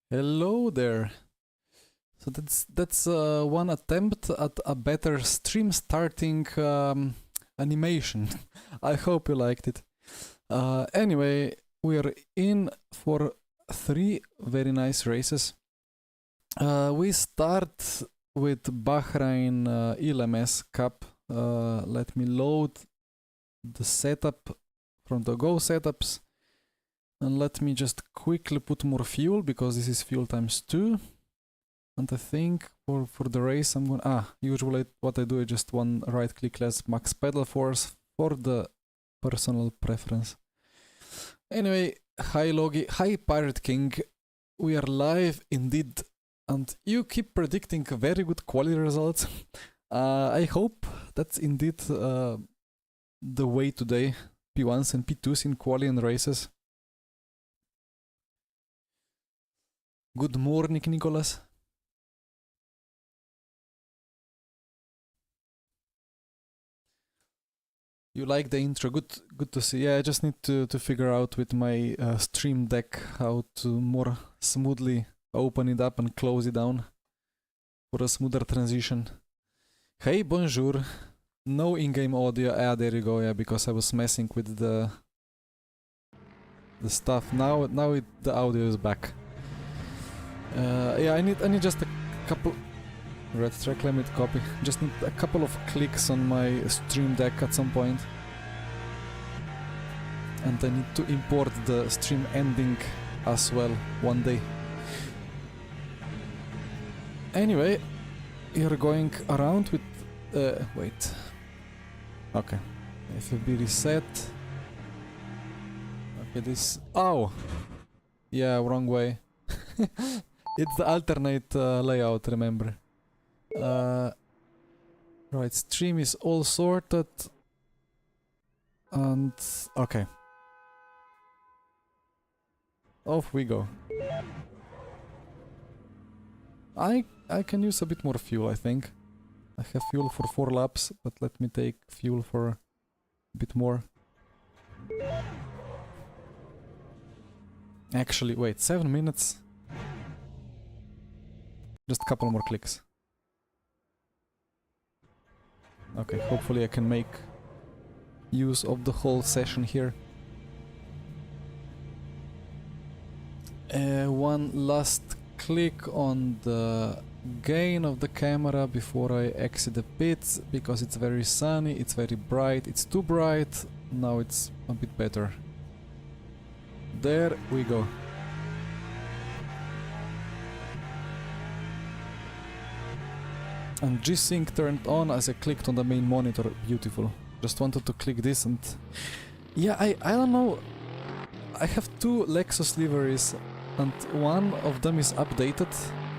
Hello there. So that's one attempt at a better stream starting animation. I hope you liked it. Anyway, we are in for 3 very nice races. We start with Bahrain ELMS Cup. Let me load the setup from the Go setups. And let me just quickly put more fuel, because this is fuel times 2. And I think for the race I'm going usually what I do is just one right click less max pedal force for the personal preference. Anyway, hi Logi, hi Pirate King, we are live indeed, and you keep predicting very good quality results. I hope that's indeed the way today, P1s and P2s in quali and races. Good morning, Nicholas. You like the intro? Good to see. Yeah, I just need to figure out with my stream deck how to more smoothly open it up and close it down for a smoother transition. Hey, bonjour. No in-game audio. Ah, there you go. Yeah, because I was messing with the stuff. Now the audio is back. Yeah, I need just a couple. Red track limit copy. Just need a couple of clicks on my stream deck at some point. And I need to import the stream ending as well one day. Anyway, you're going around with... wait. Okay. FFB reset. Okay, this... Oh! Yeah, wrong way. It's the alternate layout, remember. Right, stream is all sorted. And... okay. Off we go. I can use a bit more fuel, I think. I have fuel for 4 laps, but let me take fuel for a bit more. Actually, wait, 7 minutes? Just a couple more clicks. Okay, hopefully I can make use of the whole session here. One last click on the gain of the camera before I exit the pits, because it's very sunny, it's very bright, it's too bright, now it's a bit better. There we go. And G-Sync turned on as I clicked on the main monitor. Beautiful. Just wanted to click this and... yeah, I don't know. I have 2 Lexus liveries and one of them is updated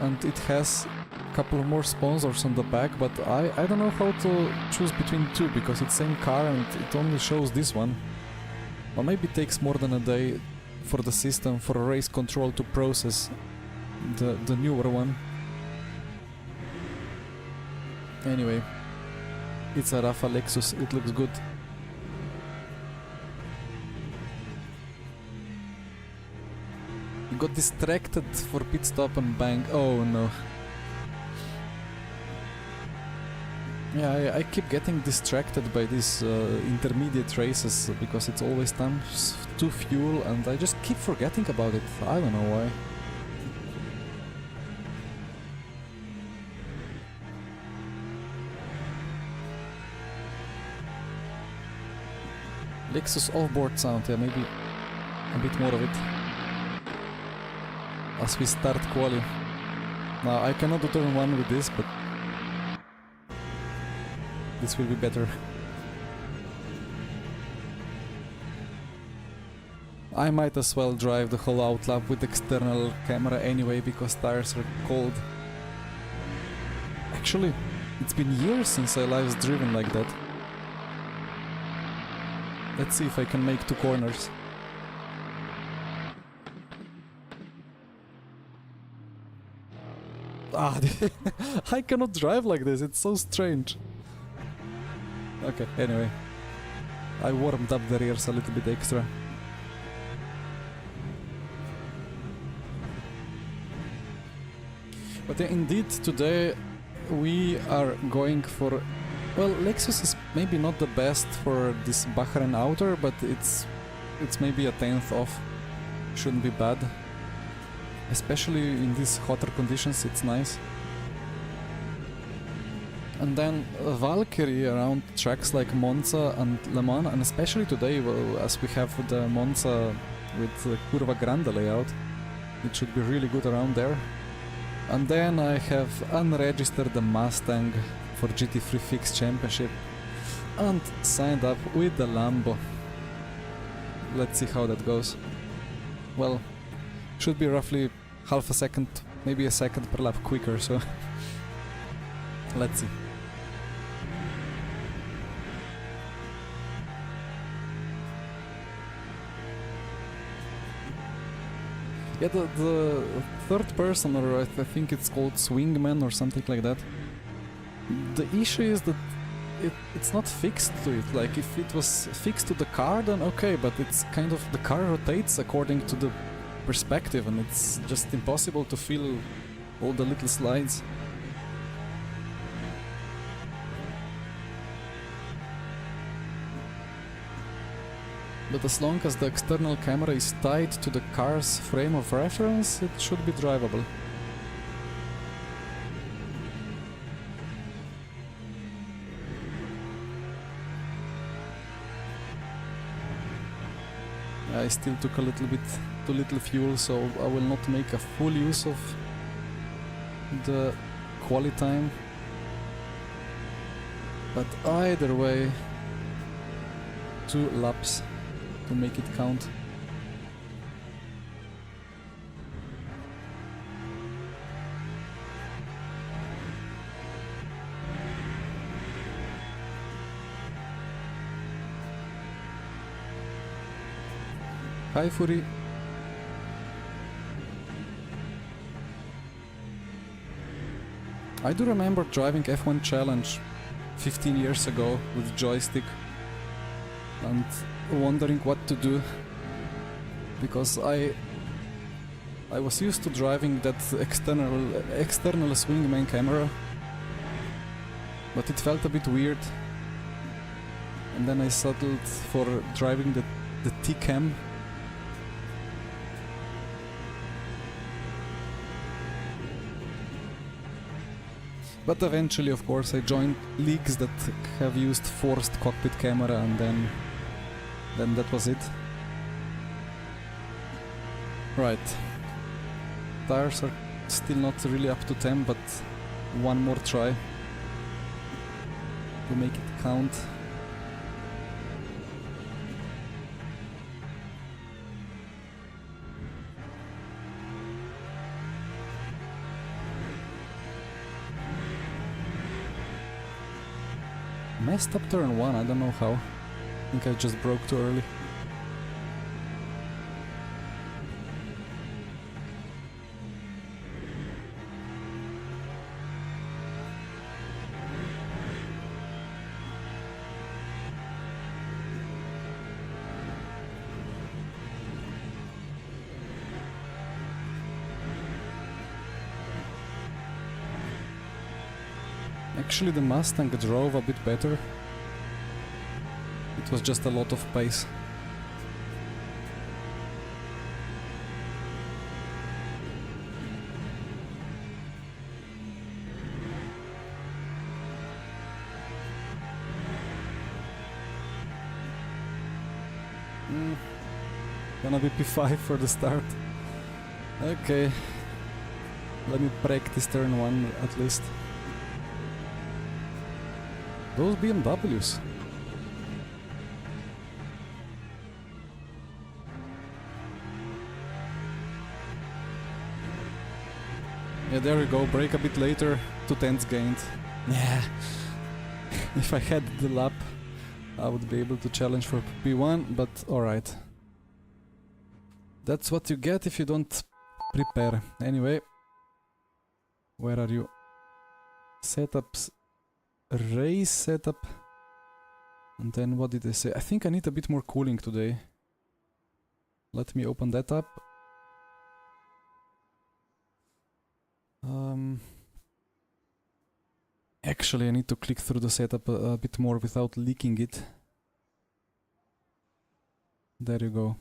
and it has a couple more sponsors on the back, but I don't know how to choose between 2 because it's same car and it only shows this one. Or maybe it takes more than a day for the system, for race control to process the newer one. Anyway, it's a Rafa Lexus, it looks good. Got distracted for pit stop and bang. Oh no. Yeah, I keep getting distracted by these intermediate races because it's always time to fuel and I just keep forgetting about it. I don't know why. Lexus offboard sound, yeah, maybe a bit more of it. As we start quali. Now I cannot do turn 1 with this, but this will be better. I might as well drive the whole outlap with external camera anyway, because tires are cold. Actually, it's been years since I live driven like that. Let's see if I can make 2 corners. Ah, I cannot drive like this, it's so strange. Okay, anyway. I warmed up the rears a little bit extra. But yeah, indeed, today we are going for... Well, Lexus is maybe not the best for this Bahrain outer, but it's maybe a 10th off. Shouldn't be bad. Especially in these hotter conditions, it's nice. And then Valkyrie around tracks like Monza and Le Mans, and especially today, well, as we have the Monza with the Curva Grande layout, it should be really good around there. And then I have unregistered the Mustang for GT3 Fix Championship and signed up with the Lambo. Let's see how that goes. Well, should be roughly half a second, maybe a second per lap quicker, so let's see. Yeah, the third person, or I think it's called Swingman or something like that. The issue is that it's not fixed to it. Like, if it was fixed to the car, then okay, but it's kind of, the car rotates according to the perspective, and it's just impossible to feel all the little slides. But as long as the external camera is tied to the car's frame of reference, it should be drivable. I still took a little bit too little fuel, so I will not make a full use of the quali time. But either way, 2 laps to make it count. Hi Fury. I do remember driving F1 Challenge 15 years ago with joystick and wondering what to do, because I was used to driving that external swingman camera, but it felt a bit weird, and then I settled for driving the T-cam. But eventually, of course, I joined leagues that have used forced cockpit camera, and then that was it. Right. Tires are still not really up to 10, but one more try to make it count. Messed up turn 1, I don't know how. I think I just broke too early. Actually, the Mustang drove a bit better. It was just a lot of pace. Gonna be P5 for the start. Okay. Let me practice turn 1 at least. Those BMWs. Yeah, there we go, brake a bit later, 2 tenths gained. Yeah. If I had the lap, I would be able to challenge for P1, but alright. That's what you get if you don't prepare. Anyway. Where are you? Setups. Race setup. And then what did I say? I think I need a bit more cooling today. Let me open that up. Actually, I need to click through the setup a bit more without leaking it. There you go.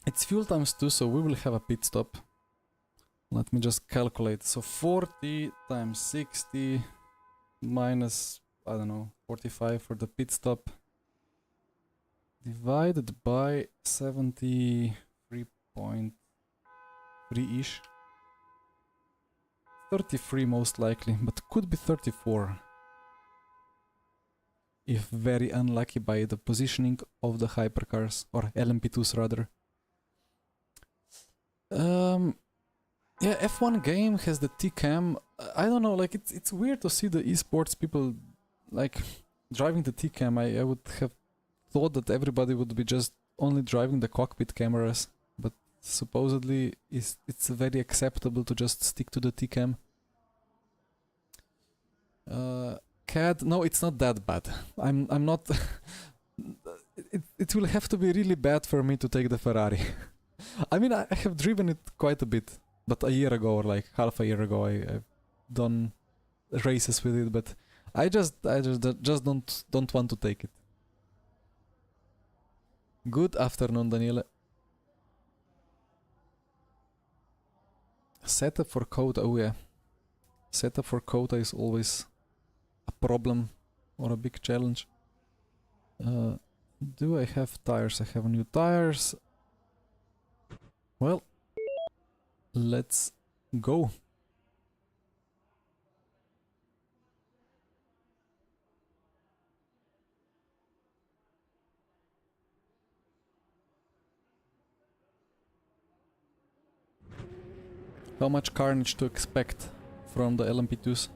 It's fuel times 2, so we will have a pit stop. Let me just calculate. So 40 times 60 minus, I don't know, 45 for the pit stop. Divided by 73.3-ish. 33 most likely, but could be 34. If very unlucky by the positioning of the hypercars, or LMP2s rather. Yeah, F1 game has the T-Cam. I don't know, like it's weird to see the esports people like driving the T-Cam. I would have thought that everybody would be just only driving the cockpit cameras, but supposedly it's very acceptable to just stick to the T-Cam. CAD, no, it's not that bad. I'm not. it will have to be really bad for me to take the Ferrari. I mean, I have driven it quite a bit, but a year ago or like half a year ago, I've done races with it, but I just don't want to take it. Good afternoon, Daniele. Setup for Kota, oh yeah. Setup for Kota is always a problem or a big challenge. Do I have tires? I have new tires. Well, let's go. How much carnage to expect from the LMP2s?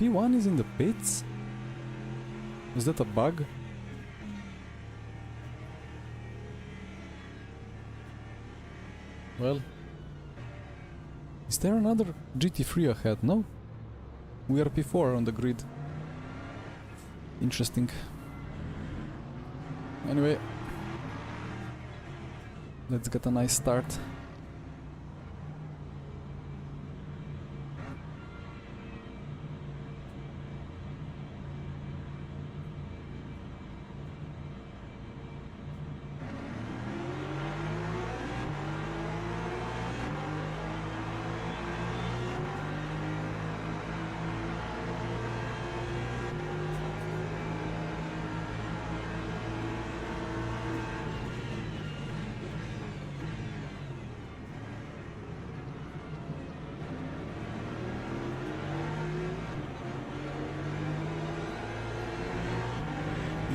P1 is in the pits? Is that a bug? Well, is there another GT3 ahead? No? We are P4 on the grid. Interesting. Anyway, let's get a nice start.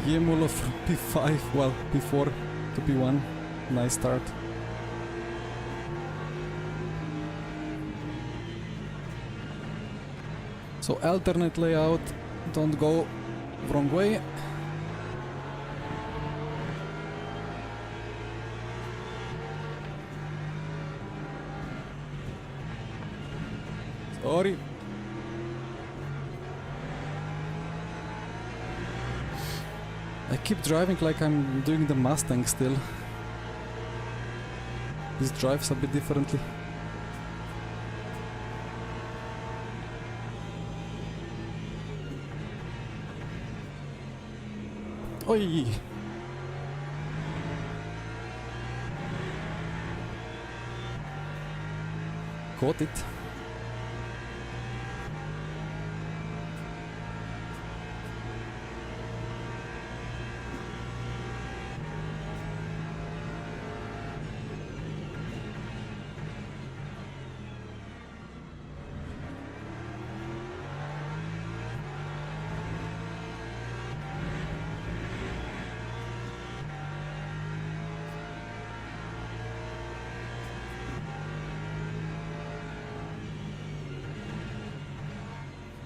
Imola from P5, well, P4 to P1. Nice start. So alternate layout, don't go wrong way. Sorry. I keep driving like I'm doing the Mustang still. This drives a bit differently. Oi! Caught it.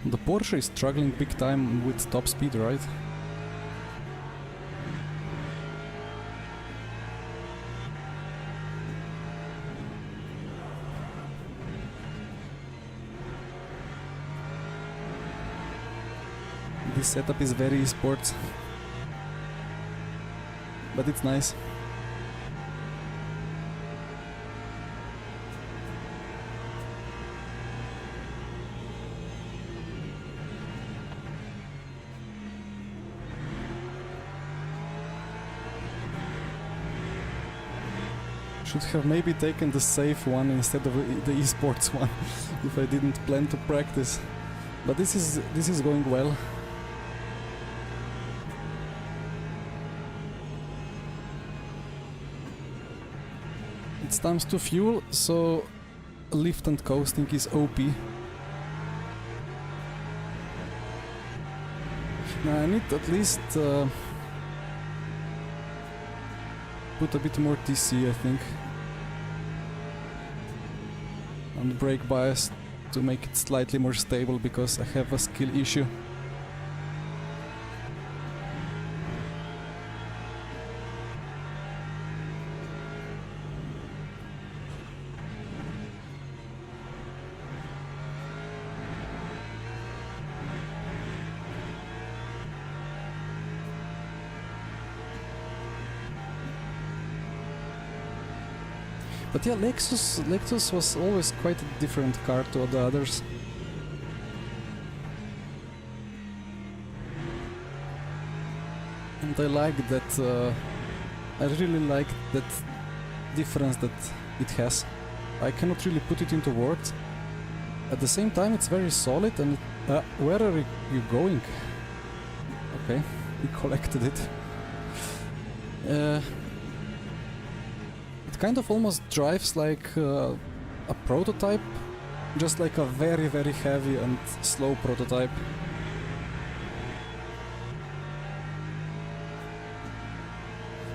The Porsche is struggling big time with top speed, right? This setup is very esports, but it's nice. Should have maybe taken the safe one instead of the esports one if I didn't plan to practice. But this is going well. It's times 2 fuel, so lift and coasting is OP. Now I need at least put a bit more TC, I think, on the brake bias to make it slightly more stable, because I have a skill issue. But yeah, Lexus was always quite a different car to the others. And I like that, I really like that difference that it has. I cannot really put it into words. At the same time, it's very solid, and where are you going? Okay, we collected it. It kind of almost drives like a prototype, just like a very, very heavy and slow prototype.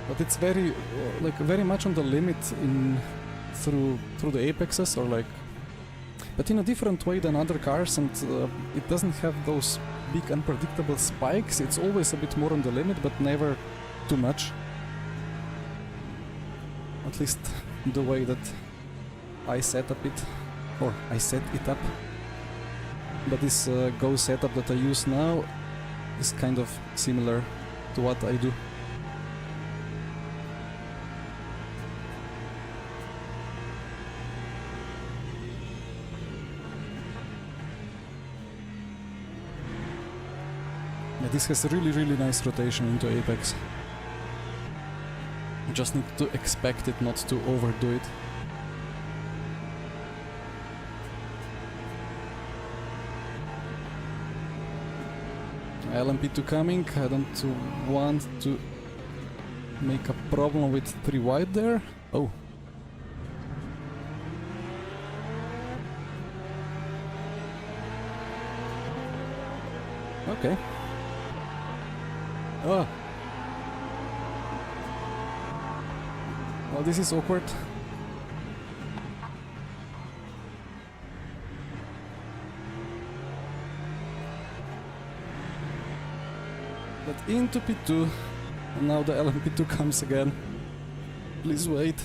But it's very, like, very much on the limit through the apexes, or like, but in a different way than other cars, and it doesn't have those big unpredictable spikes. It's always a bit more on the limit, but never too much. At least the way that I set up it, or I set it up. But this Go setup that I use now is kind of similar to what I do. Yeah, this has a really, really nice rotation into apex. You just need to expect it, not to overdo it. LMP2 coming. I don't want to make a problem with 3 wide there. Oh. Okay. Oh. Well, this is awkward. But into P2, and now the LMP2 comes again. Please wait.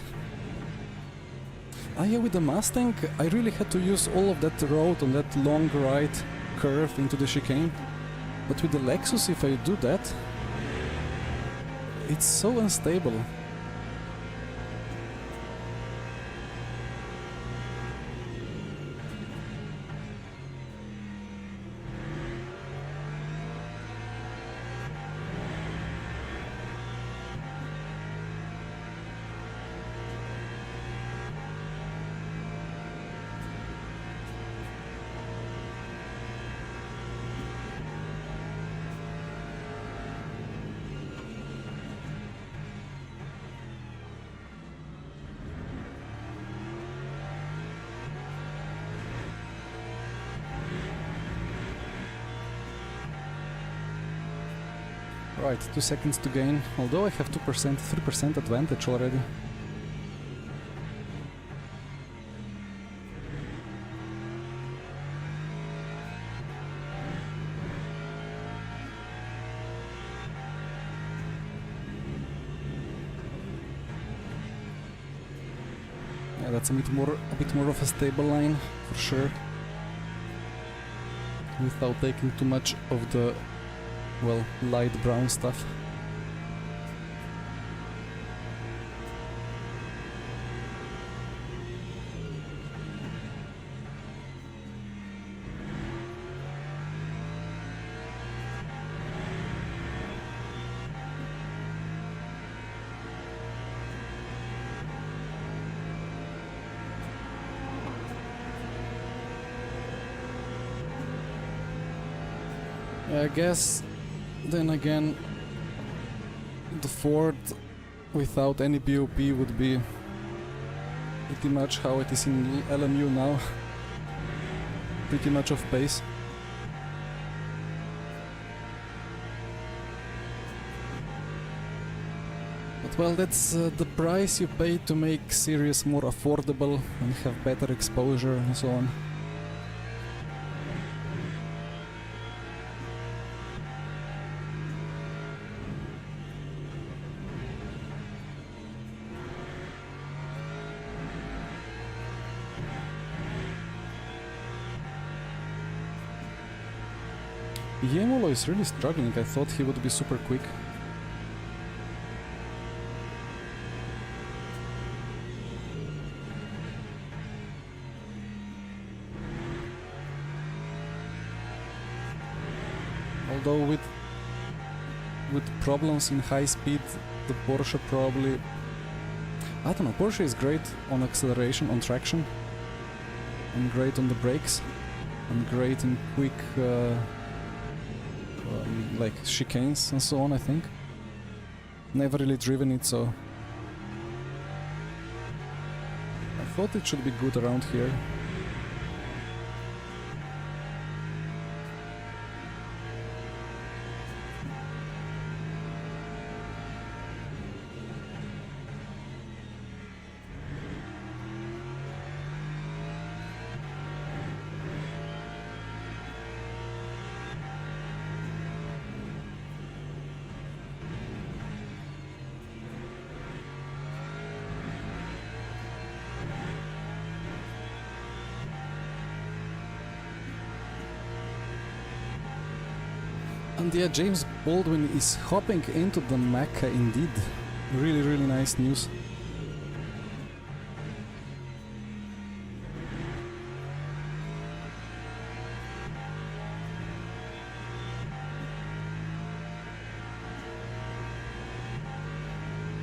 Ah yeah, with the Mustang, I really had to use all of that road on that long right curve into the chicane. But with the Lexus, if I do that, it's so unstable. Right, 2 seconds to gain, although I have 2%, 3% advantage already. Yeah, that's a bit more of a stable line, for sure. Without taking too much of the well, light brown stuff. I guess, then again, the Ford without any BOP would be pretty much how it is in LMU now. Pretty much off pace. But well, that's the price you pay to make series more affordable and have better exposure and so on. Imola is really struggling. I thought he would be super quick. Although with problems in high speed, the Porsche probably... I don't know, Porsche is great on acceleration, on traction, and great on the brakes, and great in quick like chicanes and so on, I think. Never really driven it, so I thought it should be good around here. And yeah, James Baldwin is hopping into the Mecca indeed. Really, really nice news.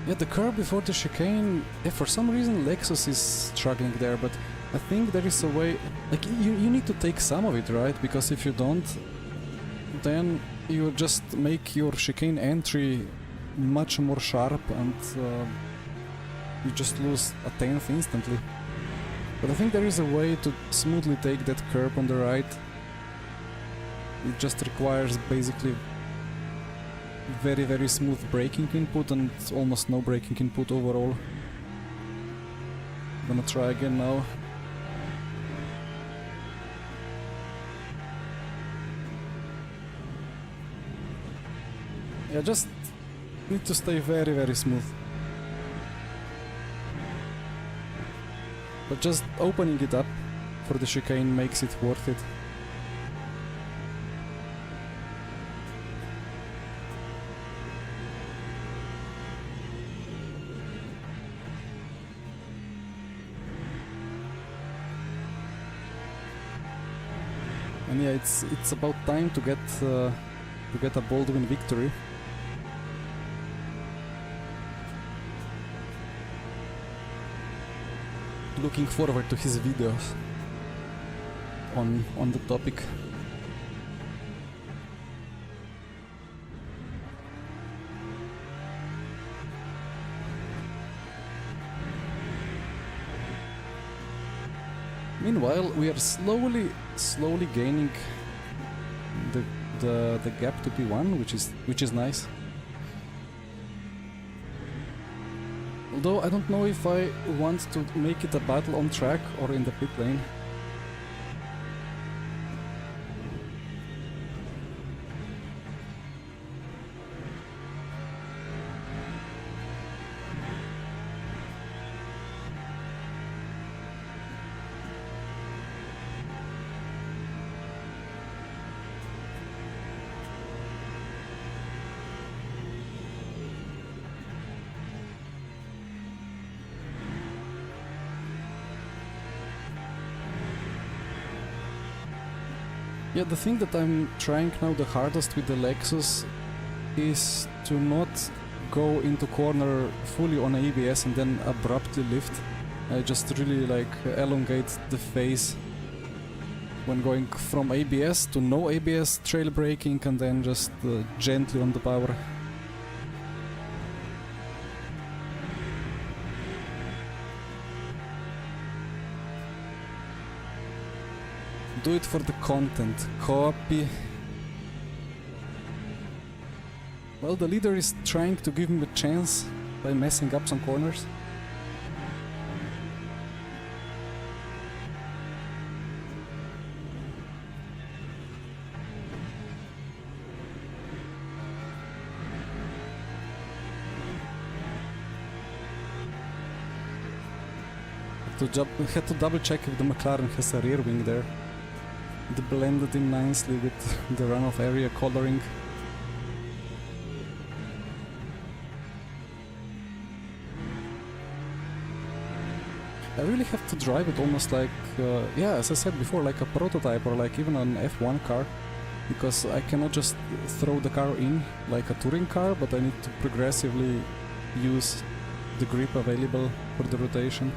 Yeah, the curb before the chicane, yeah, for some reason Lexus is struggling there, but I think there is a way, like you need to take some of it, right? Because if you don't, then you just make your chicane entry much more sharp and you just lose a tenth instantly. But I think there is a way to smoothly take that curb on the right. It just requires basically very, very smooth braking input and almost no braking input overall. I'm gonna try again now. Yeah, just need to stay very, very smooth. But just opening it up for the chicane makes it worth it. And yeah, it's about time to get a Baldwin victory. Looking forward to his videos on the topic. Meanwhile, we are slowly gaining the gap to P1, which is nice. Although I don't know if I want to make it a battle on track or in the pit lane. Yeah, the thing that I'm trying now the hardest with the Lexus is to not go into corner fully on ABS and then abruptly lift. I just really like elongate the phase when going from ABS to no ABS trail braking and then just gently on the power. Do it for the content. Copy. Well, the leader is trying to give him a chance by messing up some corners. Had to double check if the McLaren has a rear wing there. It blended in nicely with the runoff area coloring. I really have to drive it almost like, yeah, as I said before, like a prototype or like even an F1 car, because I cannot just throw the car in like a touring car, but I need to progressively use the grip available for the rotation,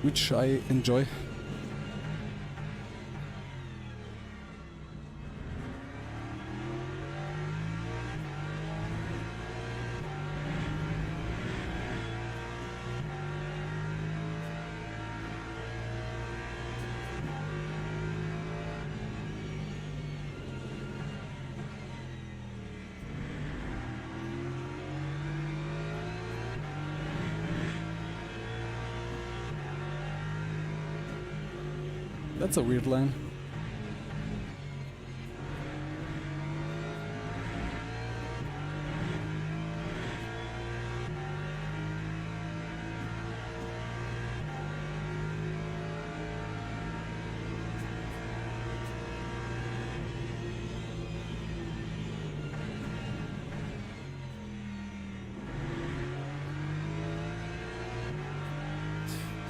which I enjoy. That's a weird line.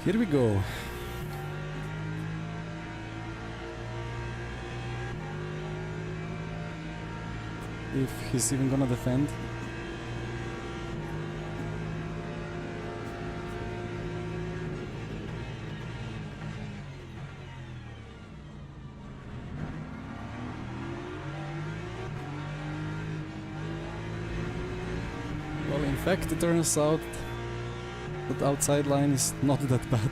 Here we go. If he's even gonna defend. Well, in fact, it turns out that outside line is not that bad.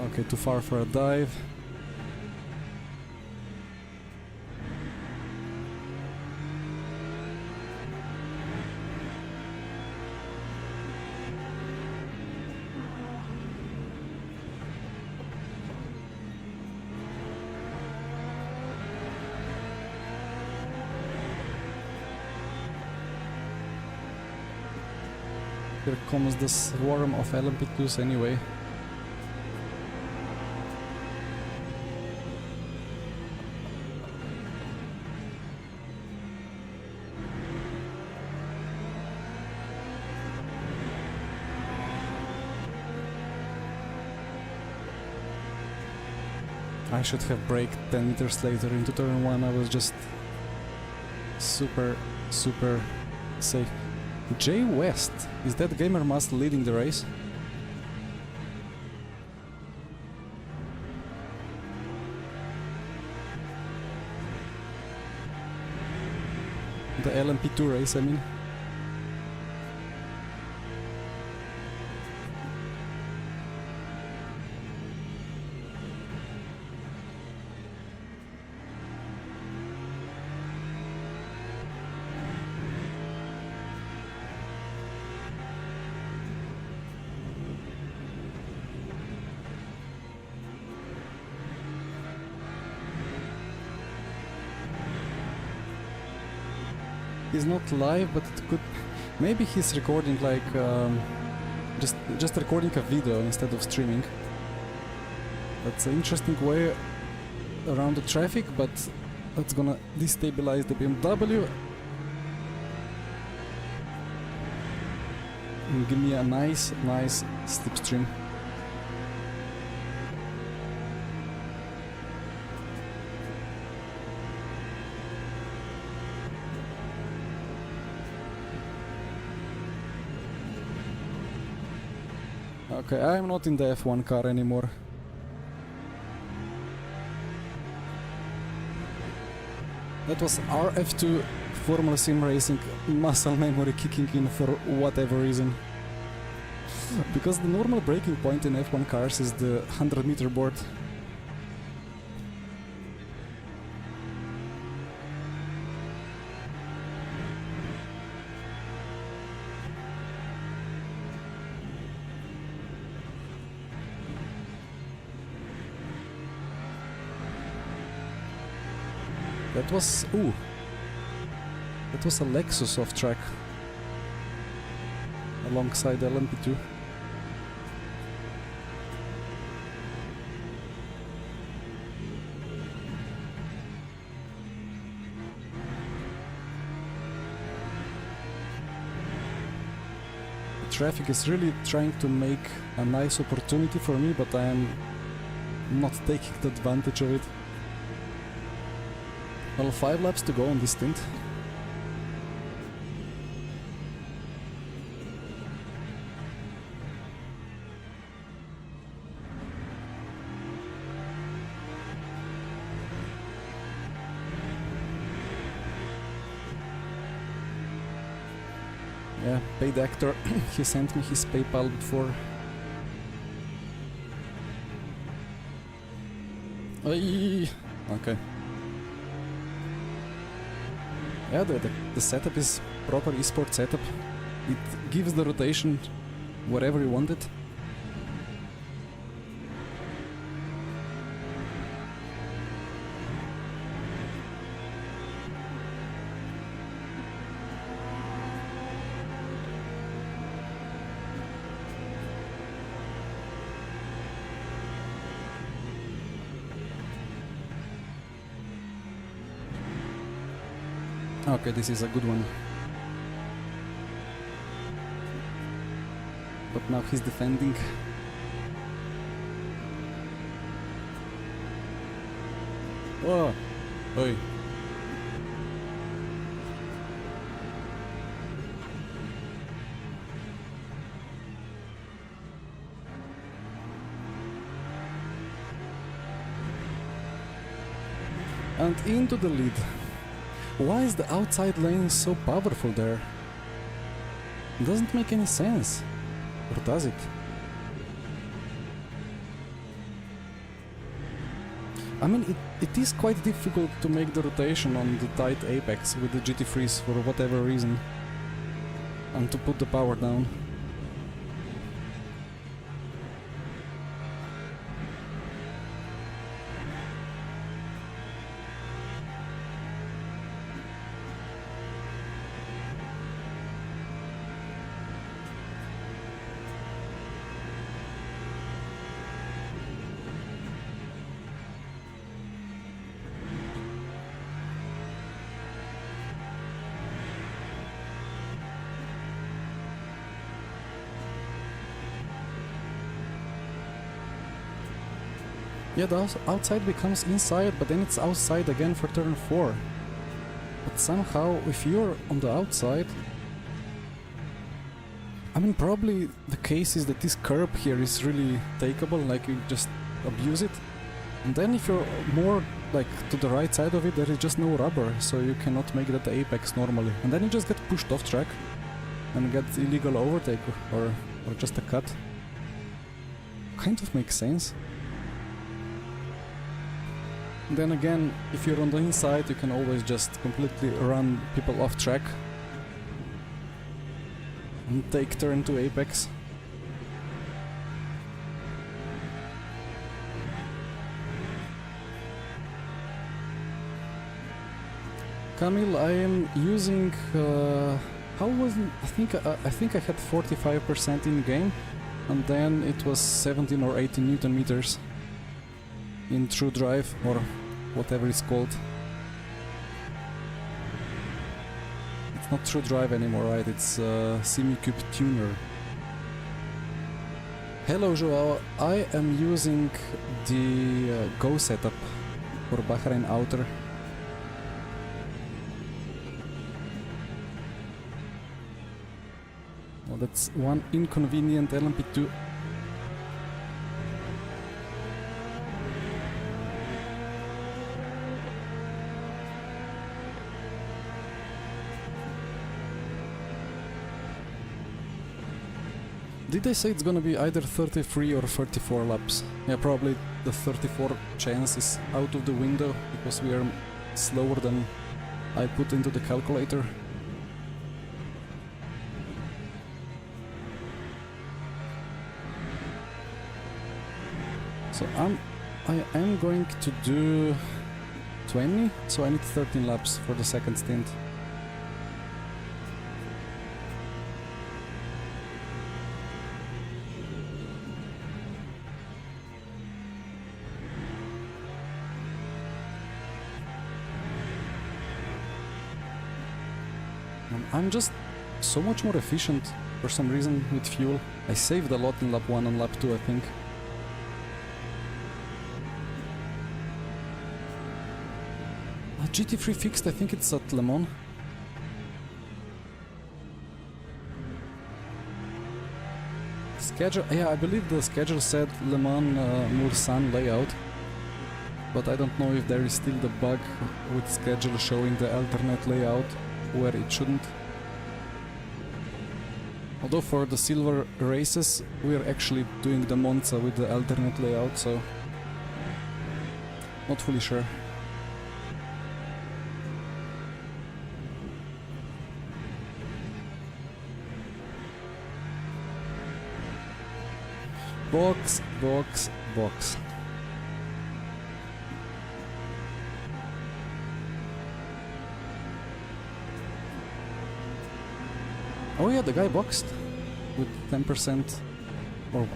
Okay, too far for a dive. Here comes the swarm of LMP2s anyway. I should have braked 10 meters later into turn 1, I was just super safe. Jay West, is that Gamer Must leading the race? The LMP2 race, I mean. He's not live, but it could. Maybe he's recording like just recording a video instead of streaming. That's an interesting way around the traffic, but that's gonna destabilize the BMW and give me a nice slipstream. Okay, I'm not in the F1 car anymore. That was RF2 Formula Sim Racing muscle memory kicking in for whatever reason. Because the normal braking point in F1 cars is the 100-meter board. That was... ooh! That was a Lexus off track. Alongside LMP2. The traffic is really trying to make a nice opportunity for me, but I am not taking the advantage of it. Well, 5 laps to go on this stint. Yeah, paid actor. He sent me his PayPal before. Okay. Yeah, the setup is proper esport setup. It gives the rotation wherever you want it. Okay, this is a good one. But now he's defending. Oh! Oi! And into the lead. Why is the outside lane so powerful there? It doesn't make any sense. Or does it? I mean, it is quite difficult to make the rotation on the tight apex with the GT freeze for whatever reason. And to put the power down. Yeah, the outside becomes inside, but then it's outside again for turn 4. But somehow, if you're on the outside... I mean, probably the case is that this curb here is really takeable, like you just abuse it. And then if you're more like to the right side of it, there is just no rubber, so you cannot make that the apex normally. And then you just get pushed off track and get illegal overtake or just a cut. Kind of makes sense. Then again, if you're on the inside, you can always just completely run people off track and take turn to apex. Camille, I am using how was it? I think I had 45% in game, and then it was 17 or 18 Newton meters in true drive, or whatever it's called. It's not true drive anymore, right? It's semi-cube tuner. Hello Joao, I am using the Go setup for Bahrain Outer. Well, that's one inconvenient LMP2 Did I say it's gonna be either 33 or 34 laps? Yeah, probably the 34 chance is out of the window because we are slower than I put into the calculator. So I am going to do 20, so I need 13 laps for the second stint. I'm just so much more efficient for some reason with fuel. I saved a lot in lap 1 and lap 2, I think. GT3 fixed, I think it's at Le Mans. Schedule, yeah, I believe the schedule said Le Mans Mulsanne layout. But I don't know if there is still the bug with schedule showing the alternate layout where it shouldn't. Although for the silver races we're actually doing the Monza with the alternate layout, so not fully sure. Box, box, box. Oh yeah, the guy boxed with 10% or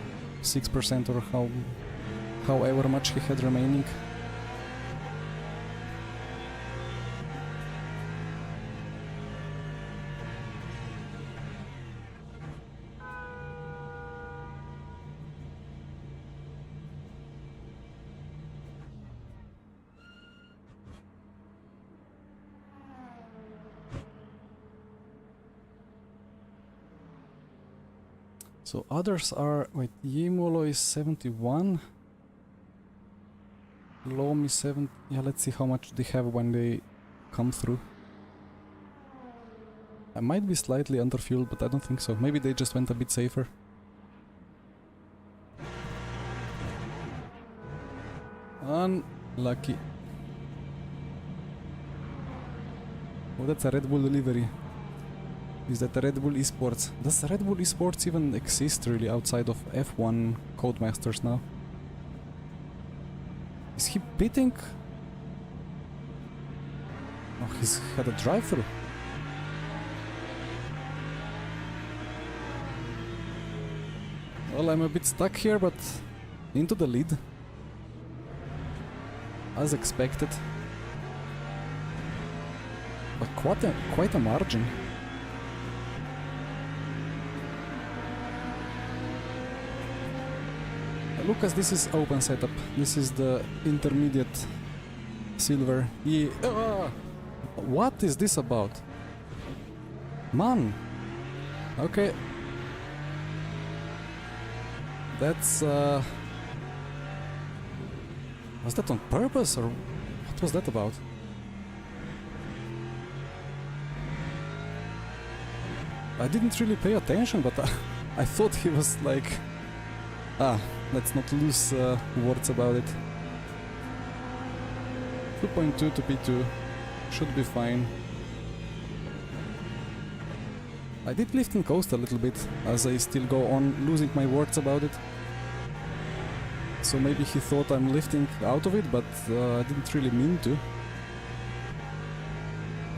6% or however much he had remaining. So others are, wait, Imola is 71, Loam is 7, yeah, let's see how much they have when they come through. I might be slightly under fuel, but I don't think so. Maybe they just went a bit safer. Unlucky. Oh, that's a Red Bull delivery. Is that a Red Bull Esports? Does Red Bull Esports even exist really outside of F1 Codemasters now? Is he pitting? Oh, he's had a drive-through. Well, I'm a bit stuck here, but into the lead. As expected. But quite a margin. Lucas, this is open setup. This is the intermediate silver. Yeah. What is this about? Man! Okay. That's was that on purpose or what was that about? I didn't really pay attention, but I thought he was like... let's not lose words about it. 2.2 to P2 should be fine. I did lift and coast a little bit as I still go on losing my words about it. So maybe he thought I'm lifting out of it, but I didn't really mean to. A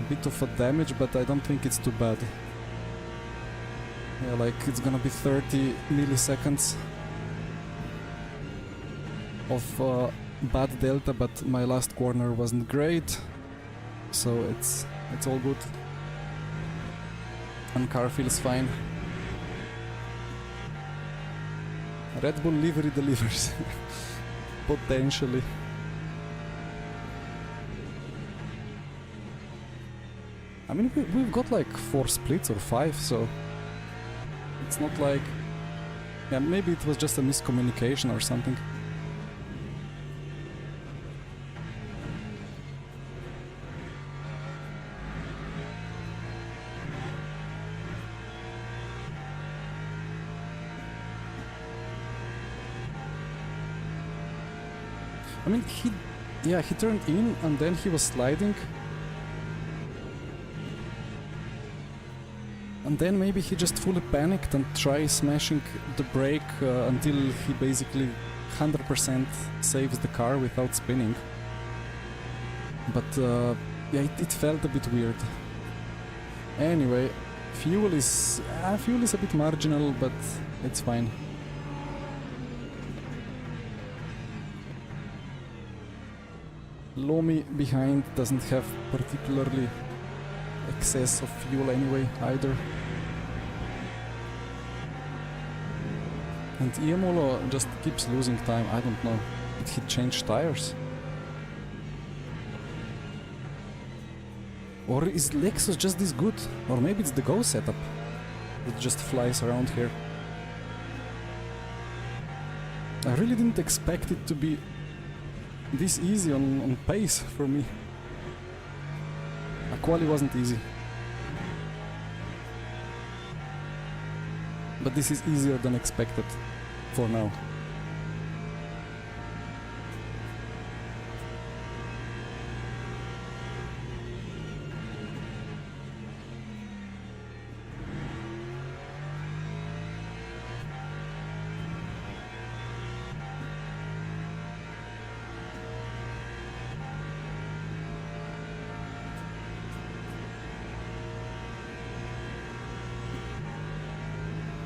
bit of a damage, but I don't think it's too bad. Yeah, like it's gonna be 30 milliseconds of bad delta, but my last corner wasn't great, so it's all good. And car feels fine. Red Bull livery delivers. Potentially. I mean, we've got like 4 splits or 5, so it's not like... Yeah, maybe it was just a miscommunication or something. I mean, he turned in and then he was sliding. And then maybe he just fully panicked and tried smashing the brake until he basically 100% saves the car without spinning. But yeah, it felt a bit weird. Anyway, fuel is a bit marginal, but it's fine. Lomi behind doesn't have particularly excess of fuel anyway either. And Imola just keeps losing time, I don't know. Did he change tires? Or is Lexus just this good? Or maybe it's the Go setup that just flies around here. I really didn't expect it to be this easy on pace for me. A Quali wasn't easy. But this is easier than expected for now.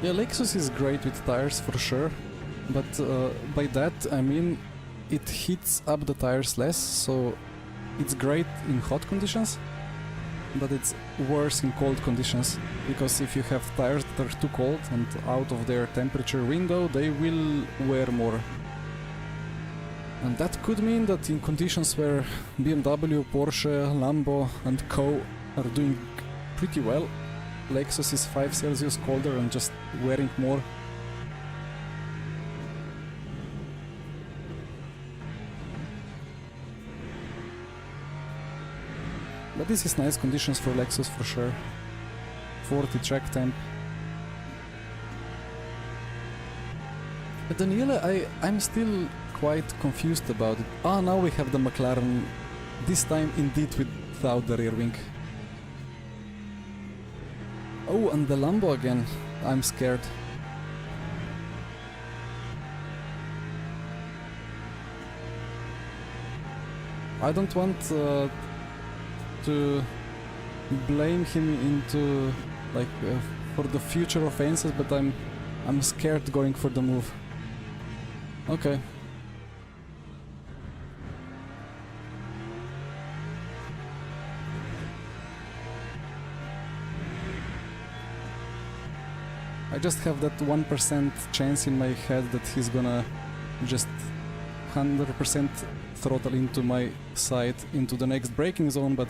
Yeah, Lexus is great with tires for sure, but by that I mean it heats up the tires less, so it's great in hot conditions, but it's worse in cold conditions, because if you have tires that are too cold and out of their temperature window, they will wear more. And that could mean that in conditions where BMW, Porsche, Lambo and Co are doing pretty well, Lexus is 5 Celsius colder and just wearing more. But this is nice conditions for Lexus for sure. 40 track temp. But Daniela, I'm still quite confused about it. Ah, now we have the McLaren, this time indeed without the rear wing. Oh, and the Lambo again. I'm scared. I don't want to blame him into like for the future offenses, but I'm scared going for the move. Okay. I just have that 1% chance in my head that he's gonna just 100% throttle into my side into the next braking zone, but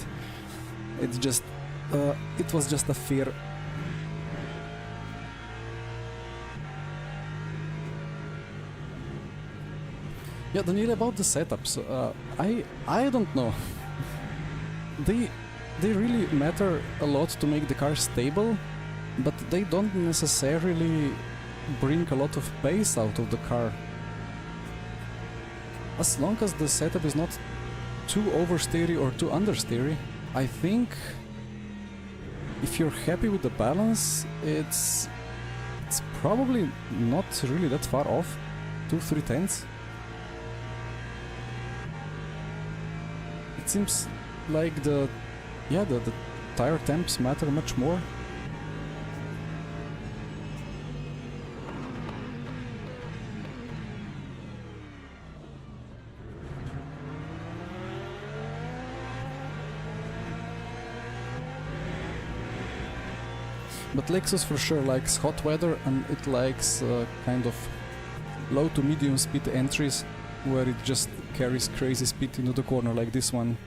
it's just it was just a fear. Yeah, Daniel, about the setups, I don't know. They really matter a lot to make the car stable, but they don't necessarily bring a lot of pace out of the car. As long as the setup is not too oversteery or too understeery, I think if you're happy with the balance, it's probably not really that far off, 2-3 tenths. It seems like the tire temps matter much more. But Lexus for sure likes hot weather, and it likes kind of low to medium speed entries where it just carries crazy speed into the corner like this one.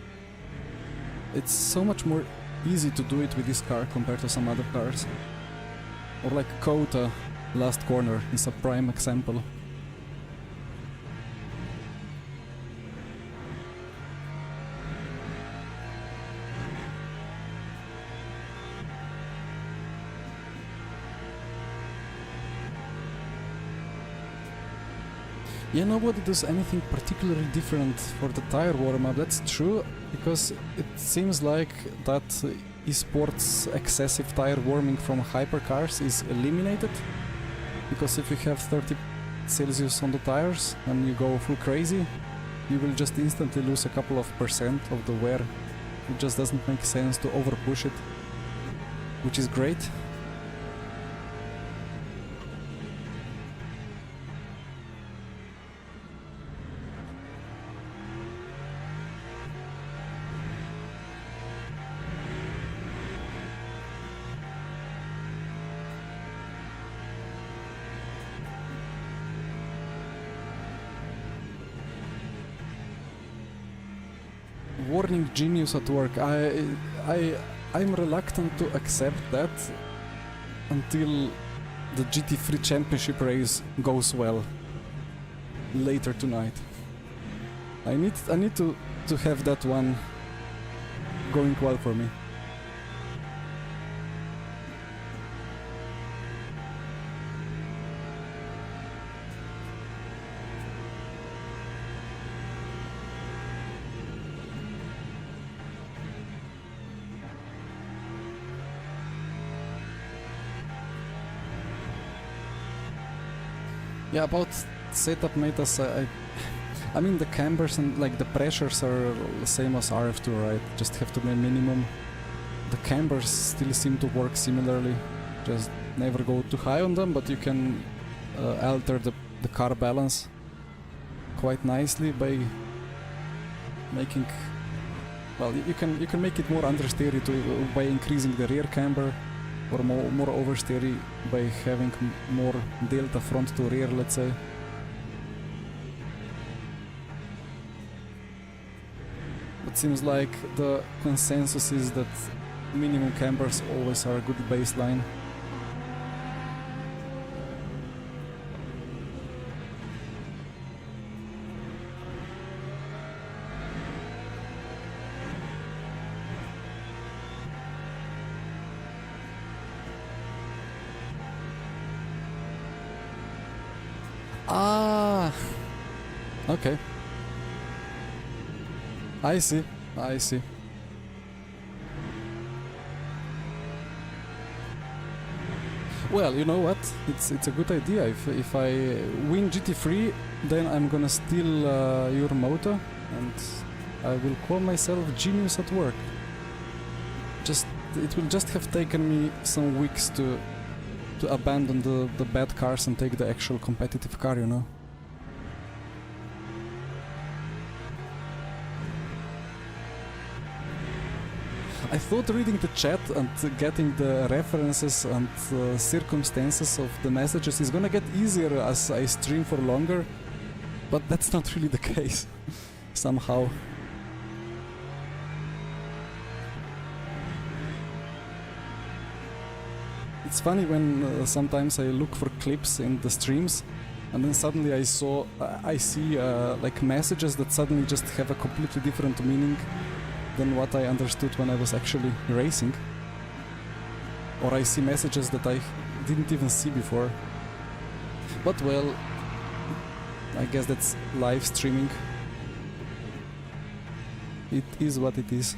It's so much more easy to do it with this car compared to some other cars. Or like Kota last corner is a prime example. Yeah, nobody does anything particularly different for the tire warm-up, that's true, because it seems like that esports excessive tire warming from hypercars is eliminated, because if you have 30 Celsius on the tires and you go full crazy, you will just instantly lose a couple of percent of the wear. It just doesn't make sense to overpush it, which is great. Warning genius at work. I'm reluctant to accept that until the GT3 championship race goes well later tonight. I need to have that one going well for me. Yeah, about setup metas, I mean the cambers and like the pressures are the same as RF2, right? Just have to be minimum. The cambers still seem to work similarly, just never go too high on them, but you can alter the car balance quite nicely by making, well, you can make it more understeery by increasing the rear camber, or more oversteery by having more delta front to rear, let's say. It seems like the consensus is that minimum cambers always are a good baseline. Ah, okay. I see. Well, you know what? It's a good idea. If I win GT3, then I'm gonna steal your moto, and I will call myself genius at work. It will just have taken me some weeks to abandon the bad cars and take the actual competitive car, you know. I thought reading the chat and getting the references and circumstances of the messages is gonna get easier as I stream for longer, but that's not really the case, somehow. It's funny when sometimes I look for clips in the streams, and then suddenly I see like messages that suddenly just have a completely different meaning than what I understood when I was actually racing. Or I see messages that I didn't even see before. But well, I guess that's live streaming. It is what it is.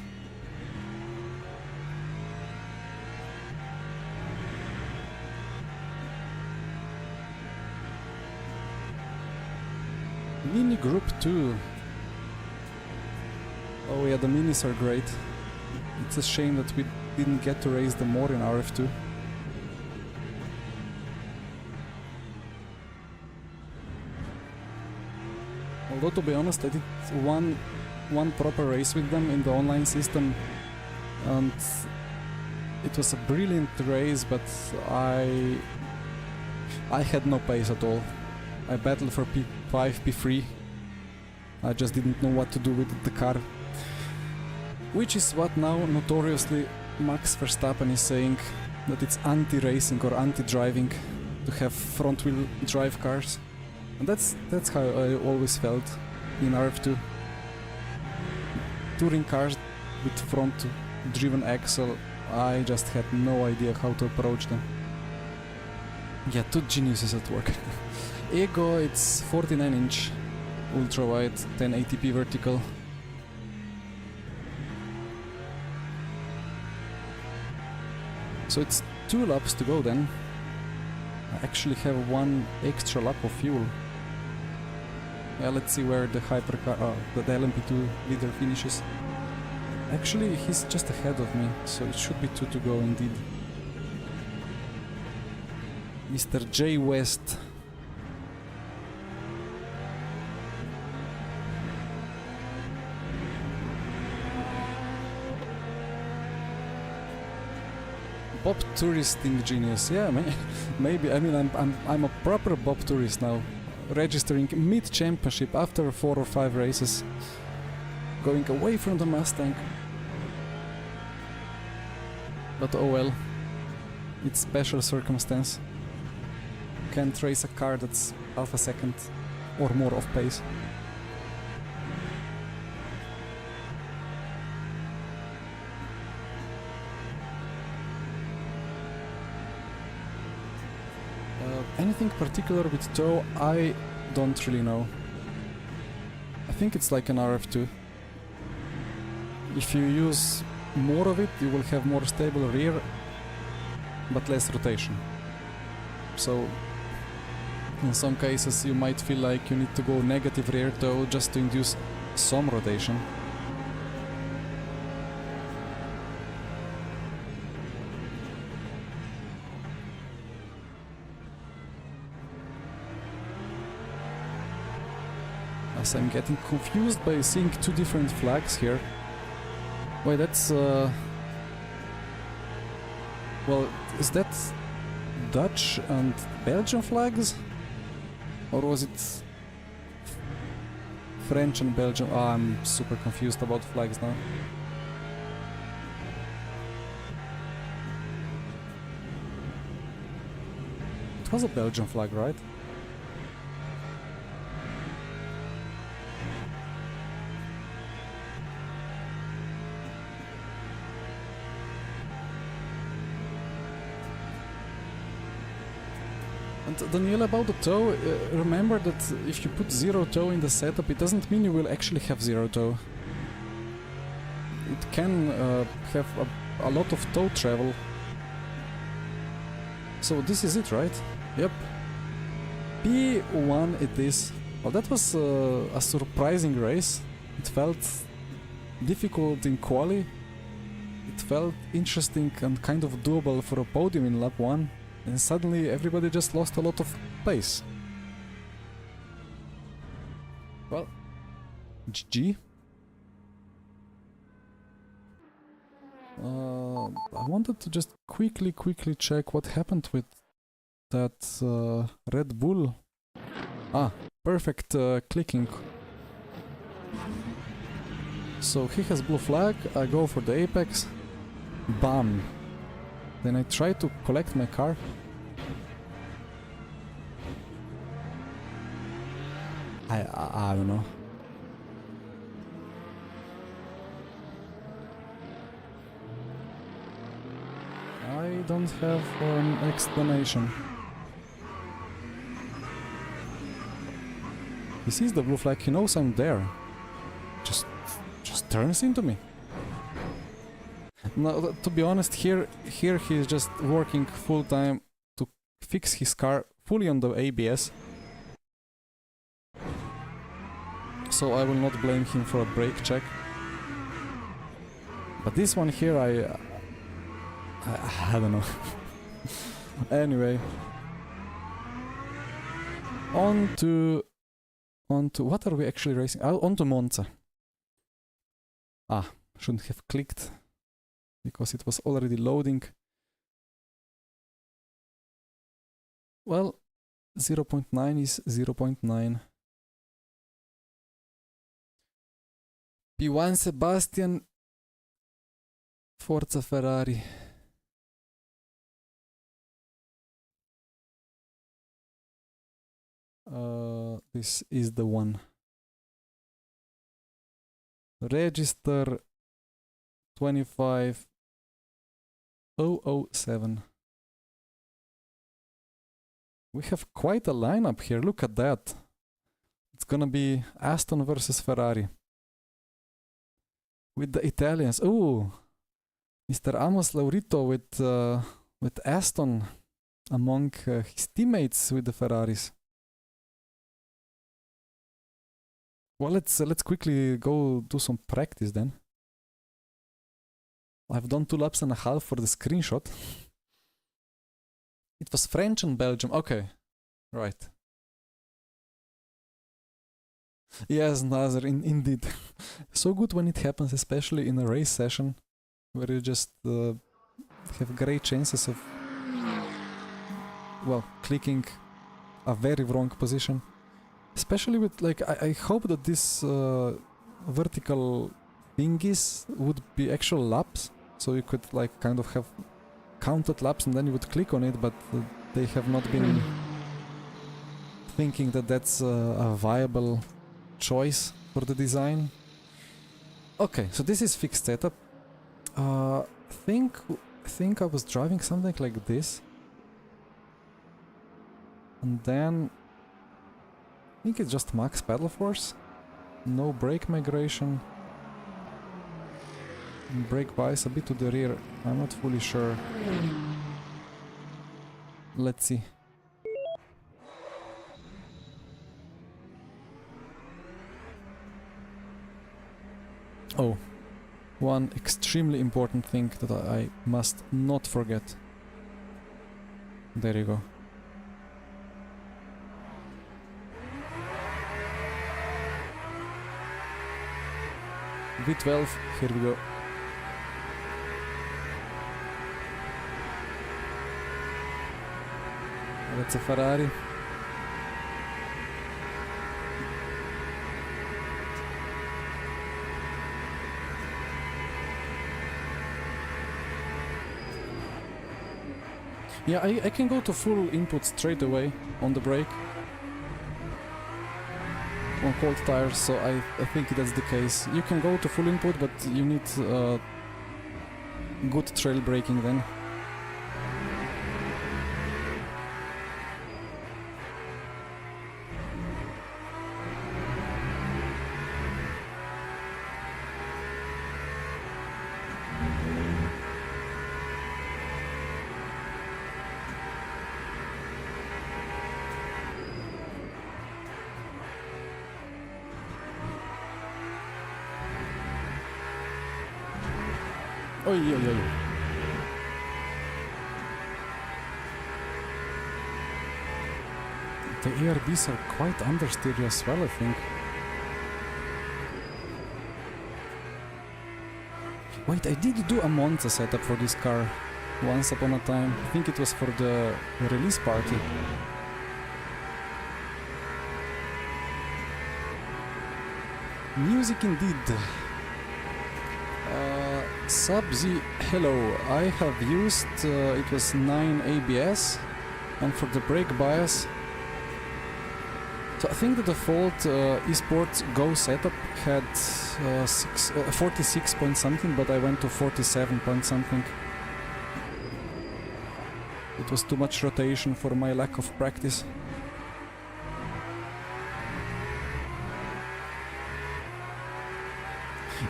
Mini Group 2. Oh yeah, the minis are great. It's a shame that we didn't get to race them more in RF2. Although to be honest, I did one proper race with them in the online system, and it was a brilliant race, but I had no pace at all. I battled for P5, P3. I just didn't know what to do with the car. Which is what now notoriously Max Verstappen is saying, that it's anti-racing or anti-driving to have front-wheel drive cars. And that's how I always felt in RF2. Touring cars with front-driven axle, I just had no idea how to approach them. Yeah, two geniuses at work. Ego, it's 49-inch, ultra wide, 1080p vertical. So it's 2 laps to go then. I actually have 1 extra lap of fuel. Yeah, let's see where the hypercar, the LMP2 leader finishes. Actually, he's just ahead of me, so it should be 2 to go indeed. Mr. J. West. BOP touristing genius, yeah, maybe. I mean, I'm a proper BOP tourist now, registering mid-championship after 4 or 5 races, going away from the Mustang. But oh well, it's special circumstance. Can't race a car that's half a second or more off pace. Anything particular with tow, I don't really know. I think it's like an RF2. If you use more of it, you will have more stable rear, but less rotation. So, in some cases you might feel like you need to go negative rear tow just to induce some rotation. As I'm getting confused by seeing 2 different flags here. Wait, that's well, is that Dutch and Belgian flags? Or was it French and Belgian? Oh, I'm super confused about flags now. It was a Belgian flag, right? And Daniel, about the tow, remember that if you put 0 tow in the setup, it doesn't mean you will actually have 0 tow. It can have a lot of tow travel. So this is it, right? Yep. P1 it is. Well, that was a surprising race. It felt difficult in Quali. It felt interesting and kind of doable for a podium in lap 1. And suddenly everybody just lost a lot of pace. Well, GG. I wanted to just quickly check what happened with that Red Bull. Ah, perfect clicking. So he has blue flag, I go for the apex. Bam! Then I try to collect my car. I don't know. I don't have an explanation. He sees the blue flag, he knows I'm there. Just turns into me. No, to be honest, here he's just working full time to fix his car fully on the ABS. So I will not blame him for a brake check. But this one here, I don't know. Anyway, on to what are we actually racing? On to Monza. Ah, shouldn't have clicked because it was already loading. Well, 0.9 is 0.9. P1 Sebastian, Forza Ferrari. This is the one. Register 25007. We have quite a lineup here, look at that. It's gonna be Aston versus Ferrari. With the Italians. Ooh, Mr. Amos Laurito with Aston among his teammates with the Ferraris. Well, let's quickly go do some practice then. I've done 2 laps and a half for the screenshot. It was French and Belgium. Okay, right. Yes, Nazar, indeed. So good when it happens, especially in a race session, where you just have great chances of, well, clicking a very wrong position. Especially with, like, I hope that this vertical thingies would be actual laps, so you could, like, kind of have counted laps and then you would click on it, but they have not been thinking that that's a viable choice for the design. Okay, so this is fixed setup. Think I was driving something like this, and then I think it's just max pedal force, no brake migration, and brake bias a bit to the rear. I'm not fully sure. Let's see. Oh, one extremely important thing that I must not forget. There you go. V12, here we go. That's a Ferrari. Yeah, I can go to full input straight away on the brake. On cold tires, so I think that's the case. You can go to full input, but you need good trail braking then. Oh yeah. The ARBs are quite understeer as well, I think. Wait, I did do a Monza setup for this car once upon a time. I think it was for the release party. Music indeed. Sub-Z, hello, I have used, it was 9 ABS, and for the brake bias, so I think the default eSports Go setup had 46 point something, but I went to 47 point something. It was too much rotation for my lack of practice.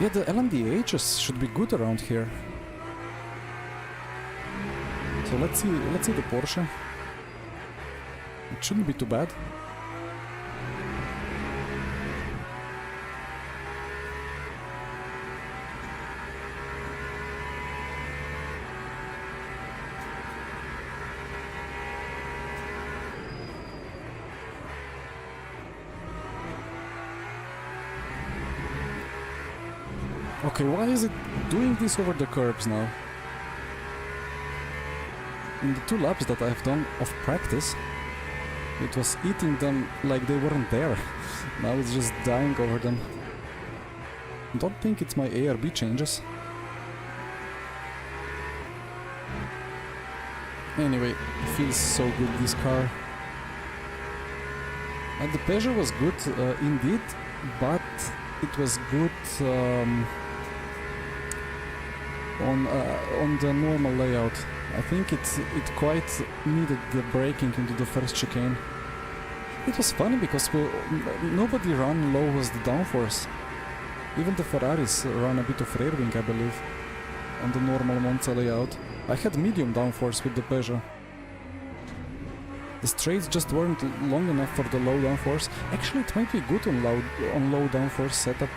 Yeah, the LMDHs should be good around here. So let's see the Porsche. It shouldn't be too bad. Okay, why is it doing this over the curbs now? In the 2 laps that I've done of practice, it was eating them like they weren't there. Now it's just dying over them. Don't think it's my ARB changes. Anyway, it feels so good, this car. And the Peugeot was good, indeed, but it was good on the normal layout. I think it quite needed the braking into the first chicane. It was funny because nobody ran low as the downforce. Even the Ferraris ran a bit of rear wing, I believe, on the normal Monza layout. I had medium downforce with the Peugeot. The straights just weren't long enough for the low downforce. Actually, it might be good on low downforce setup.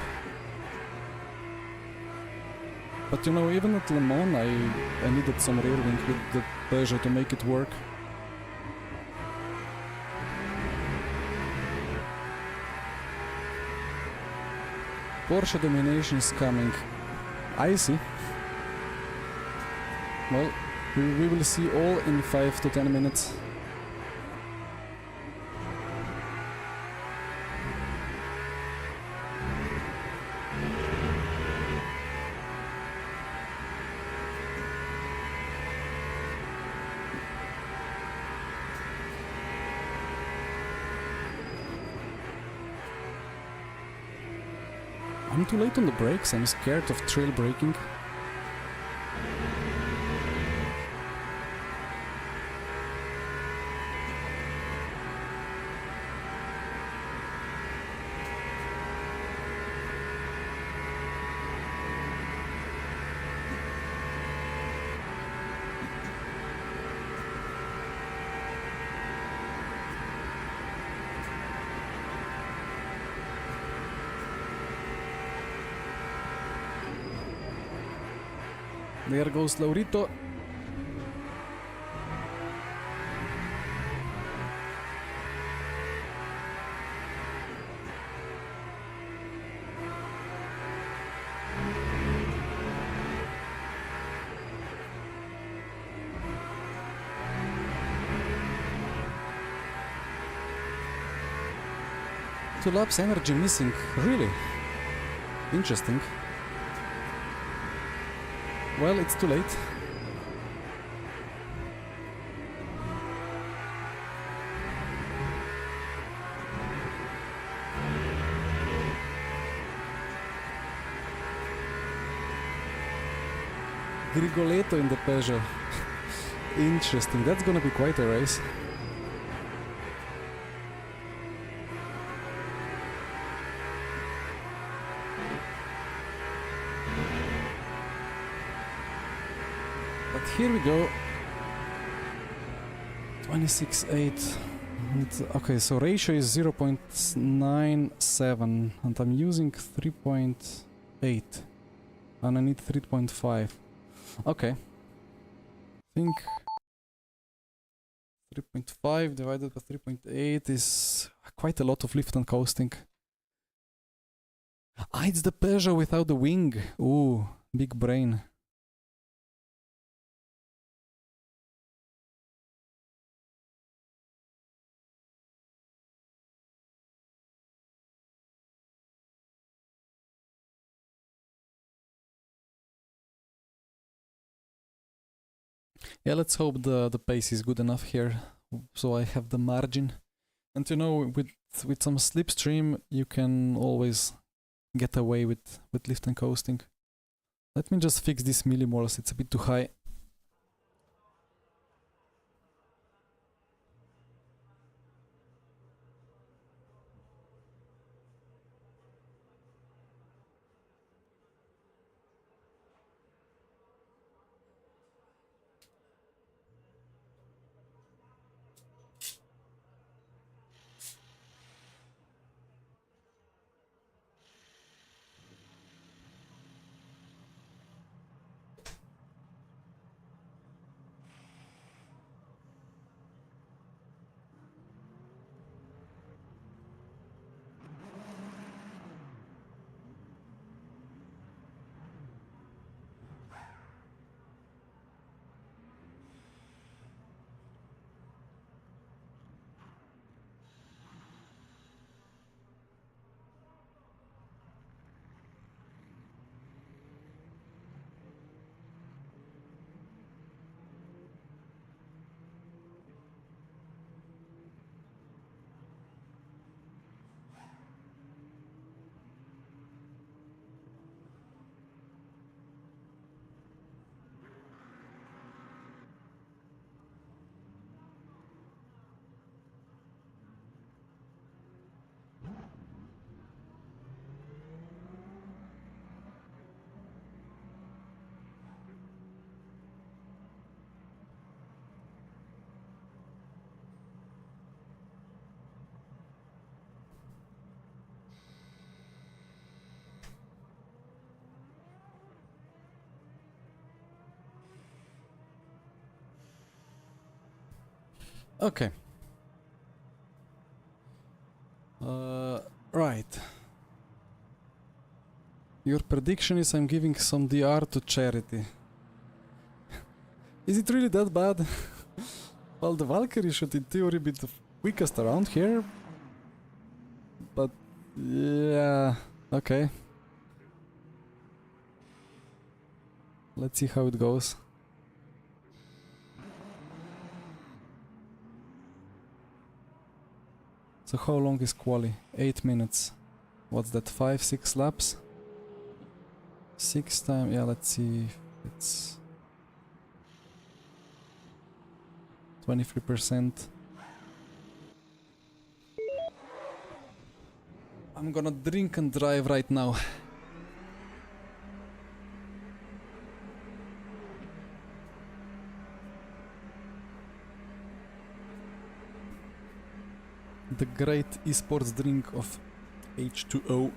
But you know, even at Le Mans I needed some rear wing with the Peugeot to make it work. Porsche domination is coming. I see. Well, we will see all in 5 to 10 minutes. I'm too late on the brakes, I'm scared of trail braking. There goes Laurito. Two laps energy missing, really? Interesting. Well, it's too late. Grigoletto in the Peugeot. Interesting, that's gonna be quite a race. Here we go. 26.8. Okay, so ratio is 0.97 and I'm using 3.8 and I need 3.5. Okay. I think 3.5 divided by 3.8 is quite a lot of lift and coasting. Ah, it's the Peugeot without the wing. Ooh, big brain. Yeah, let's hope the pace is good enough here, so I have the margin. And you know, with some slipstream, you can always get away with lift and coasting. Let me just fix these millimoles, it's a bit too high. Okay. Right. Your prediction is I'm giving some DR to charity. Is it really that bad? Well, the Valkyrie should in theory be the quickest around here. But yeah, okay. Let's see how it goes. So how long is Quali? 8 minutes. What's that, 5-6 laps? 6 times, yeah, let's see if it's 23%. I'm gonna drink and drive right now. The great esports drink of H2O.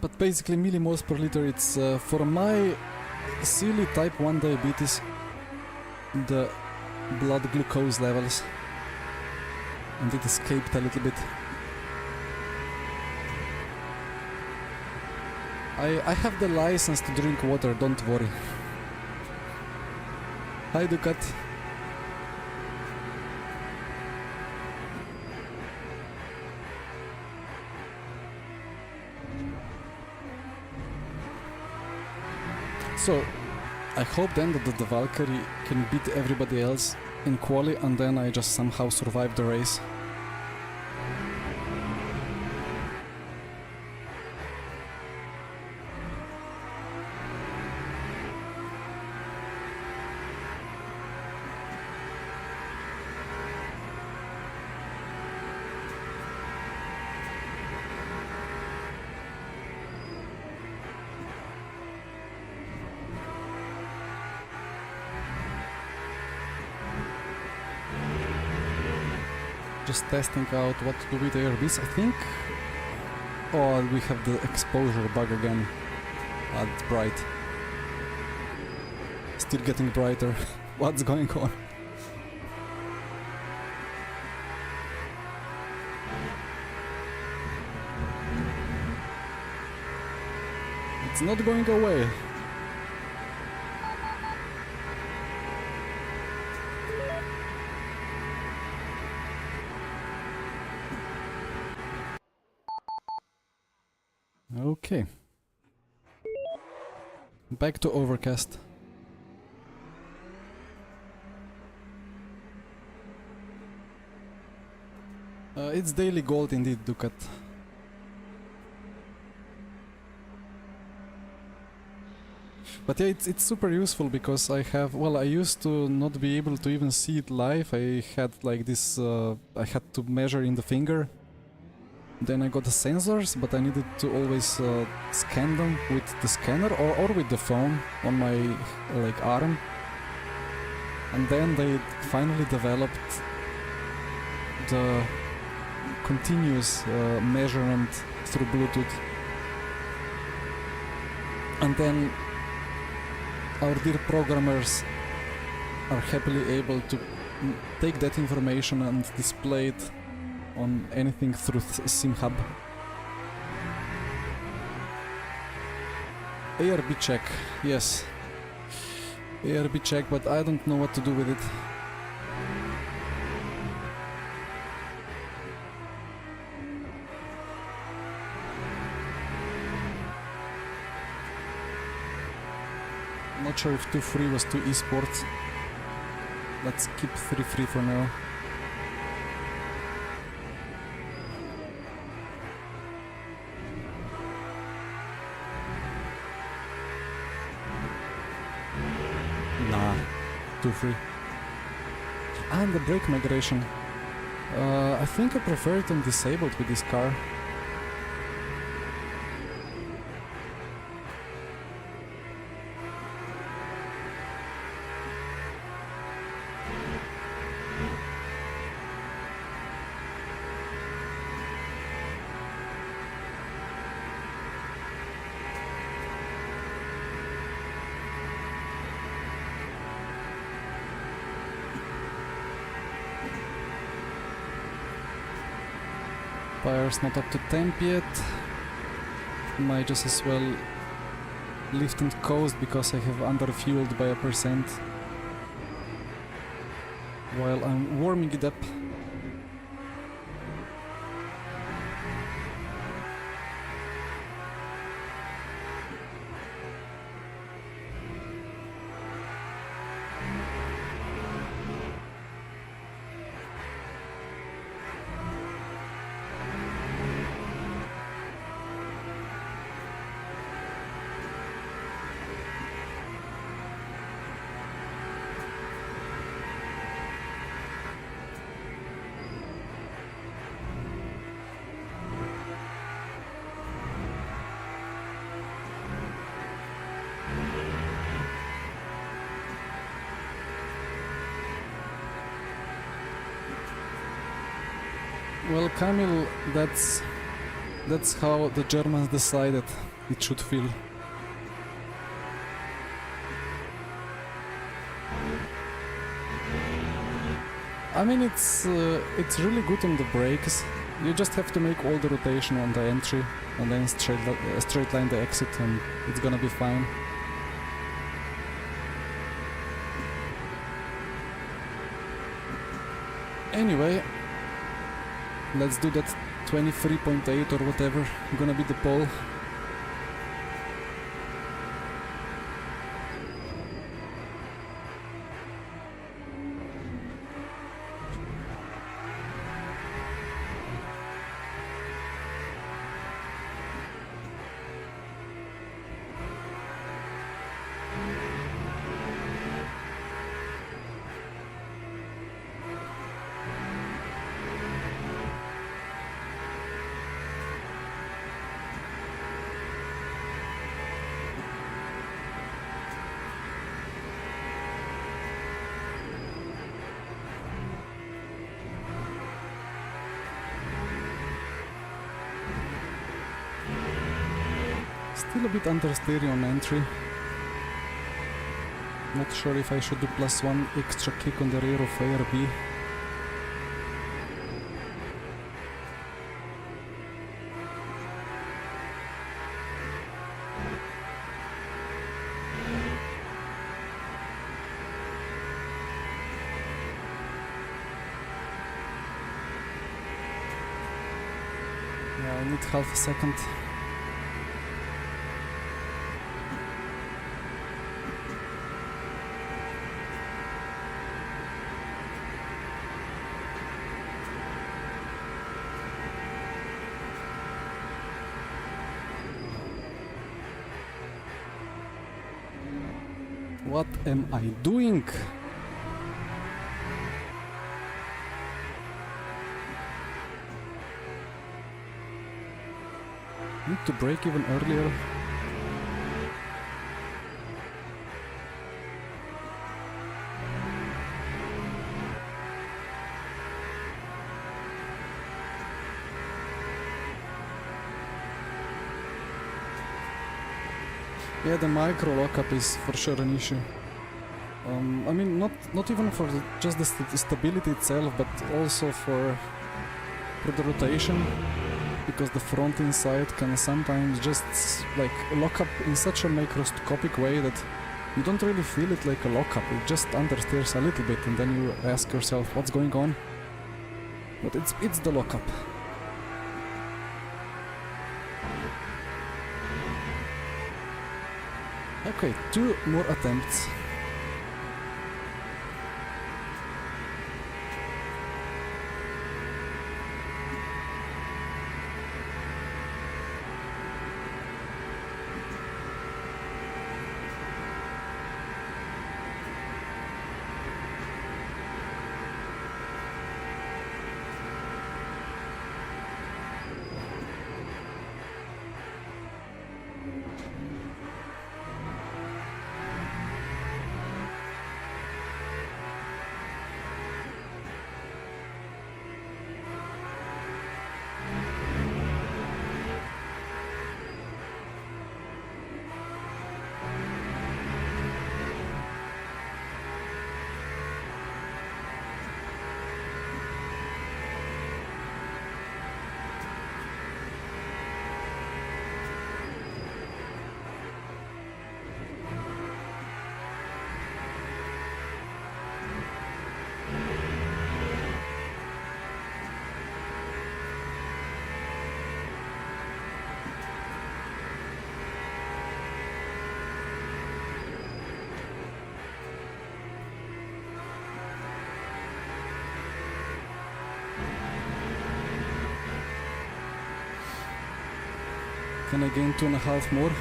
But basically millimoles per liter, it's for my silly type 1 diabetes, the blood glucose levels, and it escaped a little bit. I have the license to drink water, don't worry. Hi Ducat. So, I hope then that the Valkyrie can beat everybody else in Quali and then I just somehow survive the race. Just testing out what to do with the ARBs, I think. Oh, we have the exposure bug again. It's bright. Still getting brighter. What's going on? It's not going away. Okay. Back to Overcast. It's daily gold indeed, Ducat. But yeah, it's super useful because I have, well, I used to not be able to even see it live. I had like this, I had to measure in the finger. Then I got the sensors, but I needed to always scan them with the scanner or with the phone on my like arm. And then they finally developed the continuous measurement through Bluetooth. And then our dear programmers are happily able to take that information and display it on anything through SimHub. ARB check, yes. ARB check, but I don't know what to do with it. Not sure if 2-3 was 2 esports. Let's keep 3-3 for now. Nah, 2-3. And the brake migration. I think I prefer it on disabled with this car. Tire's not up to temp yet. Might just as well lift and coast because I have underfueled by 1% while I'm warming it up. Well, Kamil, that's how the Germans decided it should feel. I mean, it's really good on the brakes. You just have to make all the rotation on the entry and then straight line the exit, and it's gonna be fine. Anyway, let's do that 23.8 or whatever, gonna be the pole. Still a bit understeering on entry. Not sure if I should do +1 extra kick on the rear of ARB. Yeah, I need half a second. What am I doing? Need to brake even earlier. Yeah, the micro lockup is for sure an issue. I mean, not even for just the stability itself, but also for the rotation, because the front inside can sometimes just like lock up in such a microscopic way that you don't really feel it like a lockup. It just understeers a little bit, and then you ask yourself what's going on. But it's the lockup. Okay, 2 more attempts. Can I gain 2.5 more?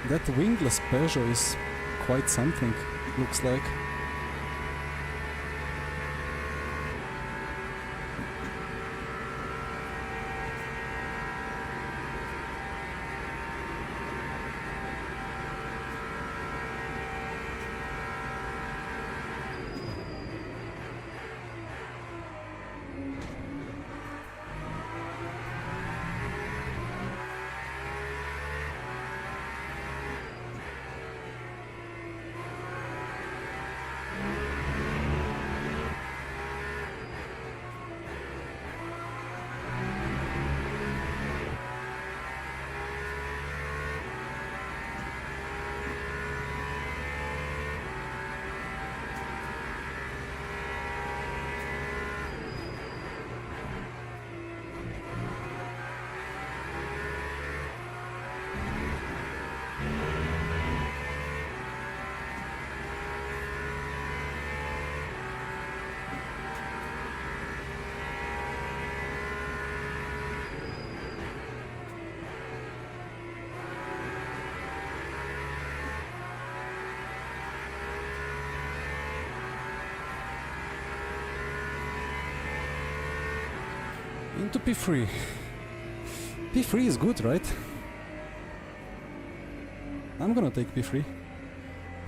That wingless Peugeot is quite something, it looks like. Into P3. P3 is good, right? I'm gonna take P3.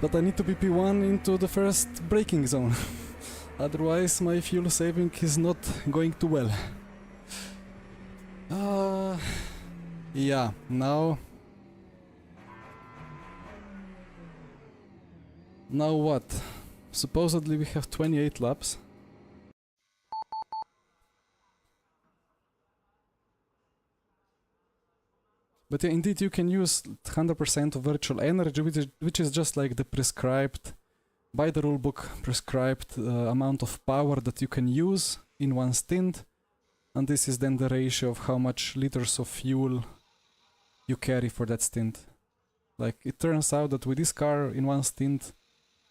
But I need to be P1 into the first braking zone. Otherwise my fuel saving is not going too well. Yeah, now... Now what? Supposedly we have 28 laps. But yeah, indeed you can use 100% of virtual energy, which is just like the prescribed, by the rulebook, prescribed amount of power that you can use in one stint. And this is then the ratio of how much liters of fuel you carry for that stint. Like, it turns out that with this car, in one stint,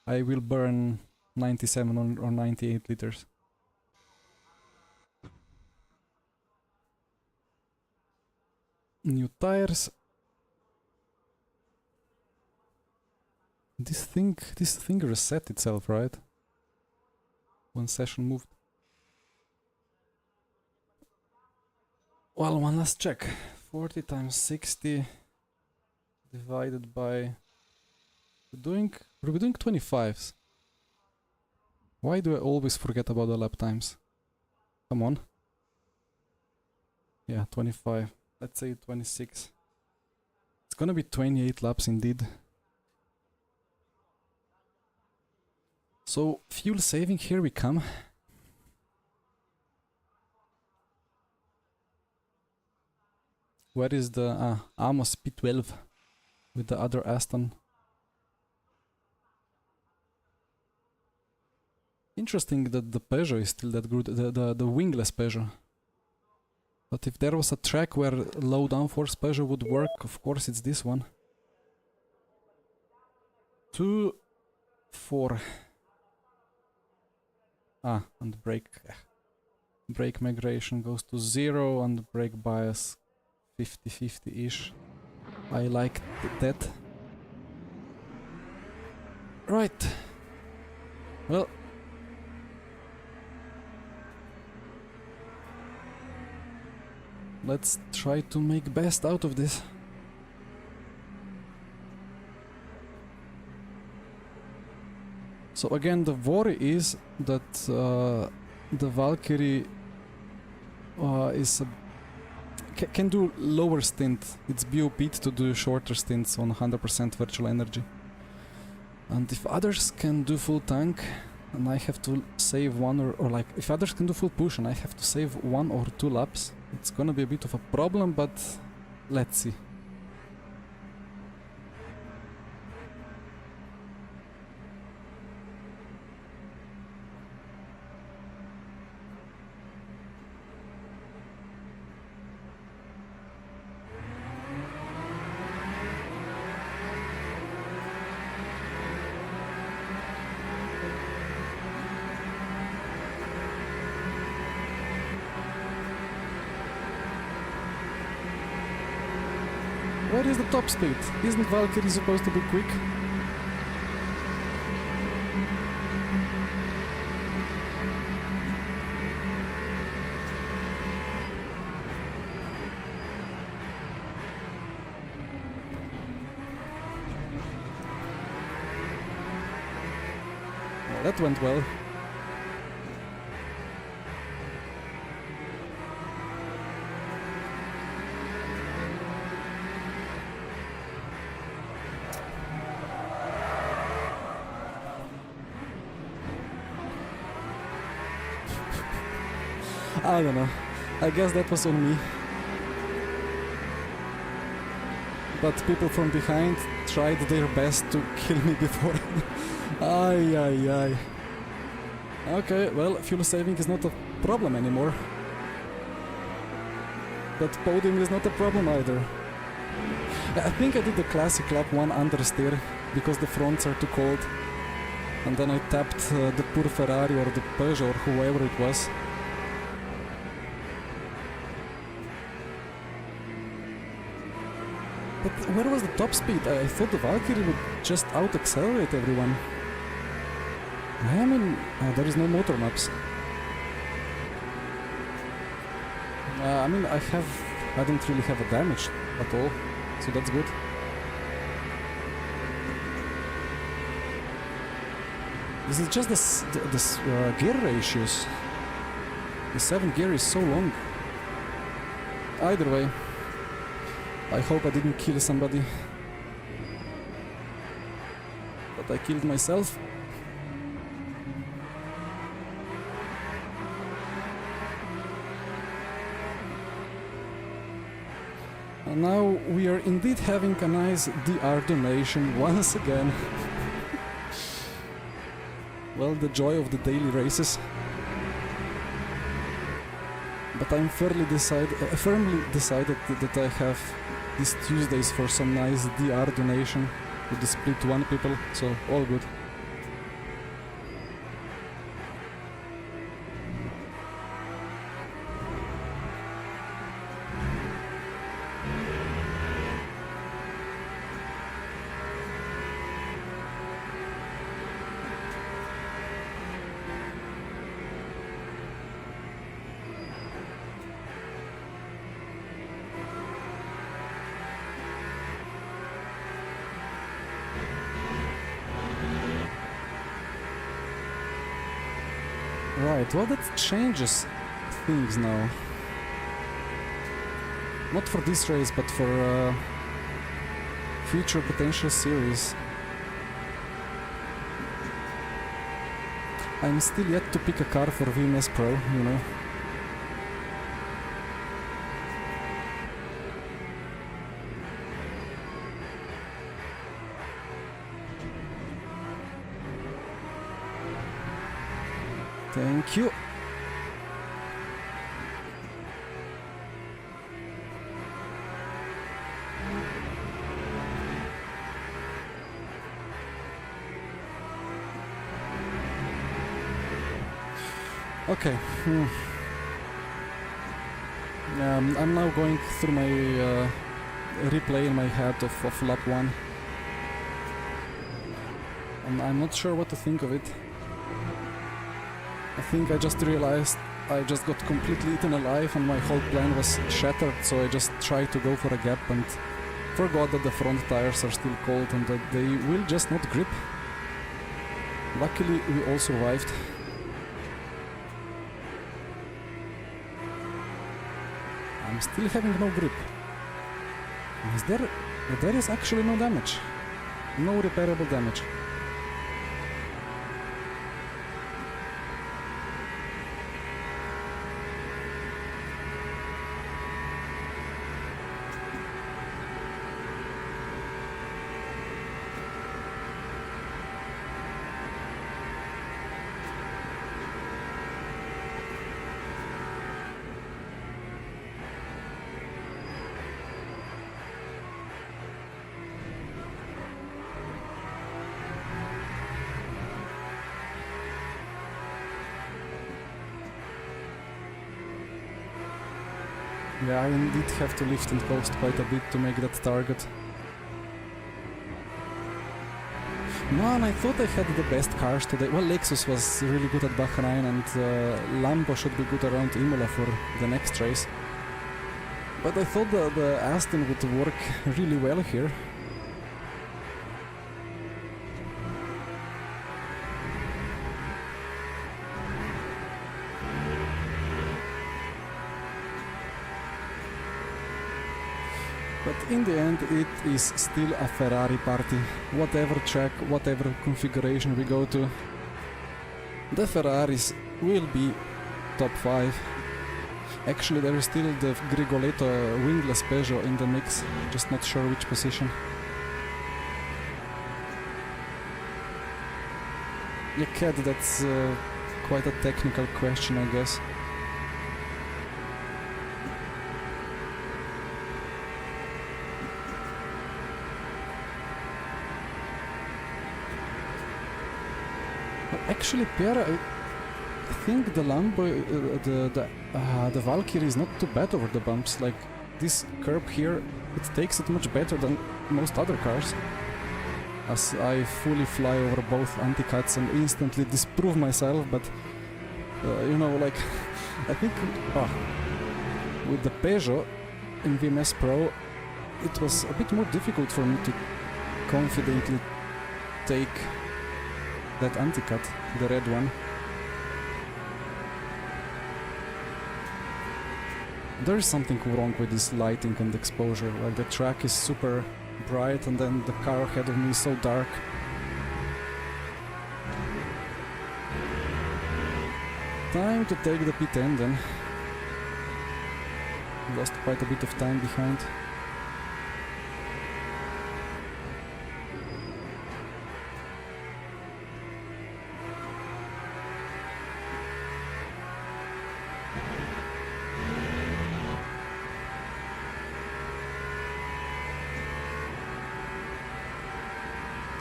I will burn 97 or 98 liters. New tires. This thing reset itself, right? One session moved. Well, one last check. 40 times 60 divided by... We're doing 25s. Why do I always forget about the lap times? Come on. Yeah, 25. Let's say 26. It's gonna be 28 laps indeed. So, fuel saving, here we come. Where is the Amos P12 with the other Aston? Interesting that the Peugeot is still that good, the wingless Peugeot. But if there was a track where low downforce Peugeot would work, of course it's this one. 2, 4. And brake migration goes to 0 and brake bias 50-50-ish. I like that. Right. Well. Let's try to make best out of this. So again, the worry is that the Valkyrie can do lower stint. It's BOP'd to do shorter stints on 100% virtual energy. And if others can do full tank, and I have to save one or like, if others can do full push and I have to save 1 or 2 laps, it's gonna be a bit of a problem, but let's see. Where is the top speed? Isn't Valkyrie supposed to be quick? Well, that went well. I don't know. I guess that was on me. But people from behind tried their best to kill me before. Ay, ay, ay. Okay, well, fuel saving is not a problem anymore. But podium is not a problem either. I think I did the classic lap 1 understeer because the fronts are too cold. And then I tapped the poor Ferrari or the Peugeot or whoever it was. But where was the top speed? I thought the Valkyrie would just out-accelerate everyone. I mean, there is no motor maps. I mean, I don't really have a damage at all, so that's good. This is just the gear ratios. The 7th gear is so long. Either way, I hope I didn't kill somebody. But I killed myself. And now we are indeed having a nice DR donation once again. Well, the joy of the daily races. But I'm firmly decided that I have these Tuesdays for some nice DR donation with the split 1 people, so all good. Right, well that changes things now. Not for this race, but for future potential series. I'm still yet to pick a car for VMS Pro, you know. Thank you. Okay. I'm now going through my replay in my head of lap 1. And I'm not sure what to think of it. I think I just realized I just got completely eaten alive and my whole plan was shattered, so I just tried to go for a gap and forgot that the front tires are still cold and that they will just not grip. Luckily we all survived. I'm still having no grip. There is actually no damage. No repairable damage. Yeah, I indeed have to lift and coast quite a bit to make that target. Man, I thought I had the best cars today. Well, Lexus was really good at Bahrain, and Lambo should be good around Imola for the next race. But I thought the Aston would work really well here. But in the end, it is still a Ferrari party. Whatever track, whatever configuration we go to, the Ferraris will be top 5. Actually, there is still the Grigoletto wingless Peugeot in the mix, just not sure which position. Yeah, Cat, that's quite a technical question, I guess. Actually, Pierre, I think the Lambo, the Valkyrie is not too bad over the bumps. Like, this curb here, it takes it much better than most other cars. As I fully fly over both anti-cuts and instantly disprove myself, but you know, like, I think with the Peugeot in VMS Pro, it was a bit more difficult for me to confidently take that anti-cut, the red one. There is something wrong with this lighting and exposure. Like, the track is super bright and then the car ahead of me is so dark. Time to take the P10 then. Lost quite a bit of time behind.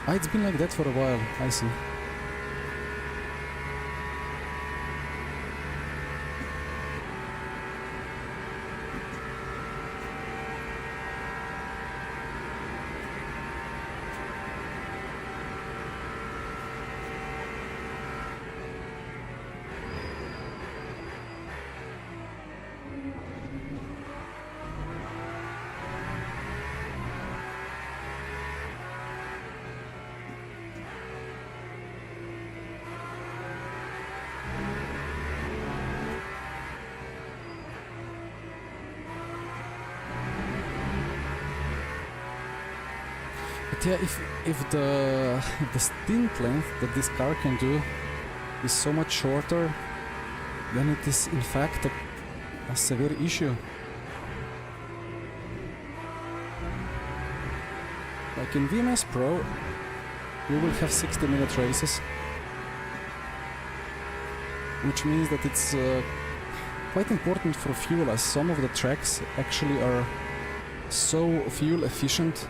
Ah, it's been like that for a while, I see. But yeah, if the stint length that this car can do is so much shorter, then it is in fact a severe issue. Like in VMS Pro, we will have 60-minute races, which means that it's quite important for fuel, as some of the tracks actually are so fuel efficient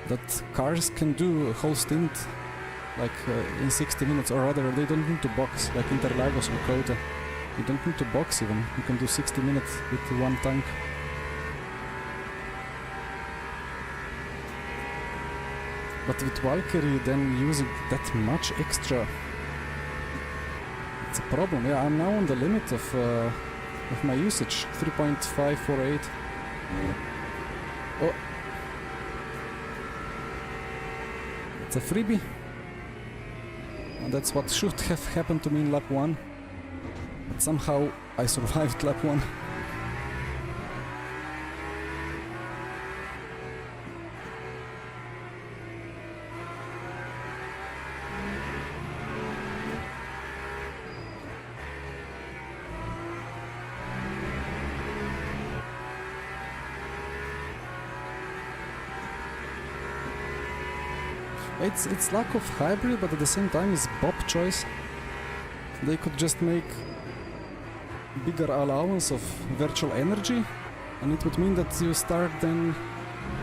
that cars can do a whole stint like in 60 minutes, or rather they don't need to box, like Interlagos or Crota. You don't need to box even, you can do 60 minutes with one tank. But with Valkyrie then using that much extra, it's a problem. Yeah, I'm now on the limit of my usage, 3.548. Oh, it's a freebie. And that's what should have happened to me in lap 1. But somehow I survived lap 1. It's lack of hybrid, but at the same time it's BOP choice. They could just make bigger allowance of virtual energy, and it would mean that you start then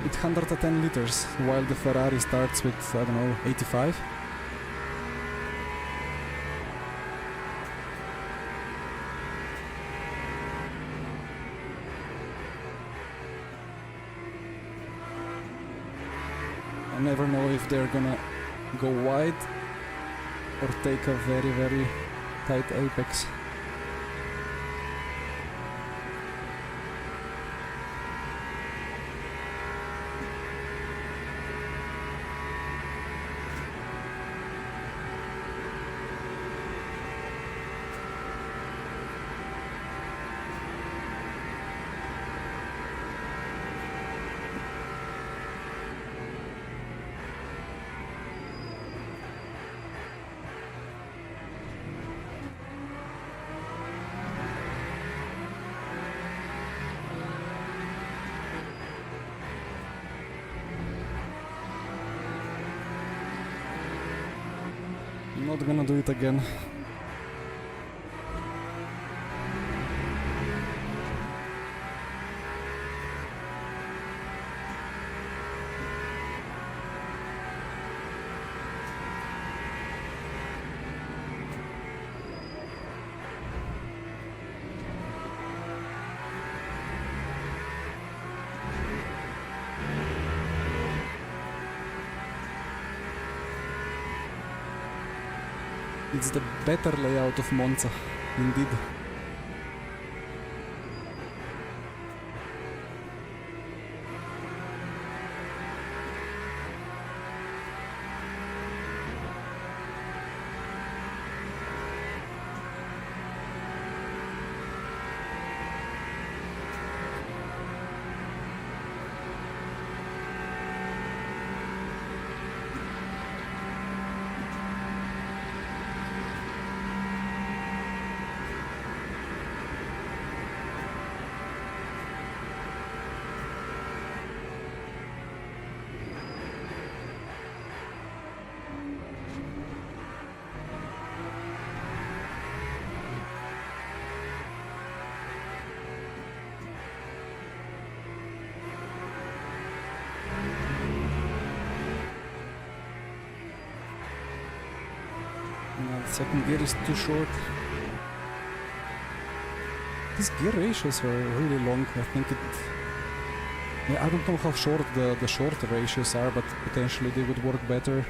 with 110 liters, while the Ferrari starts with, I don't know, 85. never know if they're gonna go wide or take a very, very tight apex. Not gonna do it again. It's the better layout of Monza, indeed. Second gear is too short. These gear ratios are really long. I think it... Yeah, I don't know how short the short ratios are, but potentially they would work better.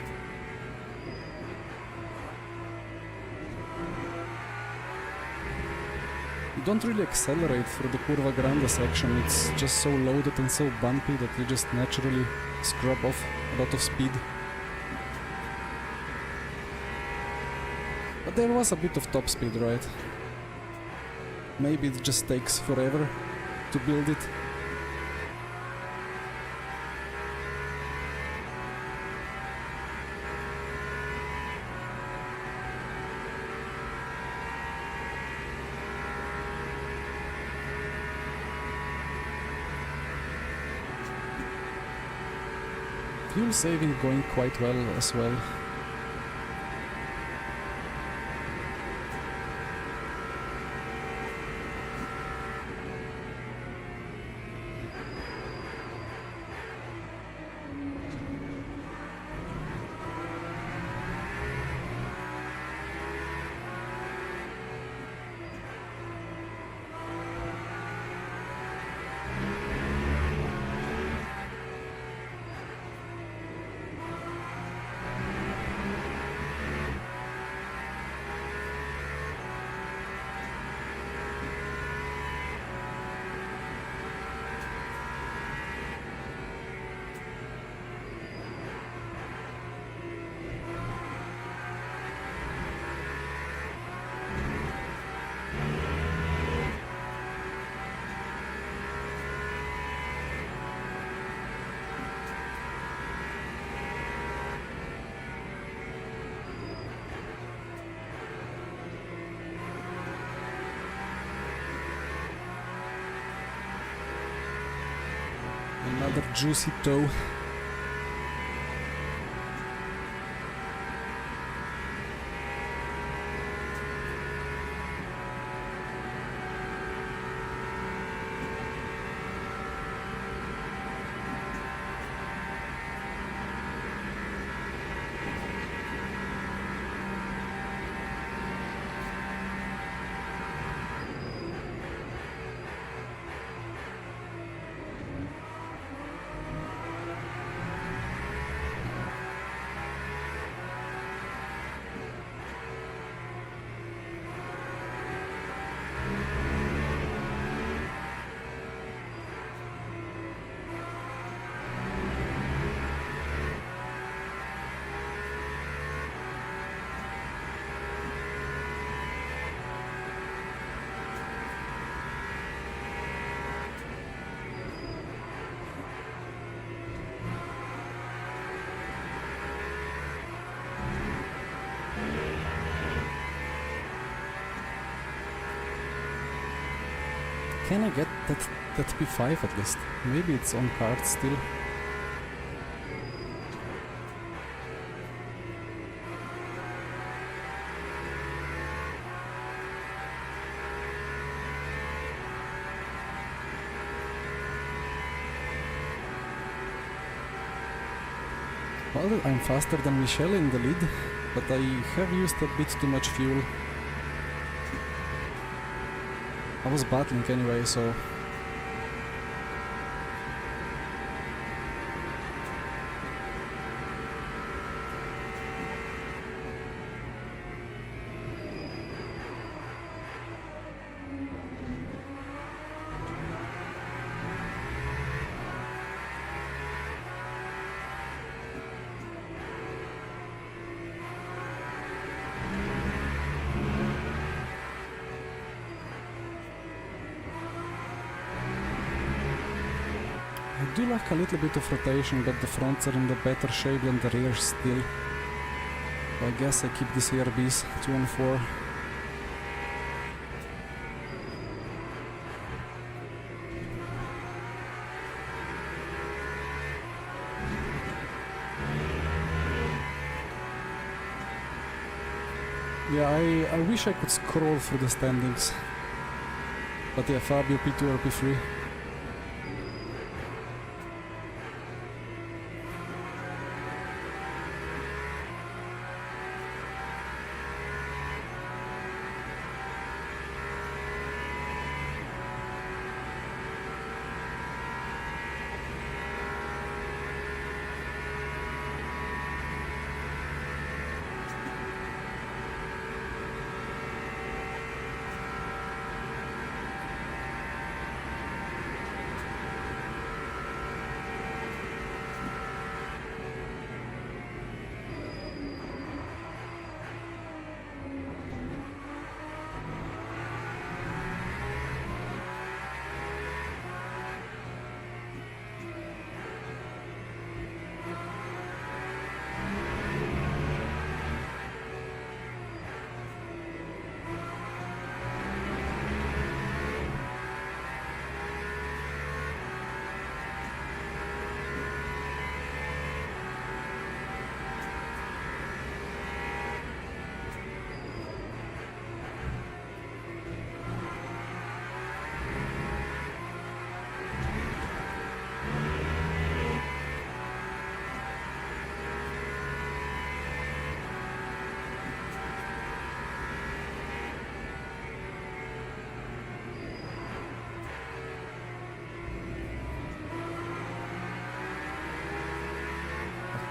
You don't really accelerate through the Curva Grande section. It's just so loaded and so bumpy that you just naturally scrub off a lot of speed. But there was a bit of top speed, right? Maybe it just takes forever to build it. Fuel saving going quite well as well. Another juicy toe. Can I get that P5 at least? Maybe it's on card still. Well, I'm faster than Michelle in the lead, but I have used a bit too much fuel. I was battling anyway, so... I do like a little bit of rotation, but the fronts are in the better shape than the rears still. So I guess I keep the CRBs 2 and 4. Yeah, I wish I could scroll through the standings. But yeah, Fabio P2 or P3.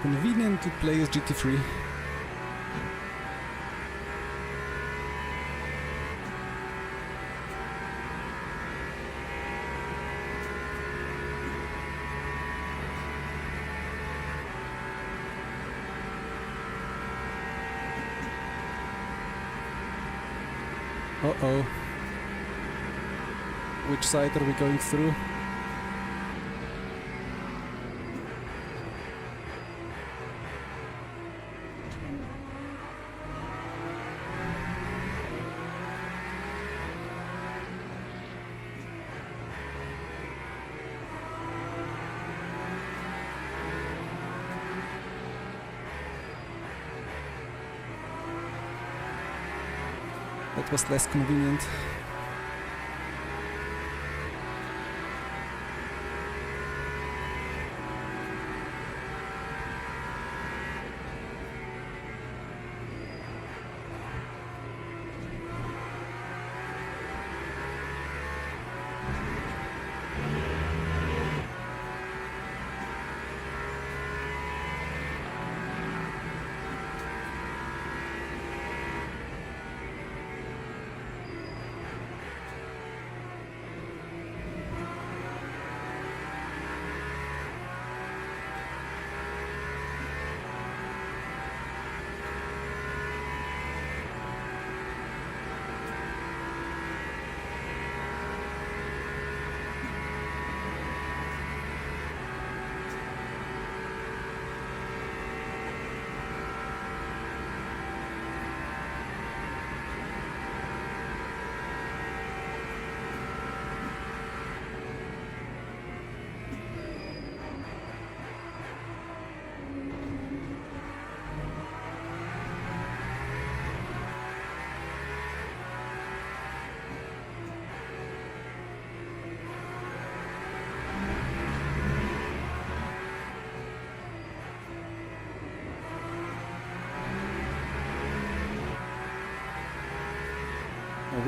Convenient to play as GT3. Uh-oh. Which side are we going through? That was less convenient.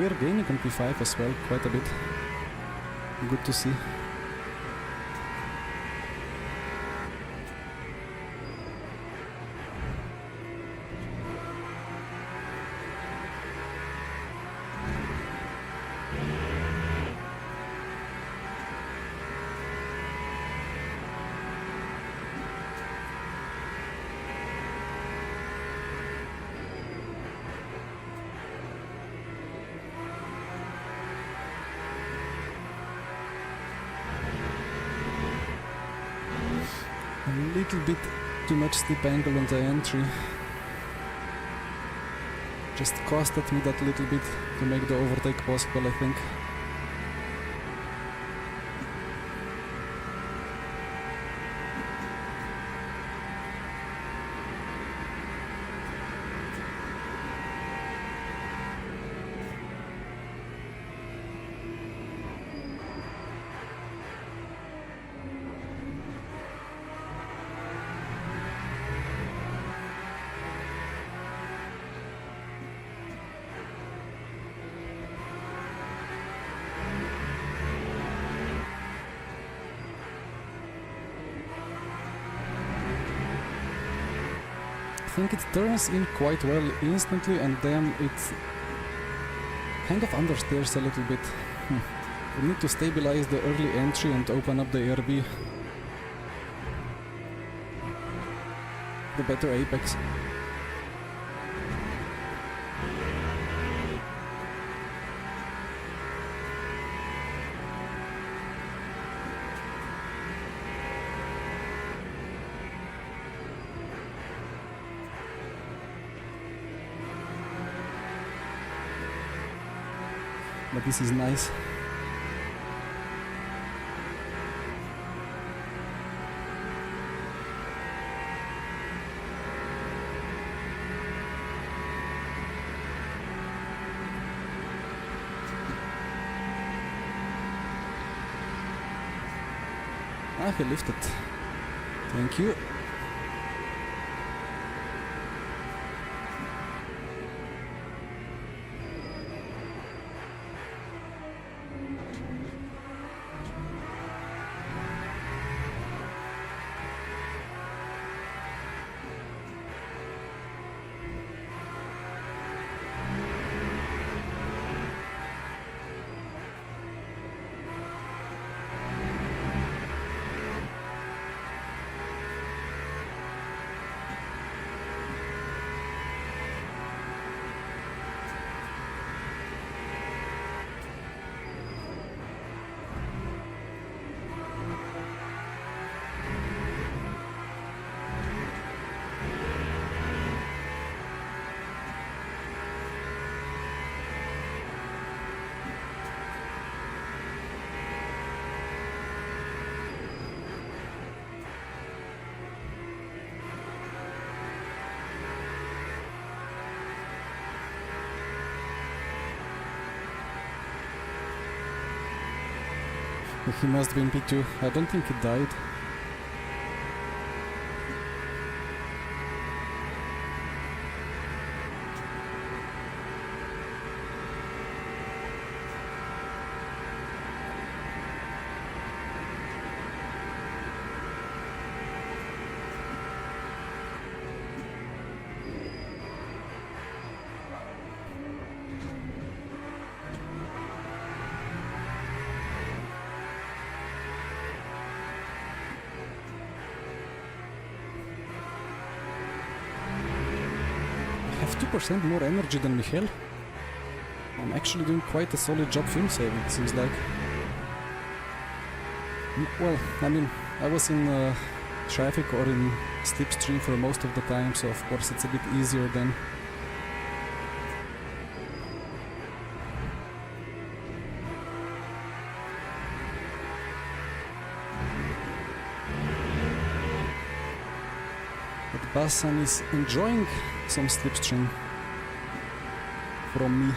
we're gaining on P5 as well, quite a bit. Good to see. A little bit too much steep angle on the entry. Just costed me that little bit to make the overtake possible, I think. I think it turns in quite well instantly and then it kind of understeers a little bit. We need to stabilize the early entry and open up the ARB. The better apex. But this is nice. Ah, he lifted. Thank you. He must be in P2. I don't think he died. I have 2% more energy than Michael. I'm actually doing quite a solid job film saving, it seems like. Well, I mean, I was in traffic or in slipstream for most of the time, so of course it's a bit easier then. But Bassan is enjoying some slipstream from me.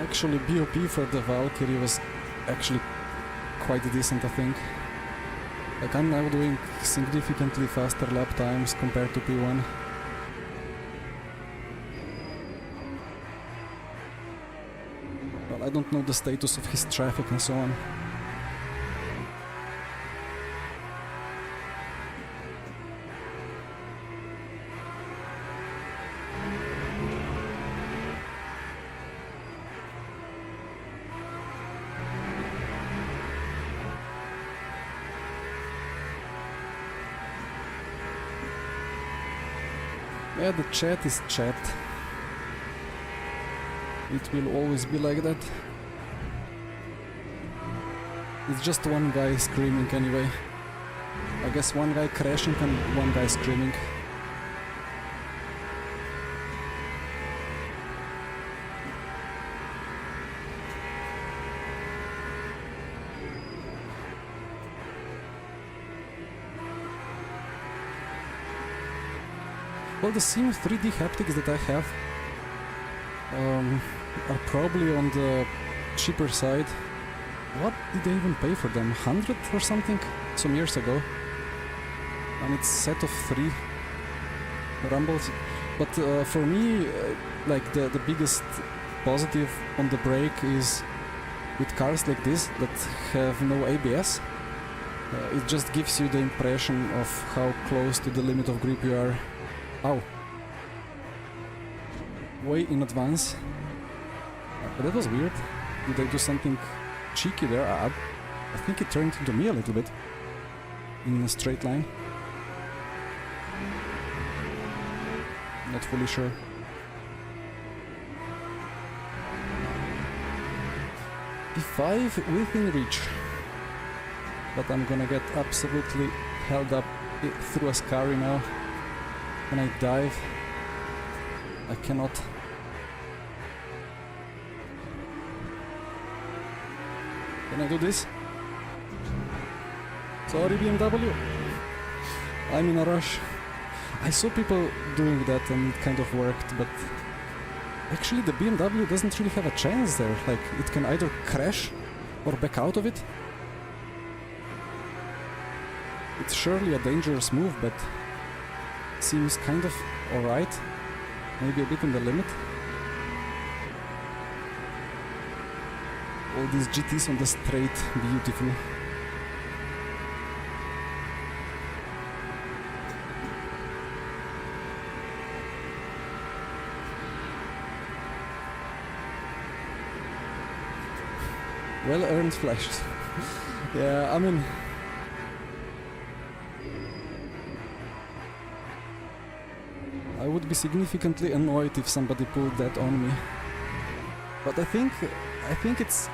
Actually, BOP for the Valkyrie was actually quite decent, I think. Like, I'm now doing significantly faster lap times compared to P1. Well, I don't know the status of his traffic and so on. Yeah, the chat is chat. It will always be like that. It's just one guy screaming anyway. I guess one guy crashing and one guy screaming. Well, the same 3D haptics that I have are probably on the cheaper side. What did I even pay for them? 100 or something? Some years ago. And it's a set of 3 rumbles. But for me, like the biggest positive on the brake is with cars like this that have no ABS. It just gives you the impression of how close to the limit of grip you are. Ow. Way in advance. But that was weird. Did I do something cheeky there? I think it turned into me a little bit. In a straight line. Not fully sure. P5 within reach. But I'm gonna get absolutely held up through a scary now. When I dive, I cannot. Can I do this? Sorry, BMW. I'm in a rush. I saw people doing that and it kind of worked, but actually the BMW doesn't really have a chance there. Like, it can either crash or back out of it. It's surely a dangerous move, but seems kind of alright. Maybe a bit in the limit. All these GTs on the straight, beautiful. Well earned flashes. Yeah, I mean, I would be significantly annoyed if somebody pulled that on me. But I think it's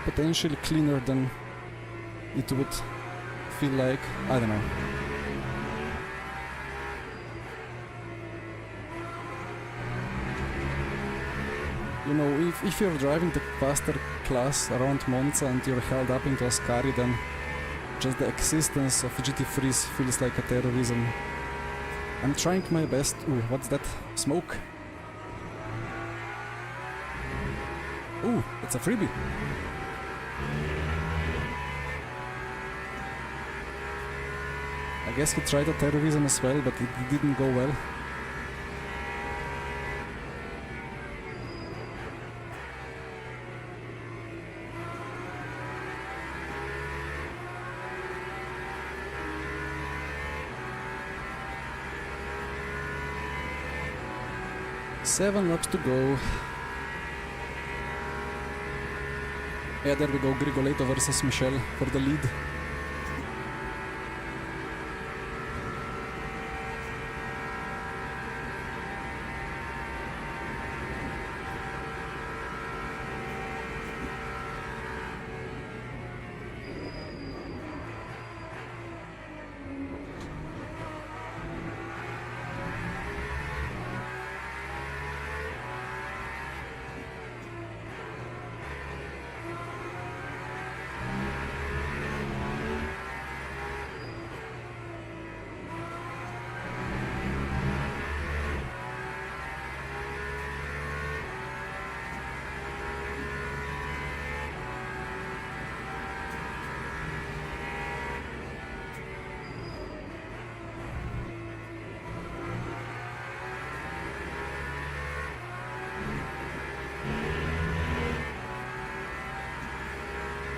potentially cleaner than it would feel like. I don't know. You know, if you're driving the faster class around Monza and you're held up into a Ascari, then just the existence of GT3s feels like a terrorism. I'm trying my best. Ooh, what's that? Smoke. Ooh, it's a freebie. I guess he tried a terrorism as well, but it didn't go well. Seven laps to go. Yeah, there we go, Grigoletto versus Michel for the lead.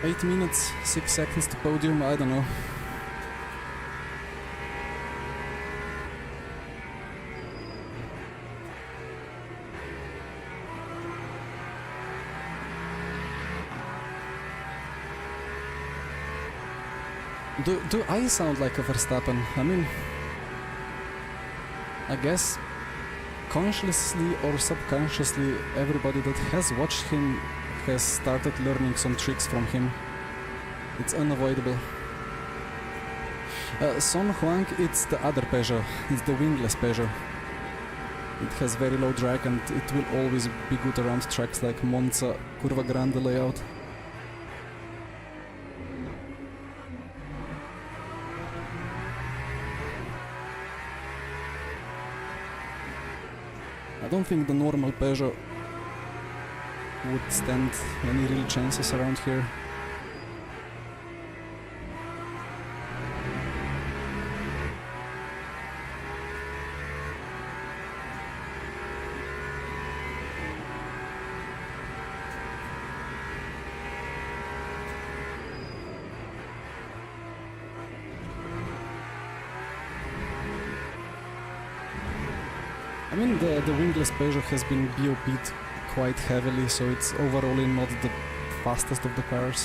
8 minutes, 6 seconds to podium, I don't know. Do I sound like a Verstappen? I mean, I guess consciously or subconsciously everybody that has watched him has started learning some tricks from him. It's unavoidable. Son Huang, it's the other Peugeot, it's the wingless Peugeot. It has very low drag and it will always be good around tracks like Monza, Curva Grande layout. I don't think the normal Peugeot would stand any real chances around here. I mean, the wingless Peugeot has been BOP'd quite heavily, so it's overall not the fastest of the cars.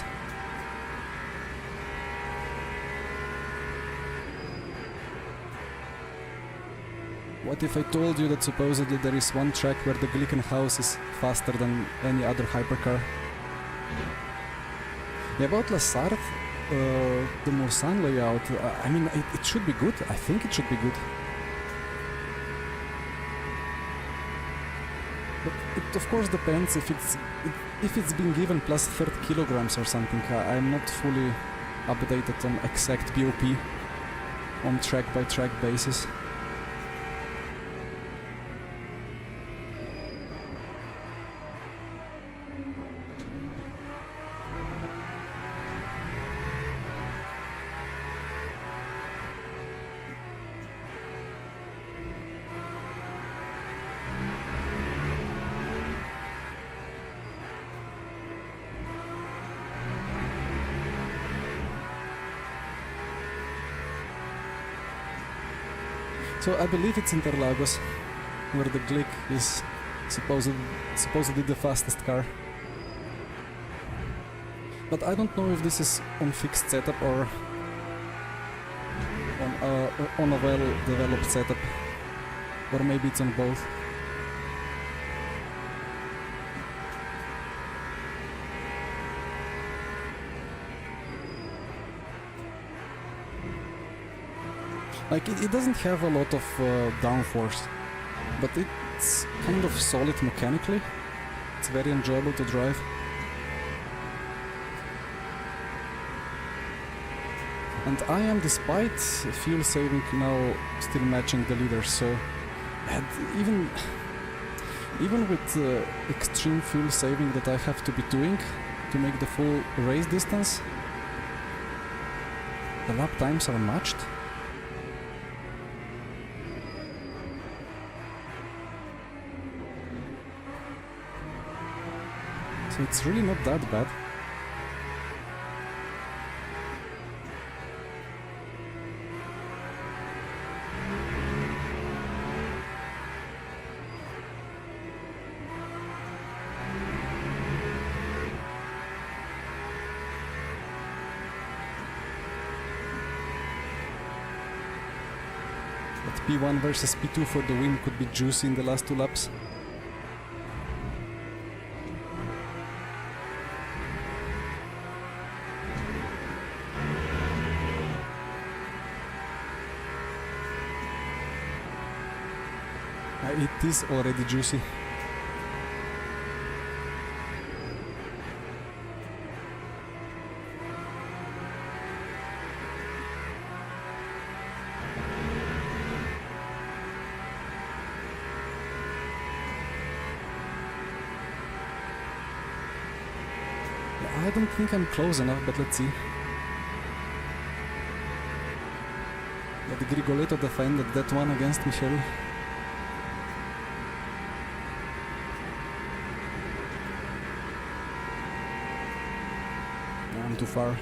What if I told you that supposedly there is one track where the Glickenhaus is faster than any other hypercar? Yeah, about Lassard, the Mulsanne layout, I mean, it should be good. I think it should be good. But it of course depends if it's been given plus 30 kilograms or something. I'm not fully updated on exact BOP on track by track basis. So I believe it's Interlagos, where the Glick is supposedly the fastest car. But I don't know if this is on fixed setup or on a well-developed setup, or maybe it's on both. Like, it doesn't have a lot of downforce, but it's kind of solid mechanically. It's very enjoyable to drive. And I am, despite fuel saving, now still matching the leader, so even with extreme fuel saving that I have to be doing to make the full race distance, the lap times are matched. So it's really not that bad. But P1 versus P2 for the win could be juicy in the last two laps. It is already juicy. I don't think I'm close enough, but let's see. But Grigoletto defended that one against Michel. too far.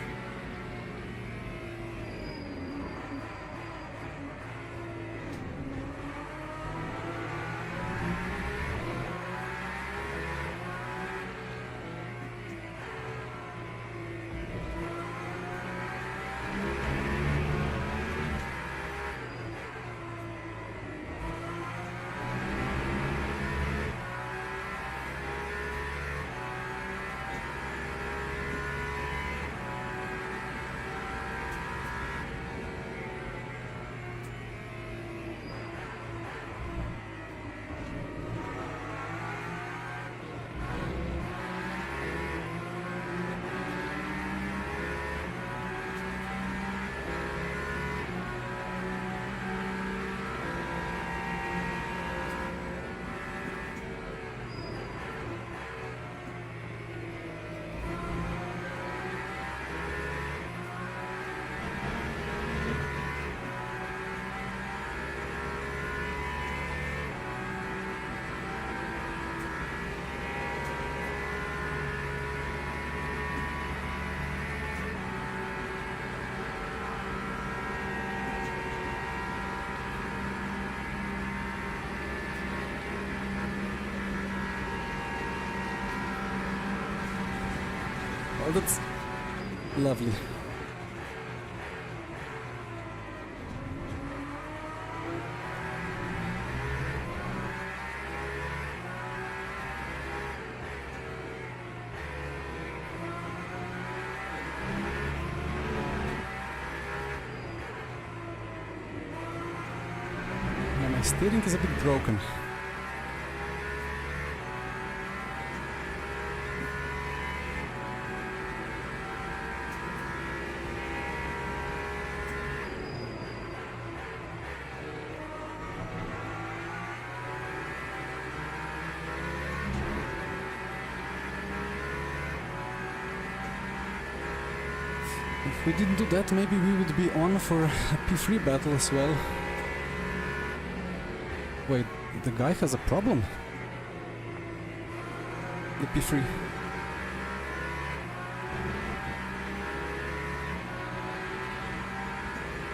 Oh, that's lovely. Yeah, my steering is a bit broken. If we didn't do that, maybe we would be on for a P3 battle as well. Wait, the guy has a problem. The P3.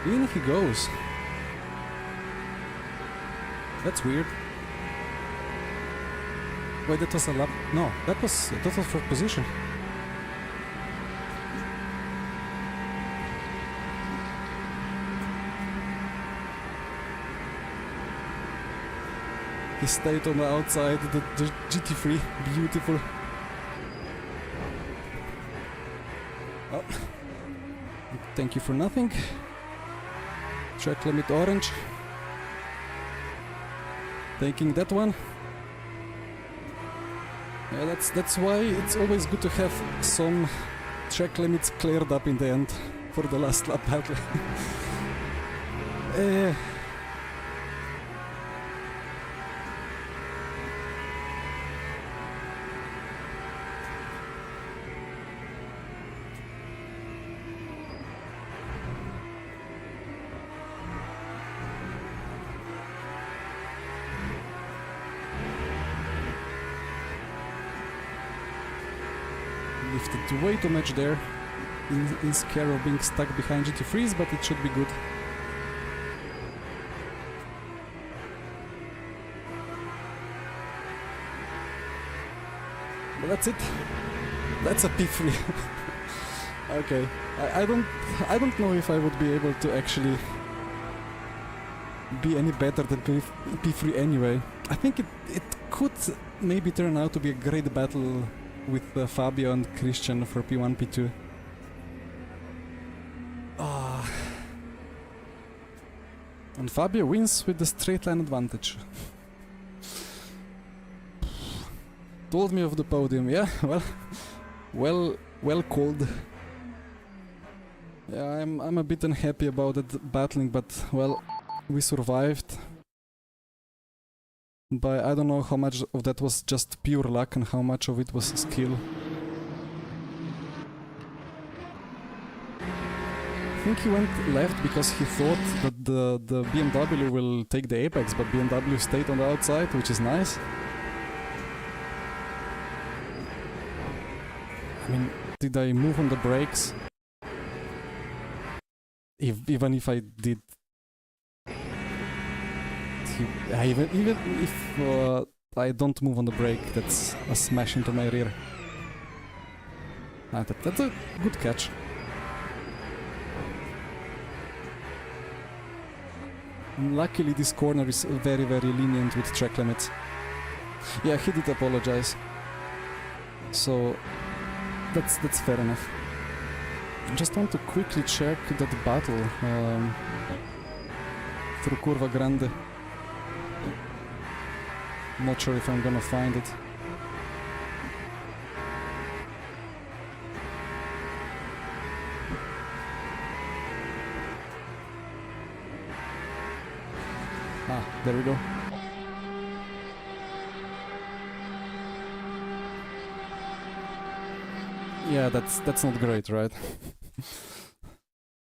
In he goes. That's weird. Wait, that was a lap. No, that was for position. He stayed on the outside, the GT3, beautiful. Oh. Thank you for nothing. Track limit orange. Taking that one. Yeah, that's why it's always good to have some track limits cleared up in the end for the last lap battle. Lifted way too much there, in scare of being stuck behind GT3s, but it should be good. But that's it. That's a P3. Okay, I don't know if I would be able to actually be any better than P3 anyway. I think it could maybe turn out to be a great battle with Fabio and Christian for P1, P2. And Fabio wins with the straight line advantage. Told me of the podium, yeah, well called. Yeah, I'm a bit unhappy about that battling, but well, we survived. But I don't know how much of that was just pure luck and how much of it was skill. I think he went left because he thought that the BMW will take the apex, but BMW stayed on the outside, which is nice. I mean, Did I move on the brakes? Even if I did... Even if I don't move on the brake, that's a smash into my rear. That's a good catch. Luckily this corner is very lenient with track limits. Yeah, he did apologize. So that's fair enough. Just want to quickly check that battle through Curva Grande. Not sure if I'm gonna find it. Ah, there we go. Yeah, that's not great, right?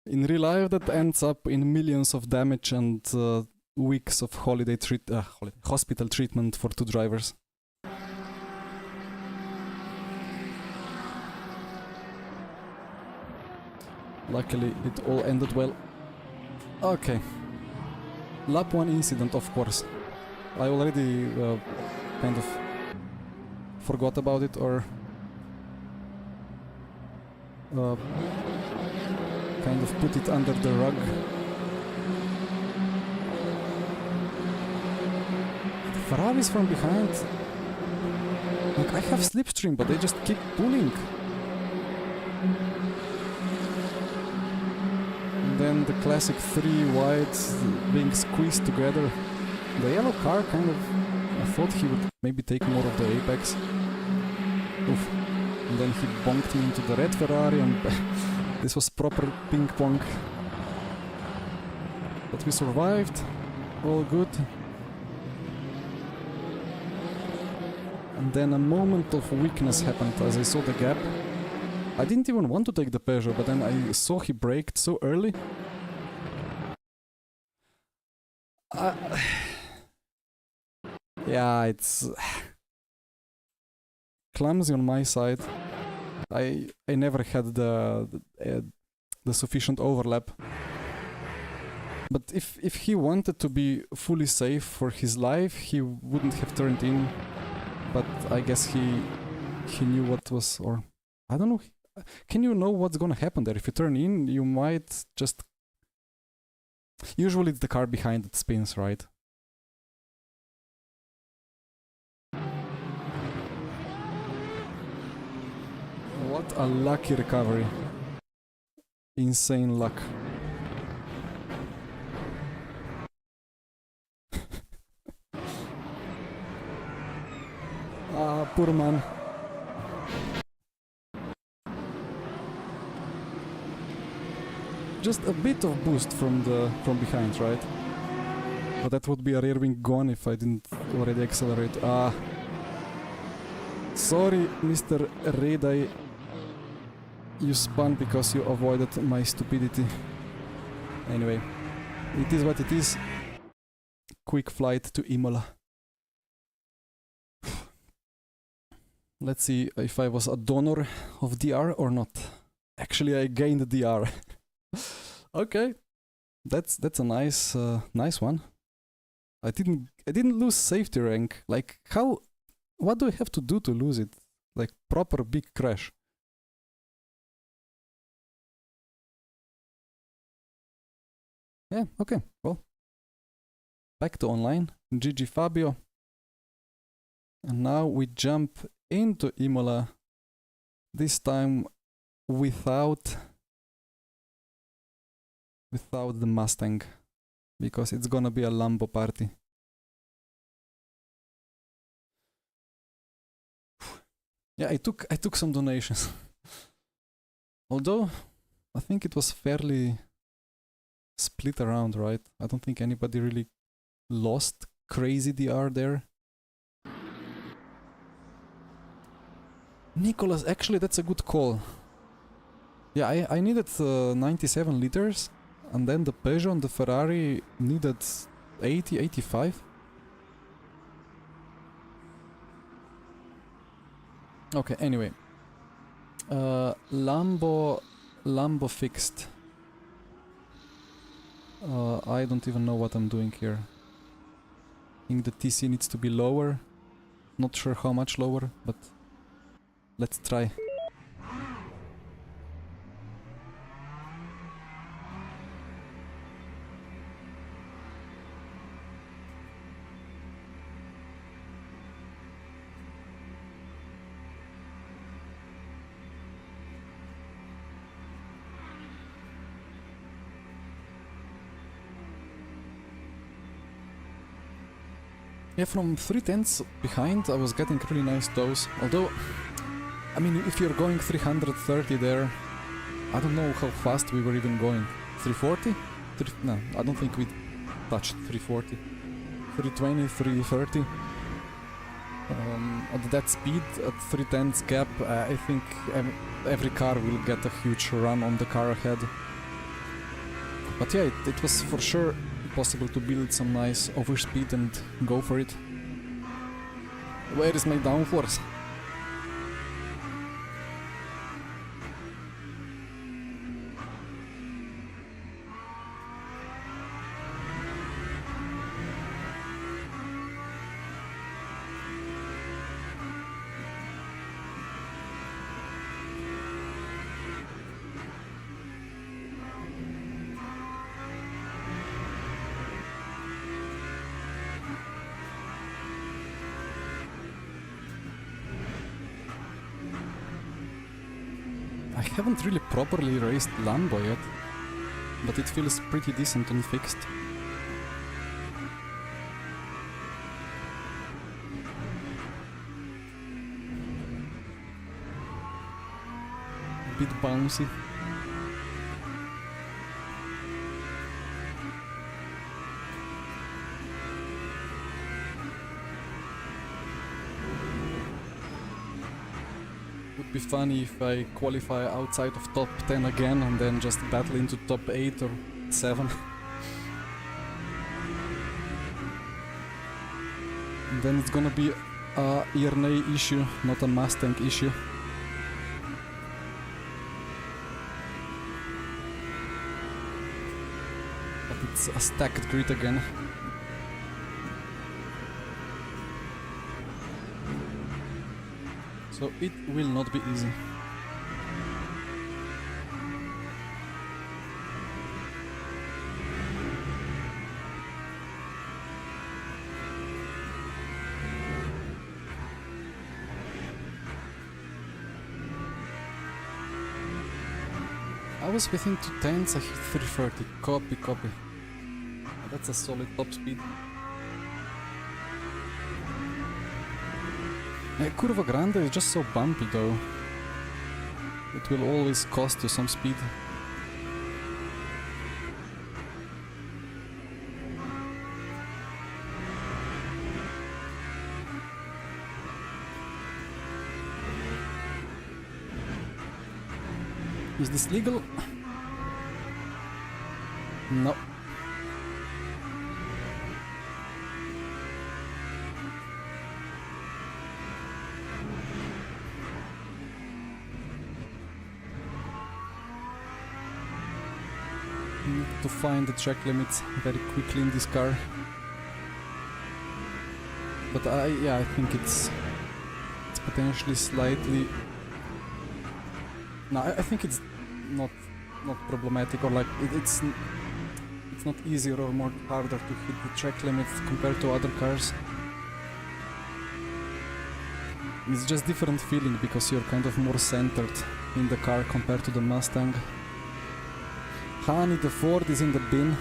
In real life, that ends up in millions of damage and weeks of hospital treatment for 2 drivers. Luckily, it all ended well. Okay. Lap 1 incident, of course. I already kind of forgot about it, or kind of put it under the rug. The Ferraris from behind, like, I have slipstream, but they just keep pulling. And then the classic 3 wides being squeezed together. The yellow car kind of, I thought he would maybe take more of the apex. Oof. And then he bonked me into the red Ferrari, and this was proper ping pong. But we survived, all good. And then a moment of weakness happened as I saw the gap. I didn't even want to take the Peugeot, but then I saw he braked so early. Yeah, it's clumsy on my side. I never had the sufficient overlap. But if he wanted to be fully safe for his life, he wouldn't have turned in. But I guess he knew what was, or I don't know. Can you know what's gonna happen there? If you turn in, you might just... Usually it's the car behind that spins, right? What a lucky recovery. Insane luck. Ah, poor man. Just a bit of boost from behind, right? But that would be a rear wing gone if I didn't already accelerate. Ah. Sorry, Mr. Redeye. You spun because you avoided my stupidity. Anyway, it is what it is. Quick flight to Imola. Let's see if I was a donor of DR or not. Actually, I gained DR. Okay, that's a nice nice one. I didn't lose safety rank. Like, how? What do I have to do to lose it? Like, proper big crash. Yeah, okay, well. Back to online. GG Fabio. And now we jump into Imola. This time without the Mustang. Because it's gonna be a lambo party. Yeah, I took some donations. Although I think it was fairly split around, right? I don't think anybody really lost crazy DR there. Nicholas, actually that's a good call. Yeah, I needed 97 liters, and then the Peugeot and the Ferrari needed 80, 85. Okay, anyway. Lambo fixed. I don't even know what I'm doing here. I think the TC needs to be lower. Not sure how much lower, but let's try. Yeah, from 3/10 behind I was getting really nice toes, although, I mean, if you're going 330 there, I don't know how fast we were even going. 340? No, I don't think we touched 340. 320, 330. At that speed, at 3/10 gap, I think every car will get a huge run on the car ahead. But yeah, it was for sure possible to build some nice overspeed and go for it. Where is my downforce? I haven't really properly raced Lambo yet, but it feels pretty decent and fixed. A bit bouncy. Would be funny if I qualify outside of top 10 again and then just battle into top 8 or 7. And then it's gonna be a Ernay issue, not a Mustang issue. But it's a stacked grid again. So it will not be easy. I was within 2/10, I hit 330. Copy. That's a solid top speed. Curva Grande is just so bumpy though. It will always cost you some speed. Is this legal? No. Need to find the track limits very quickly in this car. But I think it's potentially slightly. No, I think it's not problematic, or like it's not easier or more harder to hit the track limits compared to other cars. It's just different feeling because you're kind of more centered in the car compared to the Mustang. Honey, the Ford is in the bin.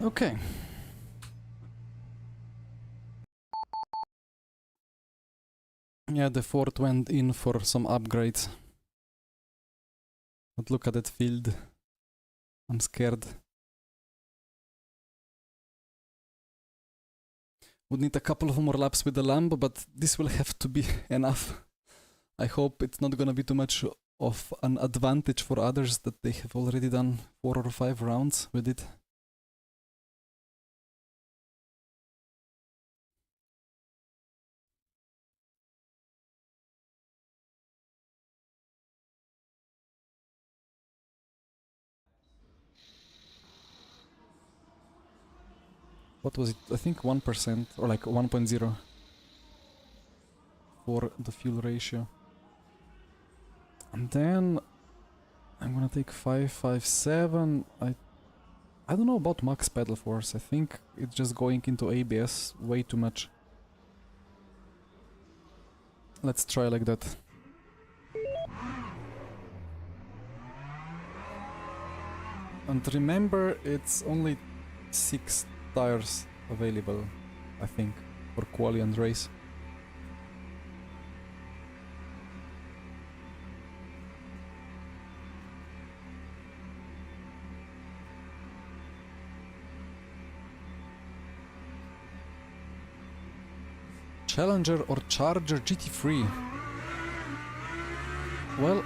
Okay. Yeah, the Ford went in for some upgrades. But look at that field. I'm scared. Would need a couple of more laps with the Lambo, but this will have to be enough. I hope it's not gonna be too much of an advantage for others that they have already done 4 or 5 rounds with it. What was it? I think 1% or like 1.0 for the fuel ratio. And then I'm gonna take 557. I don't know about max pedal force. I think it's just going into ABS way too much. Let's try like that. And remember, it's only 6 tires available, I think, for quali and race. Challenger or Charger GT3? Well,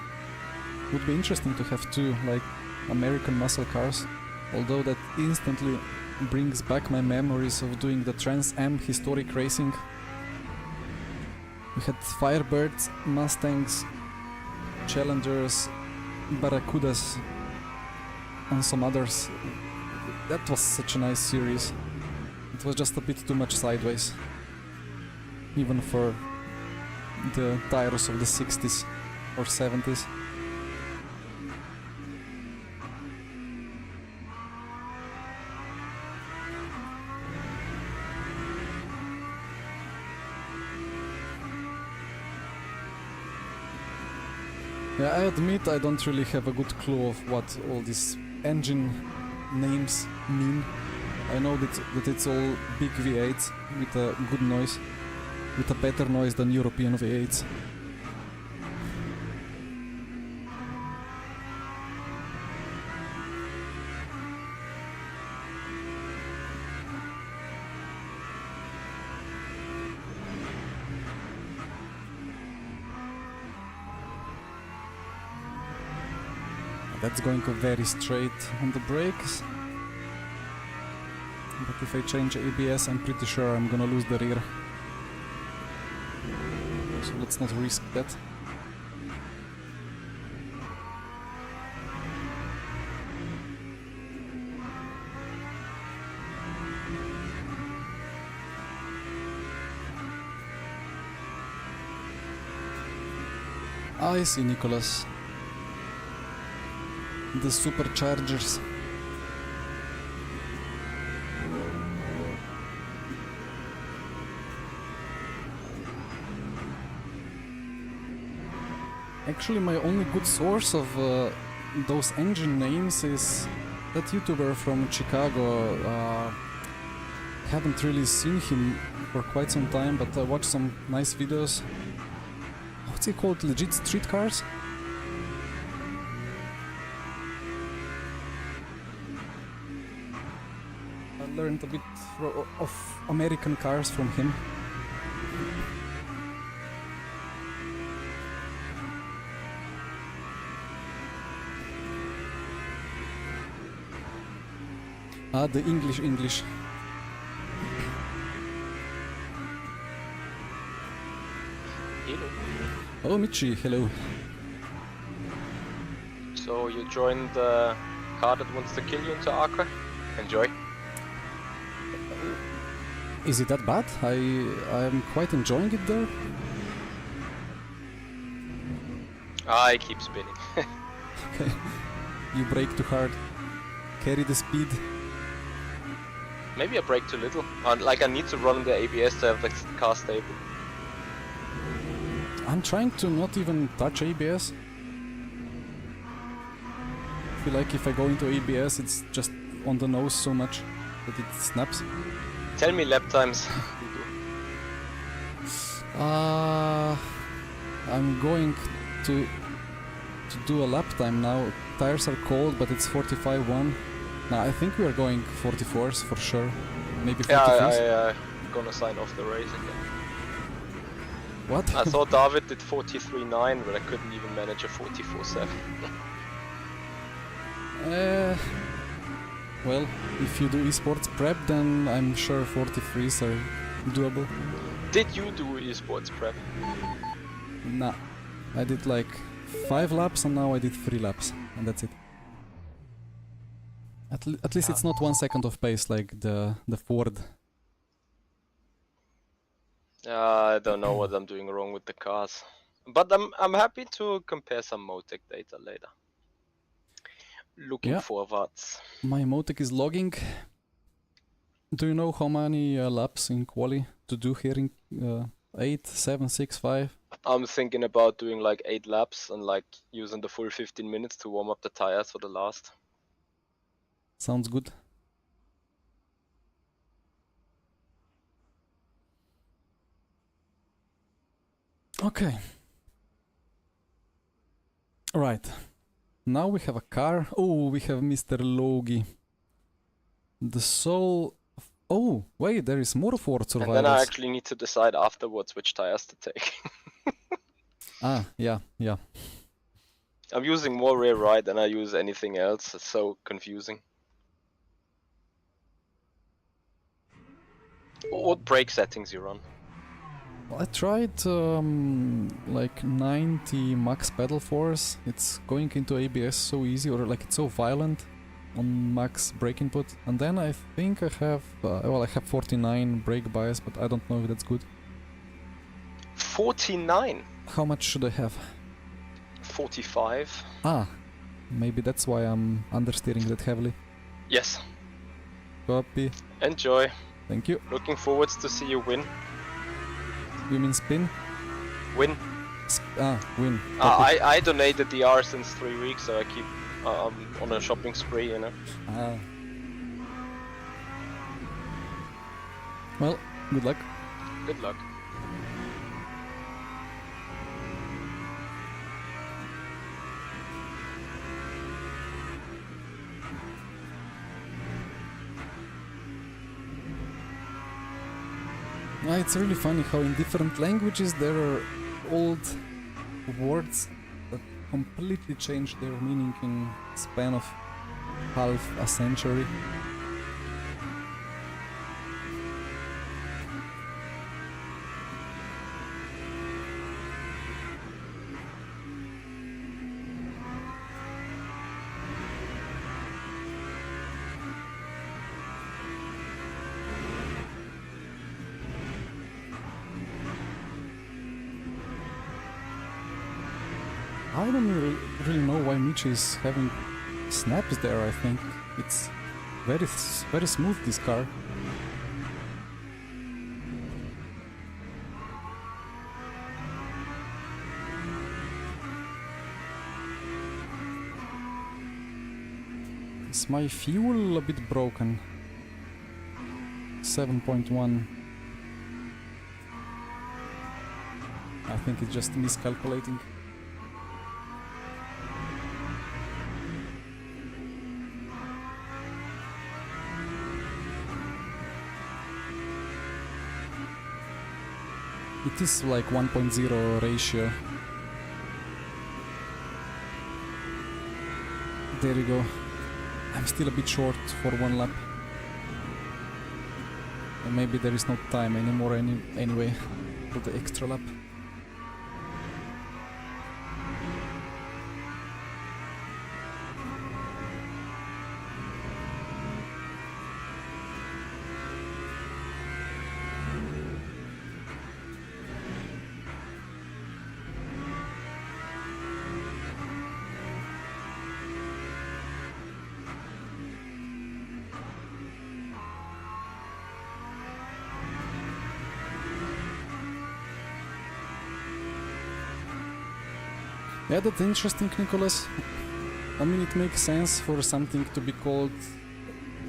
would be interesting to have 2 like American muscle cars, although that instantly brings back my memories of doing the Trans Am historic racing. We had Firebirds, Mustangs, Challengers, Barracudas and some others. That was such a nice series. It was just a bit too much sideways, even for the tires of the 60s or 70s. Yeah, I admit I don't really have a good clue of what all these engine names mean. I know that it's all big V8s with a good noise, with a better noise than European V8s. That's going very straight on the brakes. But if I change ABS, I'm pretty sure I'm gonna lose the rear. So let's not risk that. I see, Nicholas. The superchargers. Actually, my only good source of those engine names is that YouTuber from Chicago. Haven't really seen him for quite some time, but I watched some nice videos. What's it called? Legit Street Cars? I learned a bit of American cars from him. Ah, the English. Hello. Oh, Michi, hello. So you joined the car that wants to kill you into Aqua? Enjoy. Is it that bad? I'm quite enjoying it there. I keep spinning. Okay. You brake too hard. Carry the speed. Maybe I brake too little. Like I need to run the ABS to have the car stable. I'm trying to not even touch ABS. I feel like if I go into ABS, it's just on the nose so much that it snaps. Tell me lap times. I'm going to do a lap time now. Tires are cold, but it's 45.1. Now I think we are going 44s for sure. Maybe 43s. Yeah, I'm gonna sign off the race again. What? I thought David did 43.9, but I couldn't even manage a 44.7. Well, if you do esports prep, then I'm sure 43s are doable. Did you do esports prep? Nah, I did like 5 laps and now I did 3 laps, and that's it. At least it's not 1 second of pace like the Ford. I don't know what I'm doing wrong with the cars, but I'm happy to compare some Motec data later. Looking forwards. My Motec is logging. Do you know how many laps in Quali to do here in 8, 7, 6, 5? I'm thinking about doing like 8 laps and like using the full 15 minutes to warm up the tires for the last. Sounds good. Okay. Right. Now we have a car. Oh, we have Mr. Logie. The soul... Oh, wait, there is more Ford survivors. And then I actually need to decide afterwards which tires to take. Yeah. I'm using more rear right than I use anything else. It's so confusing. What brake settings you run? Well, I tried like 90 max pedal force. It's going into ABS so easy, or like it's so violent on max brake input. And then I think I have, I have 49 brake bias, but I don't know if that's good. 49? How much should I have? 45. Maybe that's why I'm understeering that heavily. Yes. Copy. Enjoy. Thank you. Looking forward to see you win. You mean spin? Win. Win. I donated the R since 3 weeks, so I keep on a shopping spree, you know. Well, good luck. Good luck. It's really funny how in different languages there are old words that completely change their meaning in a span of half a century. I don't really know why Michi is having snaps there. I think it's very smooth, this car. Is my fuel a bit broken? 7.1. I think it's just miscalculating. It is like 1.0 ratio. There you go. I'm still a bit short for 1 lap. And maybe there is no time anymore anyway for the extra lap. Yeah, that's interesting, Nicholas. I mean, it makes sense for something to be called,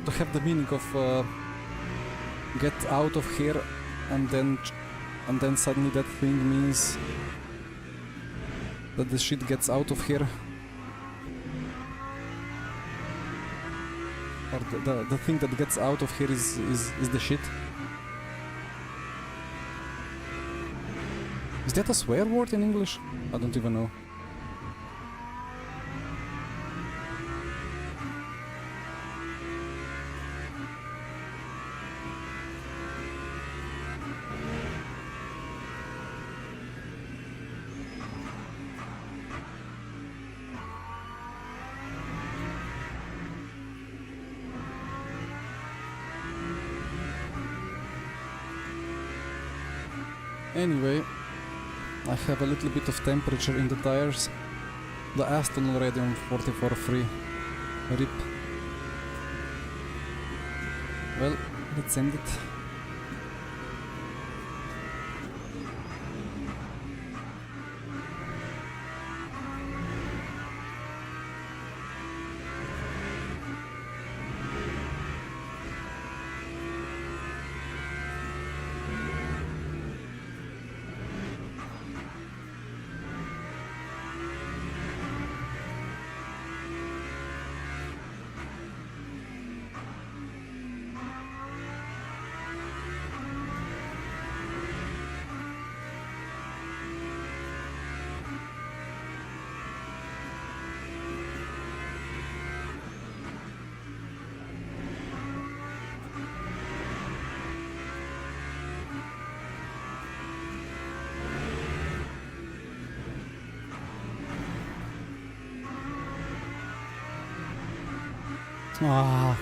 to have the meaning of get out of here, and then suddenly that thing means that the shit gets out of here. Or the thing that gets out of here is the shit. Is that a swear word in English? I don't even know. Anyway, I have a little bit of temperature in the tires. The Aston already on 44.3. RIP. Well, let's end it. Ah,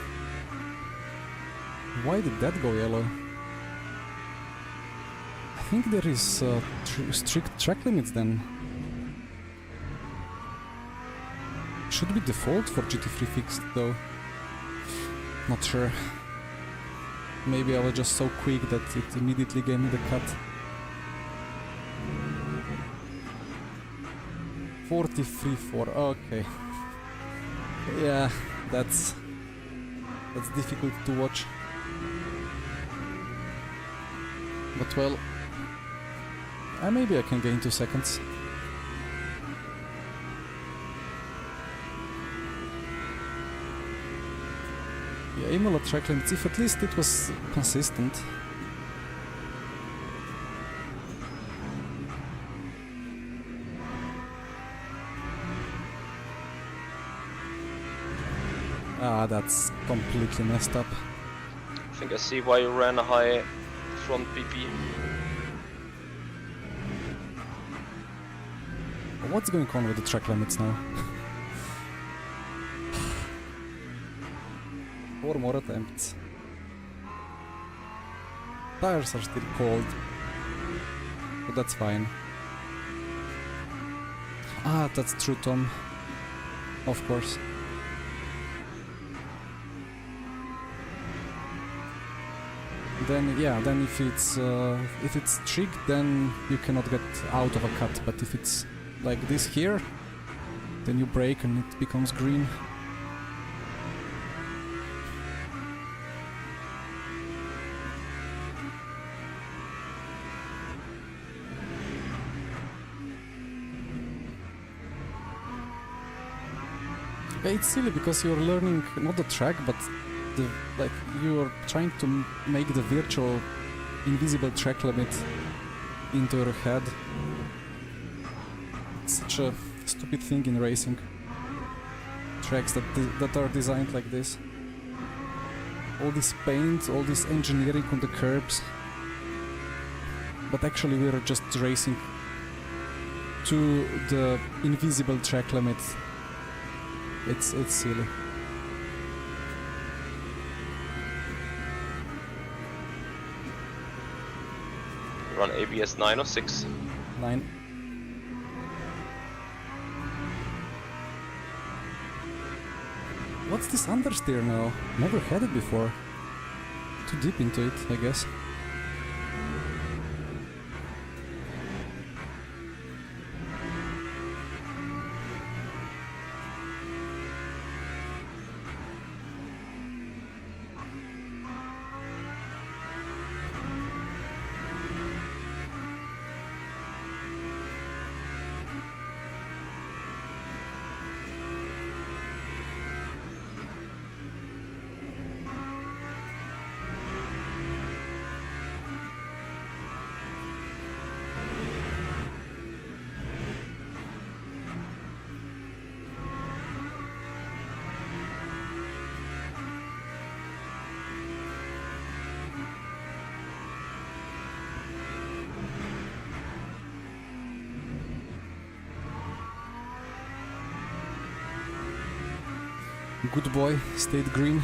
why did that go yellow? I think there is strict track limits then. Should be default for GT3 fixed though. Not sure. Maybe I was just so quick that it immediately gave me the cut. 43.4, okay. Yeah, that's difficult to watch. But well, maybe I can gain 2 seconds. Yeah, Imola track limits, if at least it was consistent. Ah, that's completely messed up. I think I see why you ran a high front BP. What's going on with the track limits now? 4 more attempts. Tires are still cold, but that's fine. Ah, that's true, Tom. Of course. Then yeah, then if it's trig, then you cannot get out of a cut. But if it's like this here, then you brake and it becomes green. Yeah, it's silly because you're learning not the track, but you're trying to make the virtual invisible track limit into your head. It's such a stupid thing in racing. Tracks that are designed like this. All this paint, all this engineering on the curbs. But actually we're just racing to the invisible track limit. It's silly. Run ABS 9 or 6? 9. What's this understeer now? Never had it before. Too deep into it, I guess. Good boy, stayed green.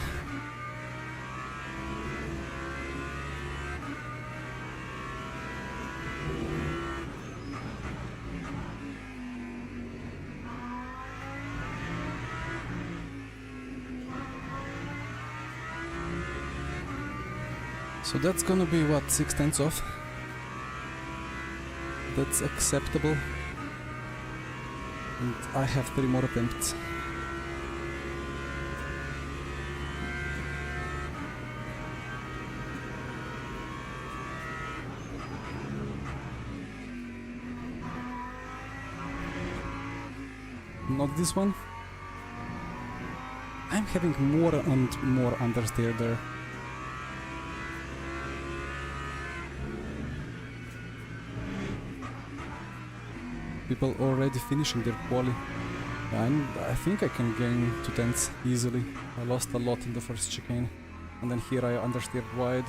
So that's gonna be what, 6/10 off? That's acceptable. And I have 3 more attempts. Not this one. I'm having more and more understeer there. People already finishing their quali. And I think I can gain 2/10 easily. I lost a lot in the first chicane. And then here I understeered wide.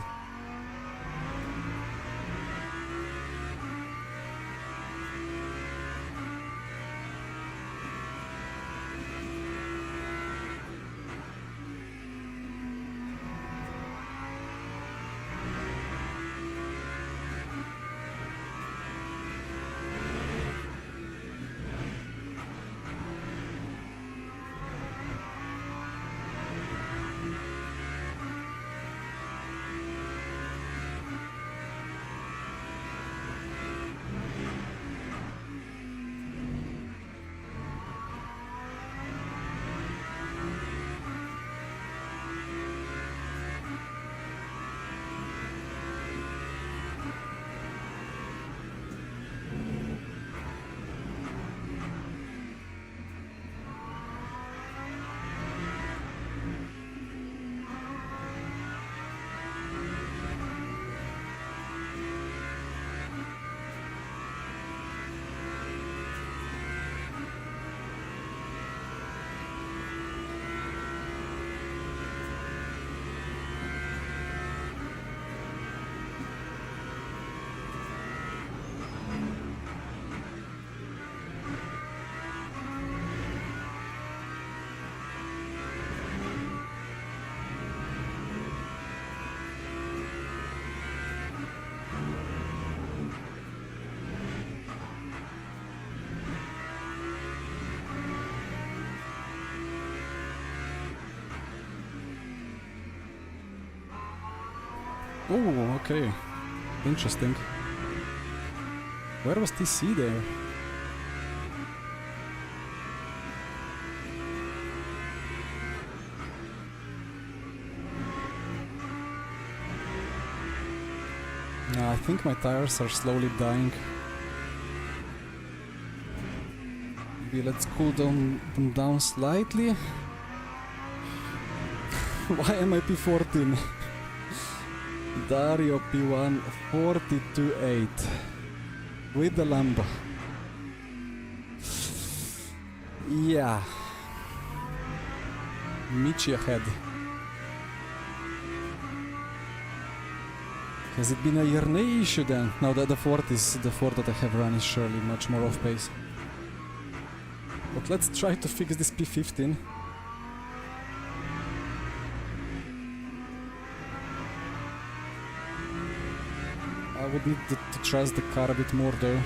Oh, okay. Interesting. Where was TC there? I think my tires are slowly dying. Maybe let's cool them down slightly. Why am I P14? Dario P1 42.8 with the lambo. Yeah. Michi ahead. Has it been a Yerney issue then? No, the Ford that I have run is surely much more off pace. But let's try to fix this P15. I would need to trust the car a bit more though.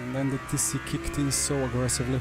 And then the TC kicked in so aggressively.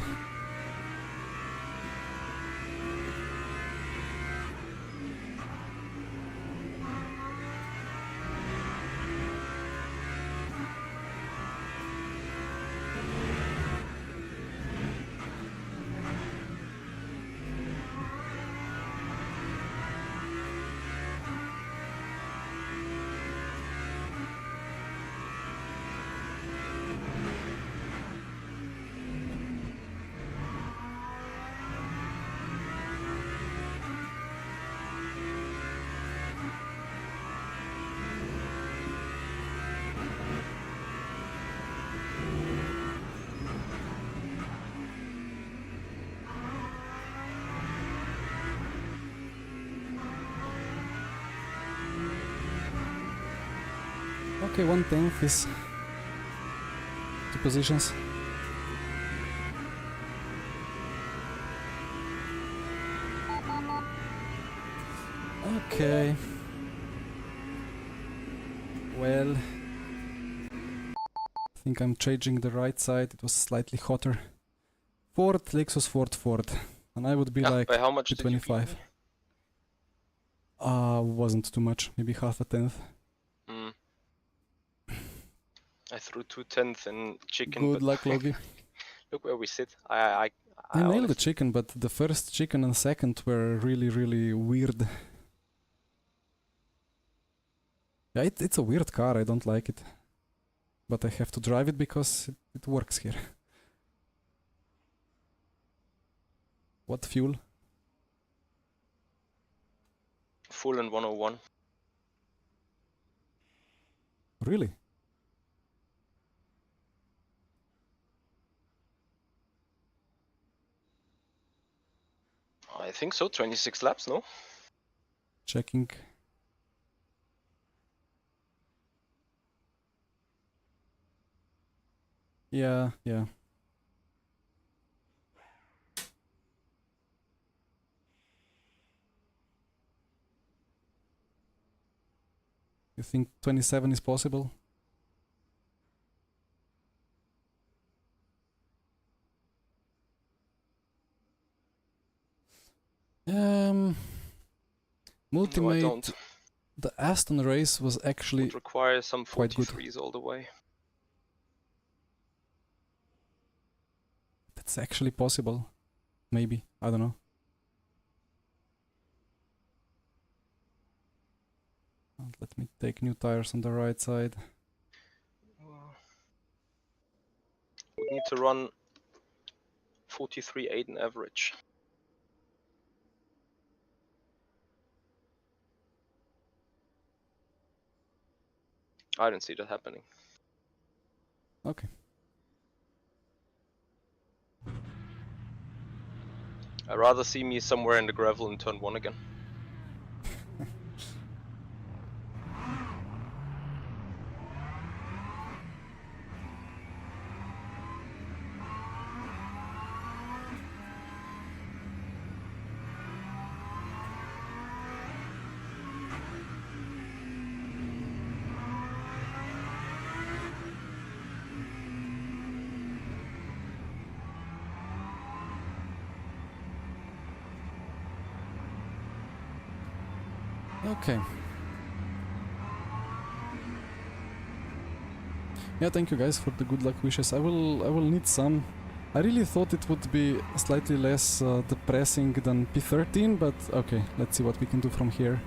Okay, 1/10 is 2 positions. Okay. Well, I think I'm changing the right side. It was slightly hotter. Ford, Lexus, Ford. And I would be like by how much did you beat 25. me? Wasn't too much, maybe half a tenth. I threw 2/10 in chicken. Good but luck, Logie. Look where we sit. I I nailed the honestly, chicken, but the first chicken and second were really, really weird. Yeah, it's a weird car, I don't like it. But I have to drive it because it works here. What fuel? full in 101. Really? I think so. 26 laps, no? Checking. Yeah. You think 27 is possible? No, I Multimate, don't. the Aston race was actually Would require some quite good. 43s all the way. That's actually possible. Maybe, I don't know. Let me take new tires on the right side. Would need to run 43.8 in average. I don't see that happening. Okay. I'd rather see me somewhere in the gravel in turn 1 again. Okay. Yeah, thank you guys for the good luck wishes. I will need some. I really thought it would be slightly less depressing than P13, but okay, let's see what we can do from here.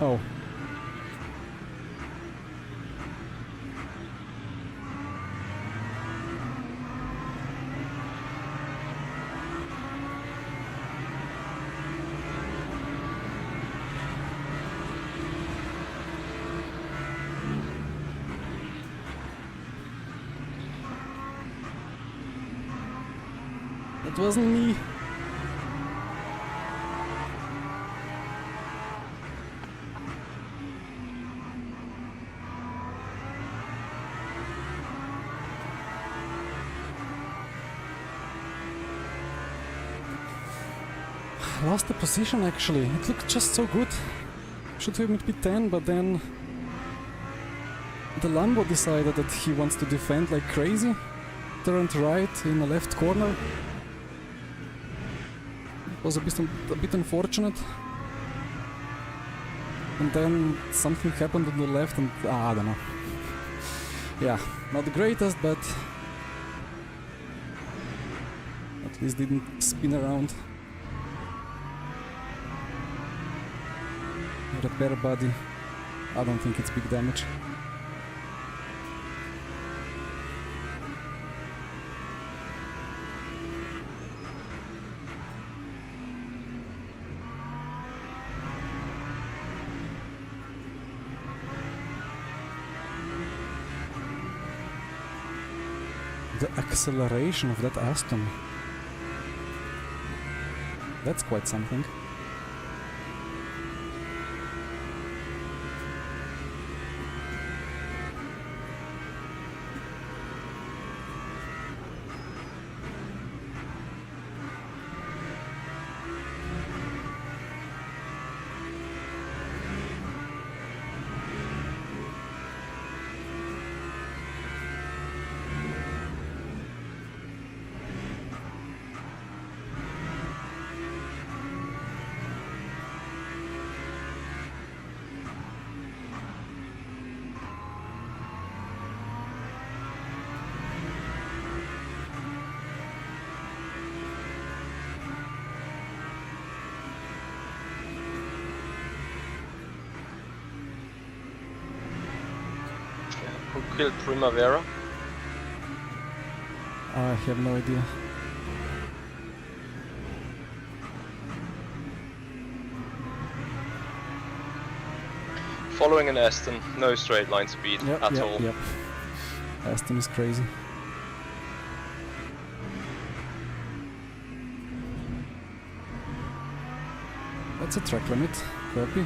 Oh. That wasn't me. Lost the position actually. It looked just so good. Should have been P10, but then the Lambo decided that he wants to defend like crazy. Turned right in the left corner. It was a bit unfortunate. And then something happened on the left and I don't know. Yeah, not the greatest, but at least didn't spin around. Repair body. I don't think it's big damage. the acceleration of that Aston. That's quite something. Who killed Primavera? I have no idea. Following an Aston, no straight line speed at all. Yep. Aston is crazy. That's a track limit. Copy.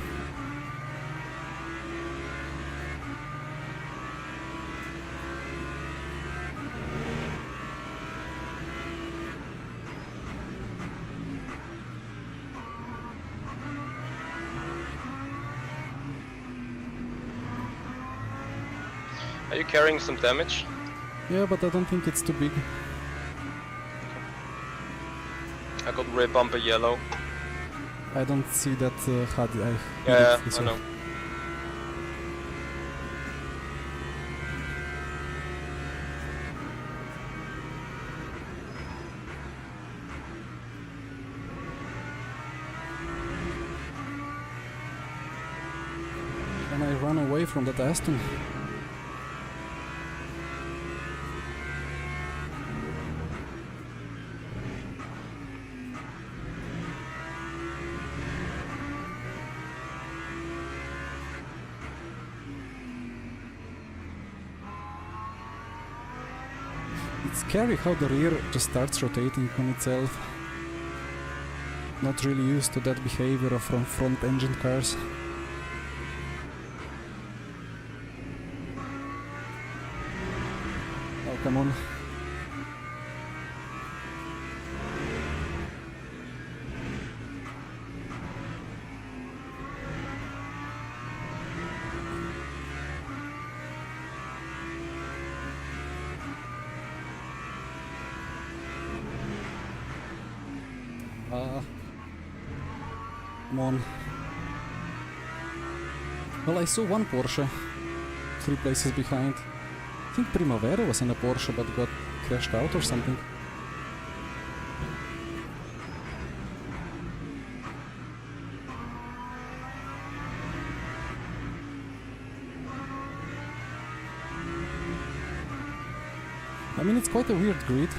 Are you carrying some damage? Yeah, but I don't think it's too big. I got rear bumper yellow. I don't see that HUD. Yeah, I know. Can I run away from that Aston? It's scary how the rear just starts rotating on itself. Not really used to that behavior of front engine cars. Oh, come on. Come on. Well, I saw one Porsche 3 places behind. I think Primavera was in a Porsche but got crashed out or something. I mean, it's quite a weird grid.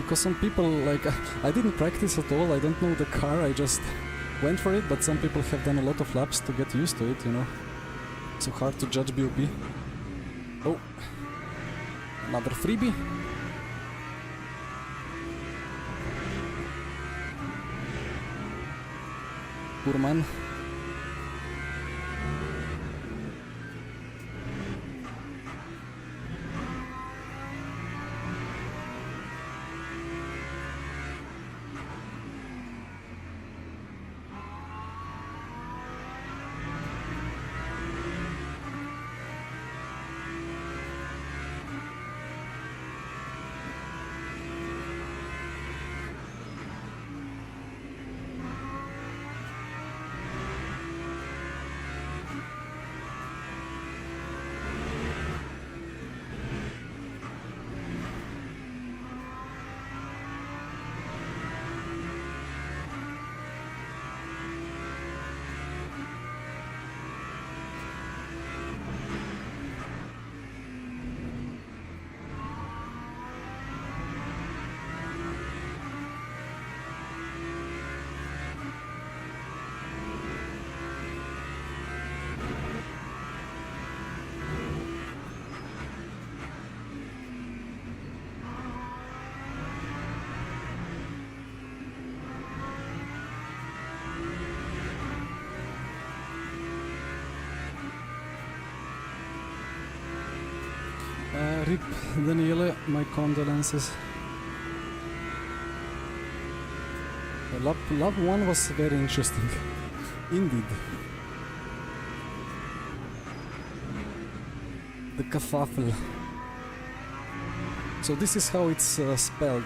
Because some people, like, I didn't practice at all, I don't know the car, I just went for it, but some people have done a lot of laps to get used to it, you know. So hard to judge BOP. Oh, another freebie. Poor man. Rip Daniele, my condolences. Lap 1 was very interesting. Indeed. The kerfuffle. So this is how it's spelled.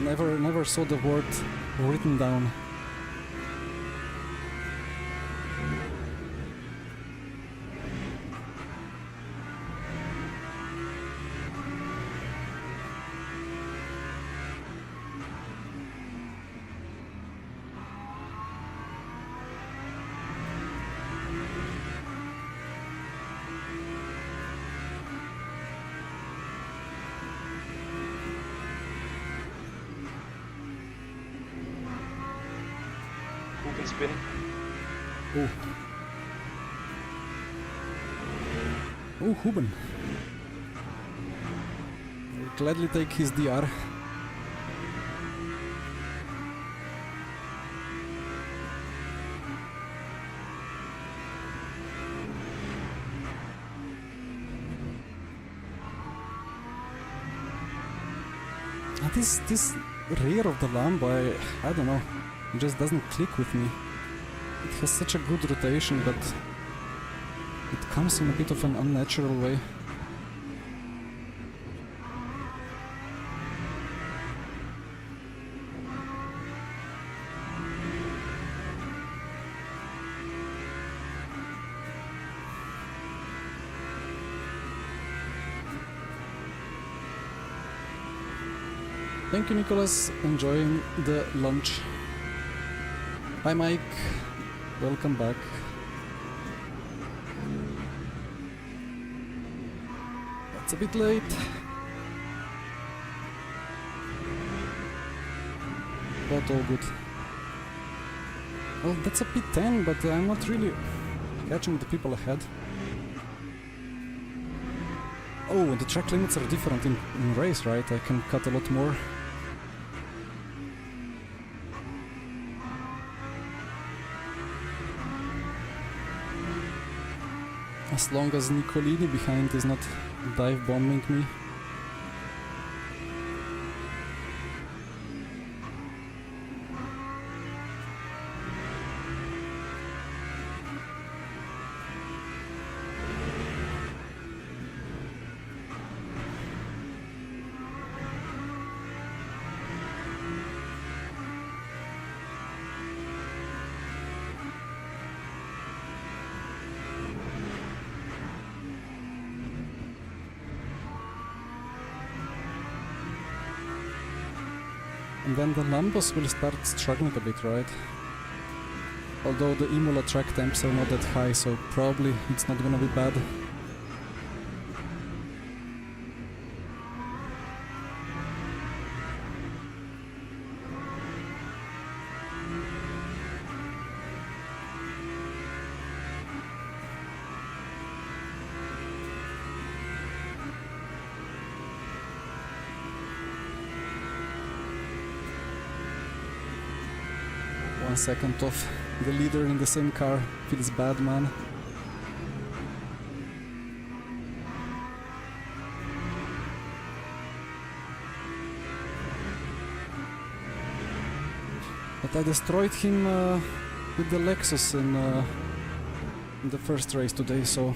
Never saw the word written down. Houben spin. Oh. Oh, Houben. I'll gladly take his DR. This rear of the lambo, I don't know, it just doesn't click with me. It has such a good rotation, but it comes in a bit of an unnatural way. Thank you, Nicholas. Enjoying the lunch. Hi, Mike. Welcome back. That's a bit late. But all good. Well, that's a P10, but I'm not really catching the people ahead. Oh, the track limits are different in race, right? I can cut a lot more. As long as Nicolini behind is not dive bombing me. And then the Lambos will start struggling a bit, right? Although the Imola track temps are not that high, so probably it's not gonna be bad. Second off the leader in the same car feels bad, man. But I destroyed him with the Lexus in the first race today, so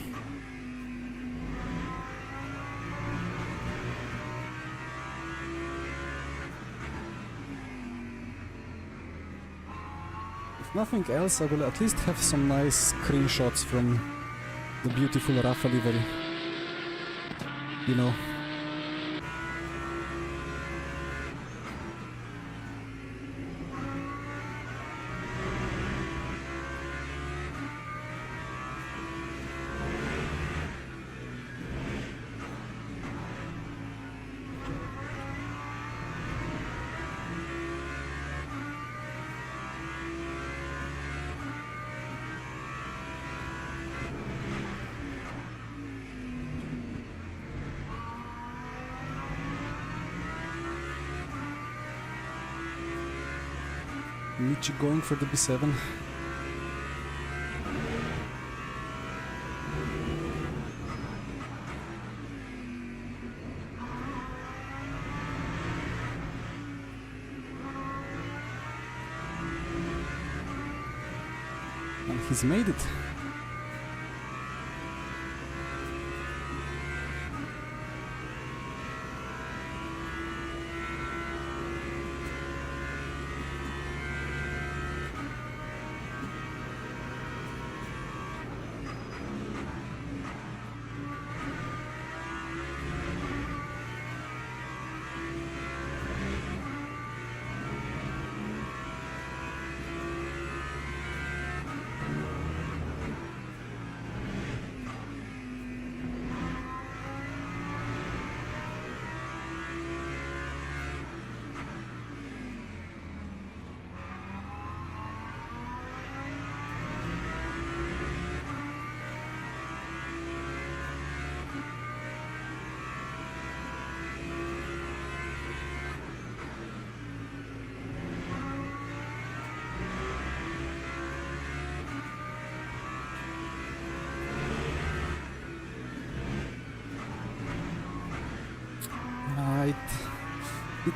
nothing else, I will at least have some nice screenshots from the beautiful Rafa livery. You know. Michi going for the B7. he's made it.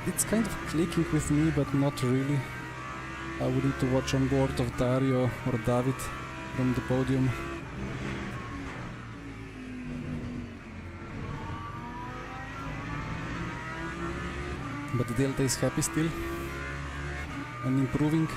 It's kind of clicking with me, but not really. I would need to watch on board of Dario or David from the podium. But the Delta is happy still and improving.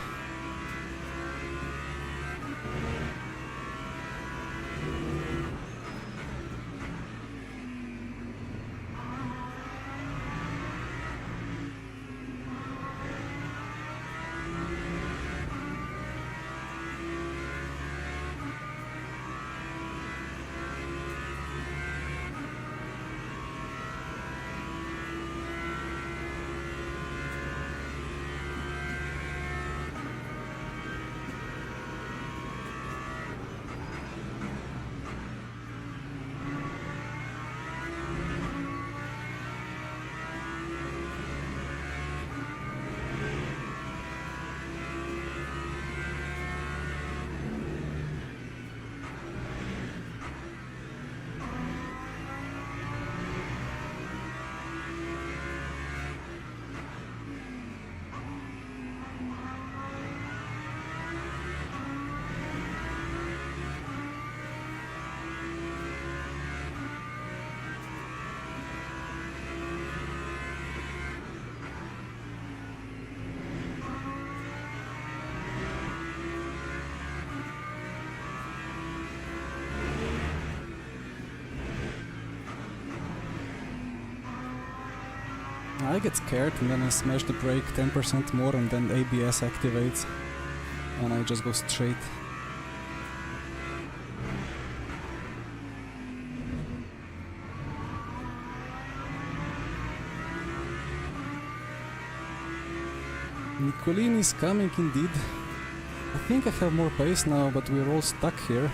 I get scared and then I smash the brake 10% more and then ABS activates and I just go straight. Nicolini is coming indeed. I think I have more pace now, but we're all stuck here.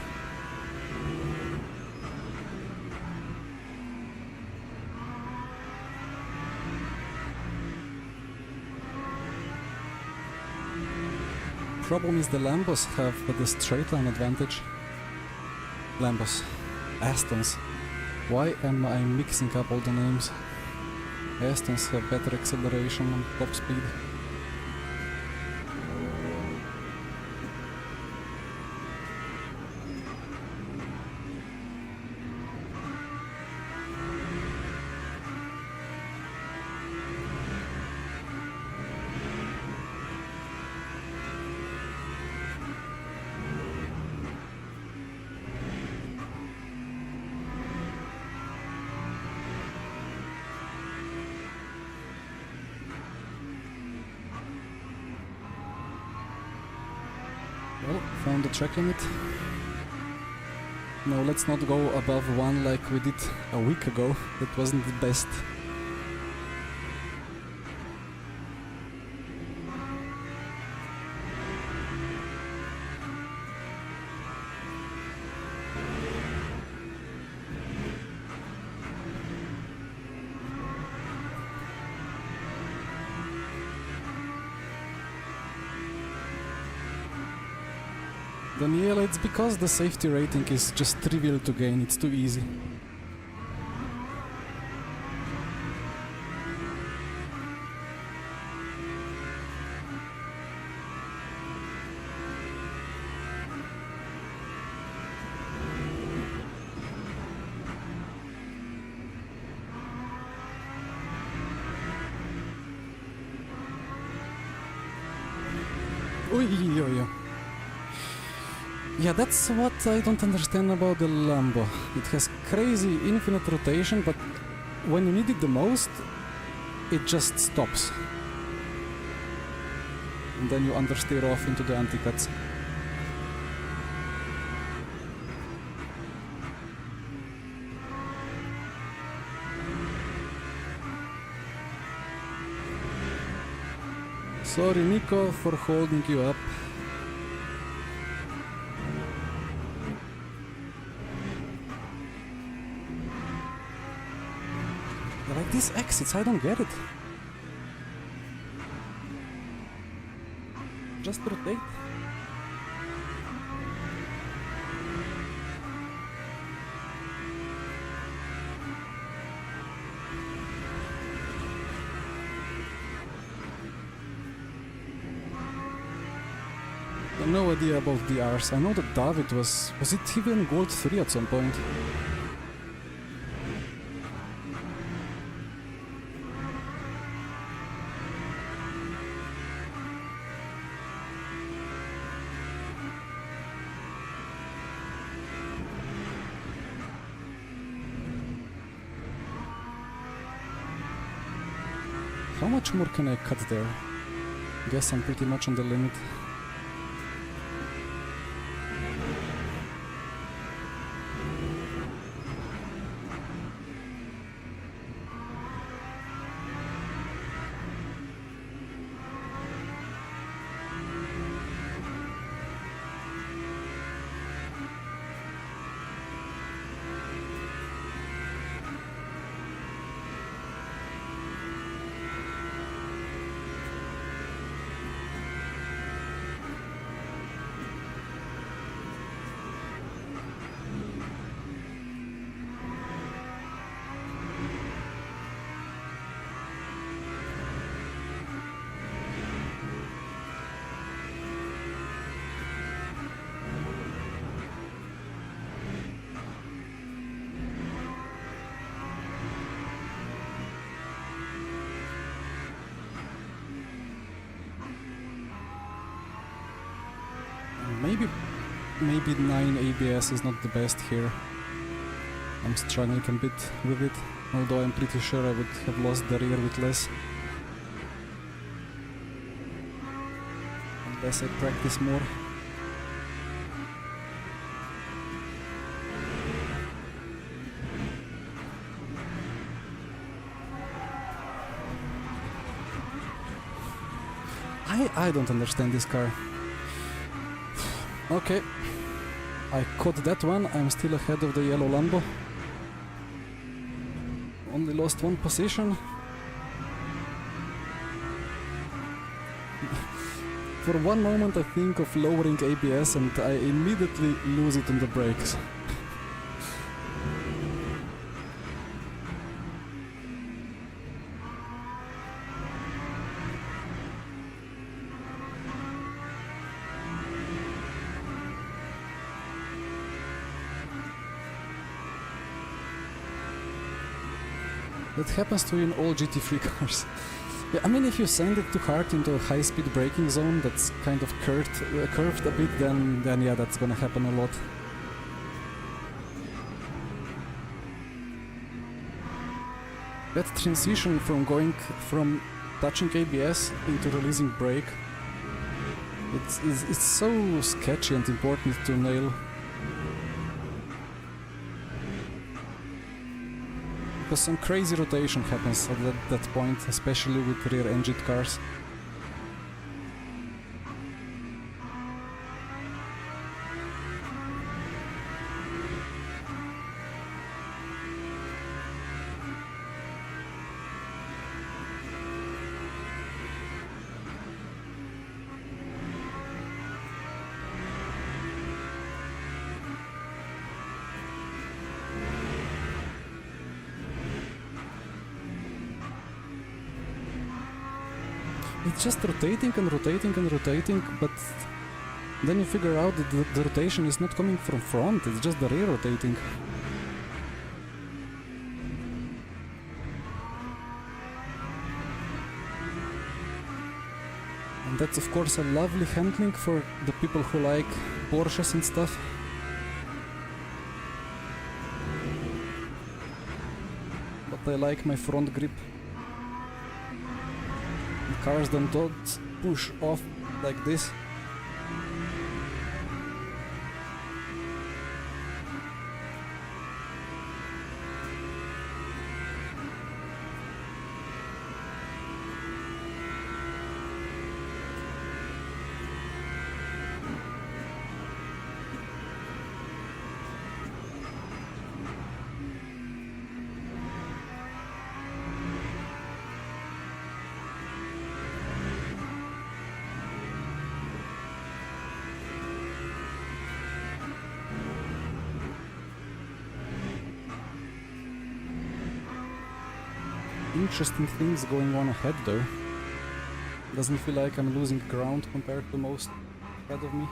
Problem is the Lambos have the straight line advantage. Lambos. Astons. Why am I mixing up all the names? Astons have better acceleration and top speed. Well, found the track limit. No, let's not go above 1 like we did a week ago. That wasn't the best. Daniela, it's because the safety rating is just trivial to gain, it's too easy. Oi. Yeah, that's what I don't understand about the Lambo. It has crazy infinite rotation, but when you need it the most, it just stops. And then you understeer off into the anti-cuts. Sorry, Nico, for holding you up. Like these exits, I don't get it. Just rotate. No idea about the Rs. I know that David was it even Gold 3 at some point? How much more can I cut there? Guess I'm pretty much on the limit. Maybe 9 ABS is not the best here. I'm struggling a bit with it, although I'm pretty sure I would have lost the rear with less. Unless I practice more. I don't understand this car. Okay, I caught that one. I'm still ahead of the yellow Lambo. Only lost one position. For one moment I think of lowering ABS and I immediately lose it on the brakes. That happens to you in all GT3 cars. Yeah, I mean, if you send it too hard into a high-speed braking zone that's kind of curved a bit, then yeah, that's gonna happen a lot. That transition from going from touching ABS into releasing brake, it's so sketchy and important to nail. Because some crazy rotation happens at that point, especially with rear-engined cars. It's just rotating and rotating and rotating, but then you figure out that the rotation is not coming from front, it's just the rear rotating. And that's of course a lovely handling for the people who like Porsches and stuff. But I like my front grip. The cars don't push off like this. Interesting things going on ahead though. Doesn't feel like I'm losing ground compared to most ahead of me.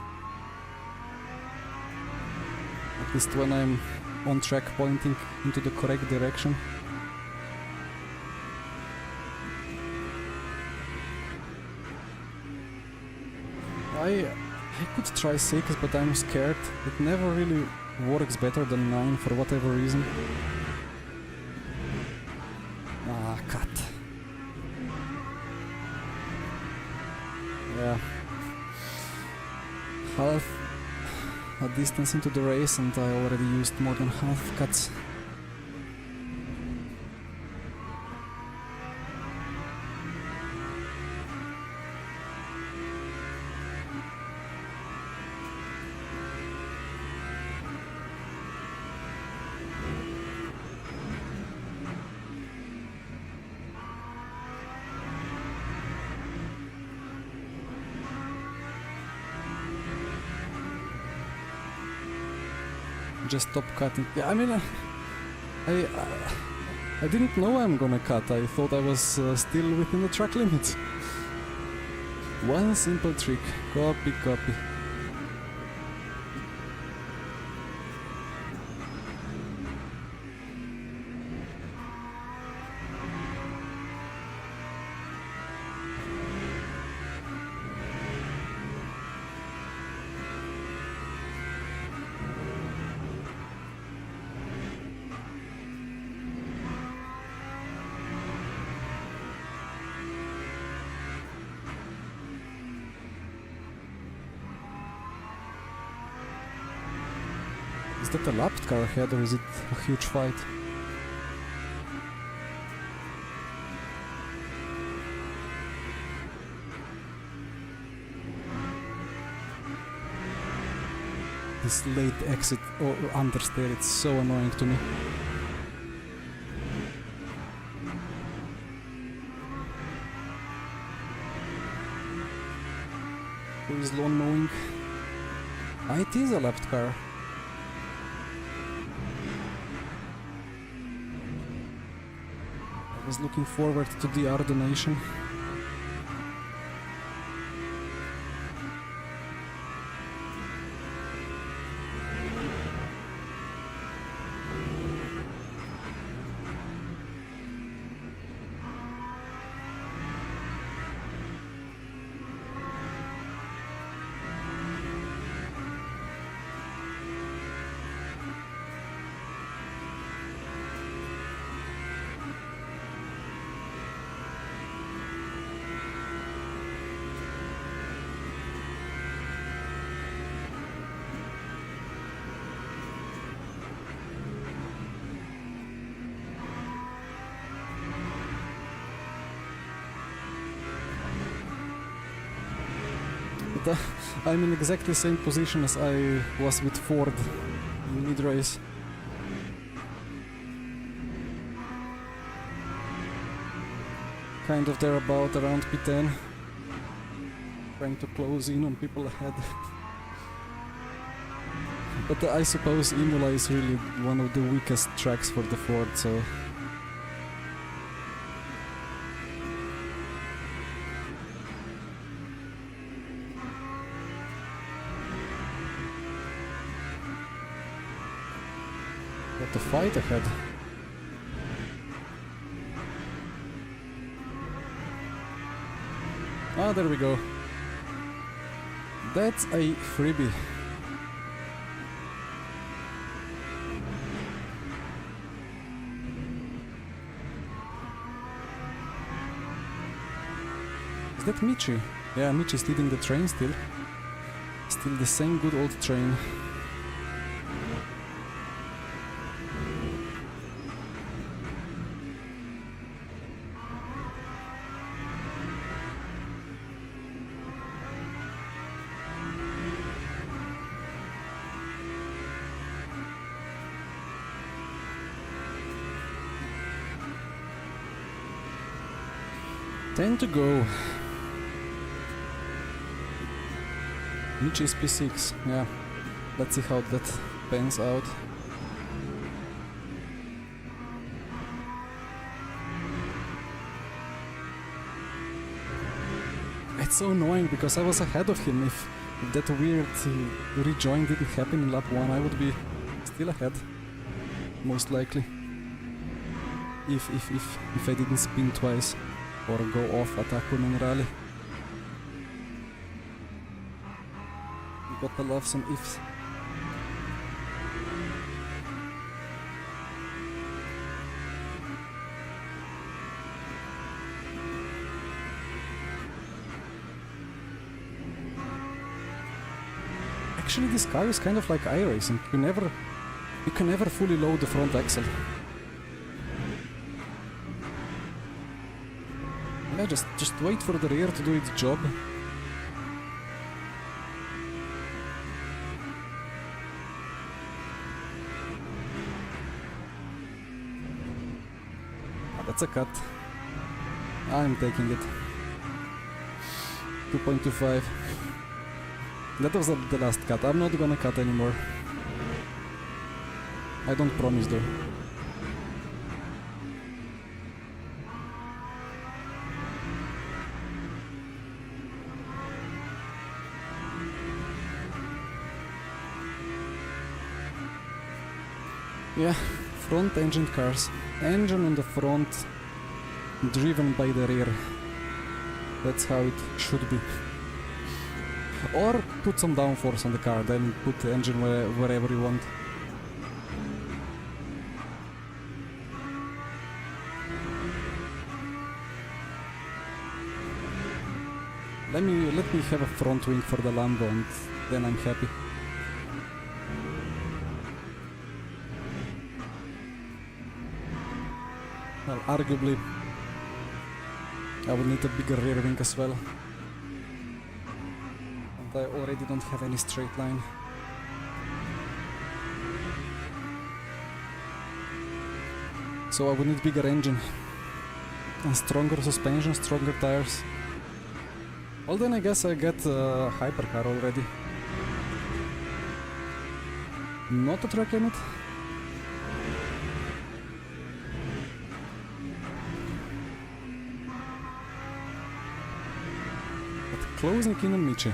At least when I'm on track pointing into the correct direction. I could try 6, but I'm scared. It never really works better than 9 for whatever reason. Ah, cut. Yeah. Half a distance into the race and I already used more than half cuts. Just stop cutting. Yeah, I mean, I didn't know I'm gonna cut. I thought I was still within the track limits. One simple trick. Copy, copy. Is that a lapped car ahead or is it a huge fight? This late exit or understeer, it's so annoying to me. Who is lawn mowing? Ah, it is a lapped car. I was looking forward to the R donation. But I'm in exactly the same position as I was with Ford in mid-race. Kind of thereabout around P10. Trying to close in on people ahead. But I suppose Imola is really one of the weakest tracks for the Ford, so... What a fight ahead. Ah, there we go. That's a freebie. Is that Michi? Yeah, Michi's leading the train still. Still the same good old train. Ten to go. Michi is P6, yeah. Let's see how that pans out. It's so annoying because I was ahead of him. If that weird rejoin didn't happen in lap 1, I would be still ahead. Most likely. If I didn't spin twice or go off at Houben rally. Gotta love some ifs. Actually, this car is kind of like iRacing. You can never fully load the front axle. Yeah, just wait for the rear to do its job. That's a cut. I'm taking it. 2.25. That was the last cut. I'm not gonna cut anymore. I don't promise though. Yeah, front engine cars. Engine on the front, driven by the rear. That's how it should be. Or put some downforce on the car, then put the engine wherever you want. Let me have a front wing for the lambo and then I'm happy. Well, arguably, I would need a bigger rear wing as well. And I already don't have any straight line. So I would need bigger engine. And stronger suspension, stronger tires. Well then I guess I get a hypercar already. Not a track limit. Closing in on Michi.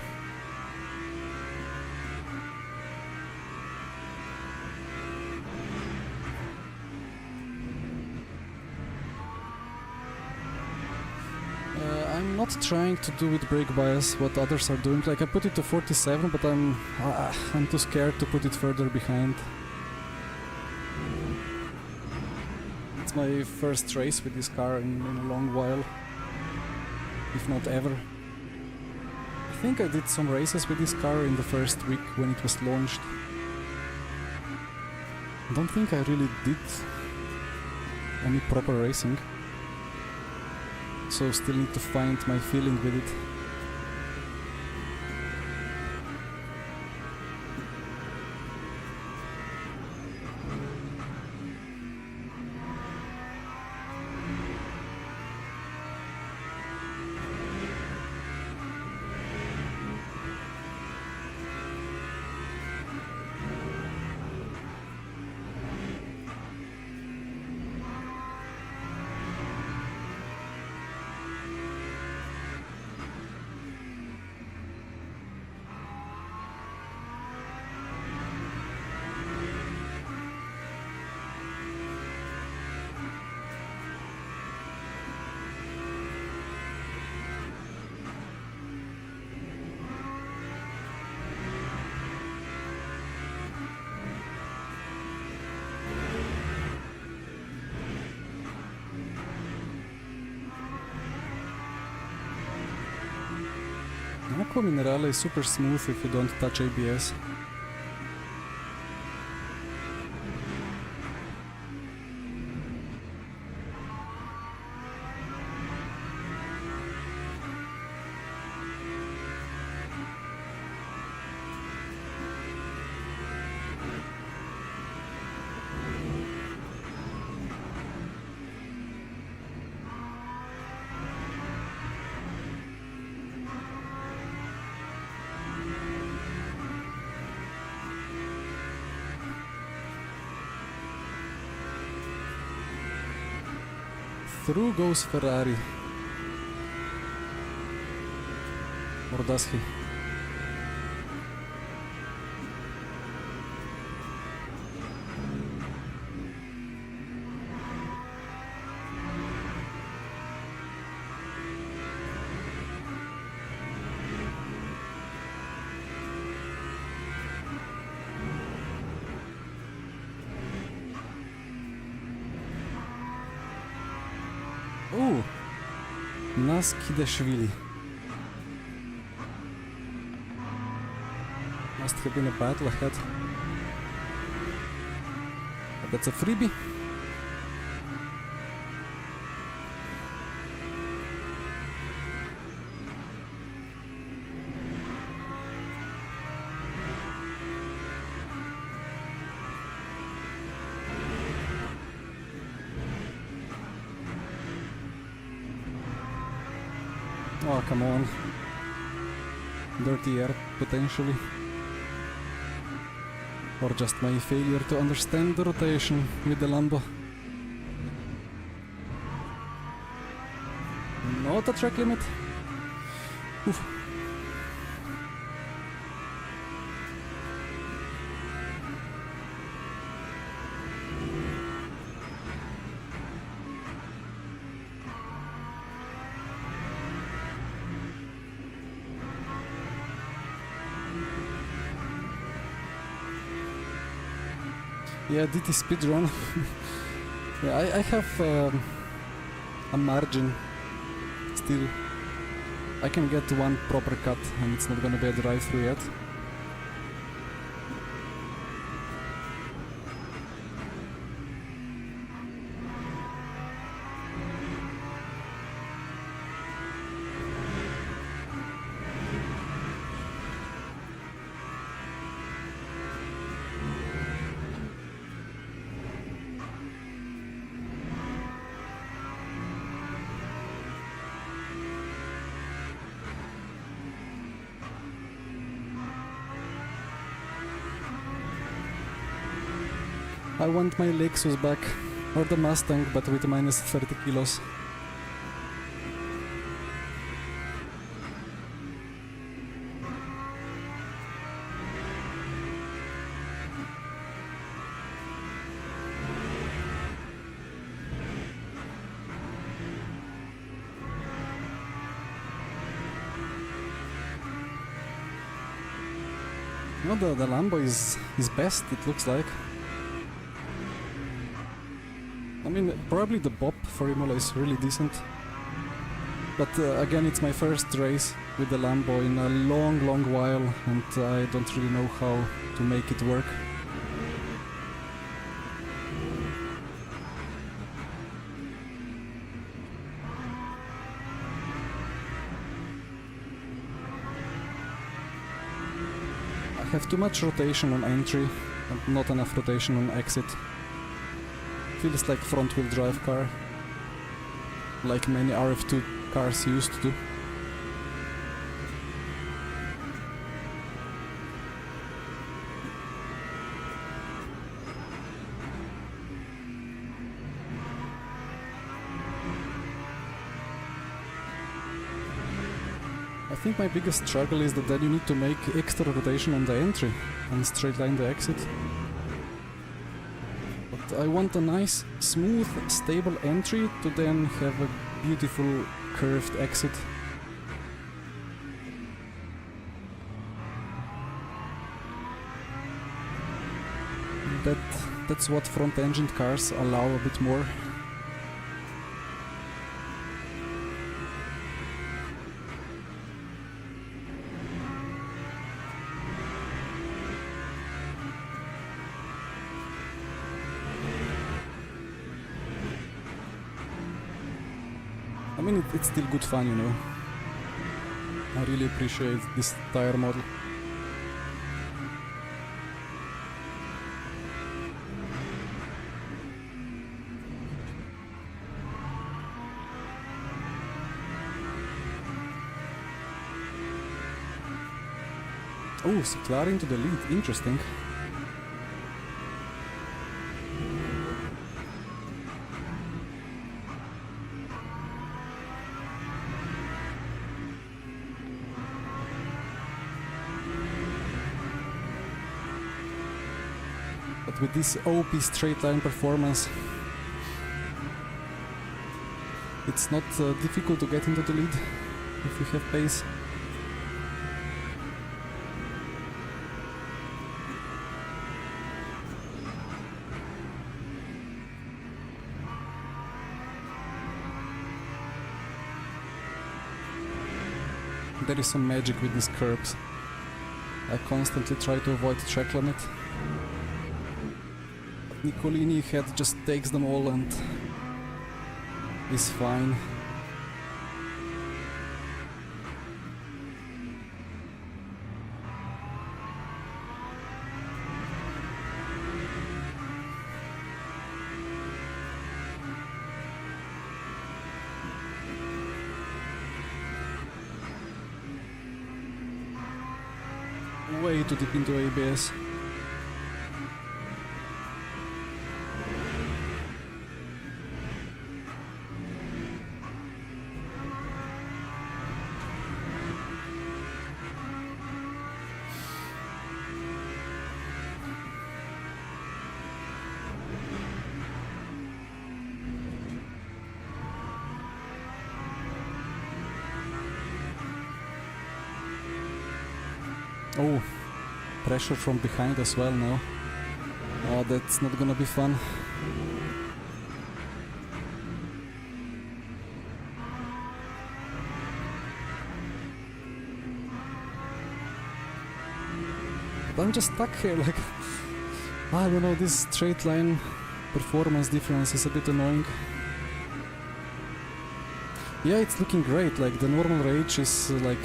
I'm not trying to do with brake bias what others are doing. Like I put it to 47, but I'm too scared to put it further behind. It's my first race with this car in a long while, if not ever. I think I did some races with this car in the first week when it was launched. I don't think I really did any proper racing. So still need to find my feeling with it. Aqua Minerale is super smooth if you don't touch ABS. Through goes Ferrari. Or does he? Ooh, Naskideshvili. Must have been a battle ahead. But that's a freebie. Oh, come on. Dirty air, potentially. Or just my failure to understand the rotation with the lambo. Not a track limit. Oof. Yeah, DT speedrun. Yeah, I have a margin still. I can get one proper cut and it's not gonna be a drive-through yet. I want my Lexus back, or the Mustang, but with minus 30 kilos. No, the Lambo is best, it looks like. I mean, probably the BOP for Imola is really decent. But again, it's my first race with the Lambo in a long while, and I don't really know how to make it work. I have too much rotation on entry and not enough rotation on exit. Feels like front-wheel drive car, like many RF2 cars used to. I think my biggest struggle is that then you need to make extra rotation on the entry and straight line the exit. I want a nice, smooth, stable entry to then have a beautiful curved exit. That's what front-engined cars allow a bit more. I mean, it's still good fun, you know. I really appreciate this tire model. Oh, Seclari to the lead, interesting. But with this OP straight line performance, it's not difficult to get into the lead if you have pace. There is some magic with these curbs. I constantly try to avoid track limit. But Nicolini head just takes them all and is fine. Way too deep into ABS. Oh, pressure from behind as well now. Oh, that's not gonna be fun. But I'm just stuck here, like, I don't know, this straight line performance difference is a bit annoying. Yeah, it's looking great, like the normal range is like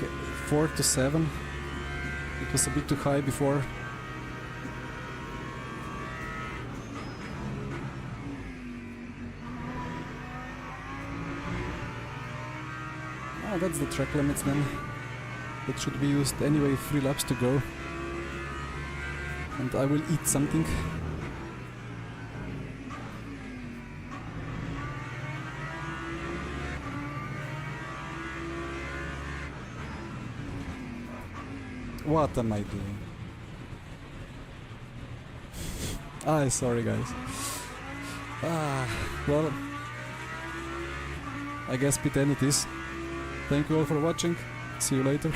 4 to 7. It was a bit too high before. Oh, that's the track limits then. That should be used anyway, 3 laps to go. And I will eat something. What am I doing? Sorry guys. Well, I guess P10 it is. Thank you all for watching. See you later.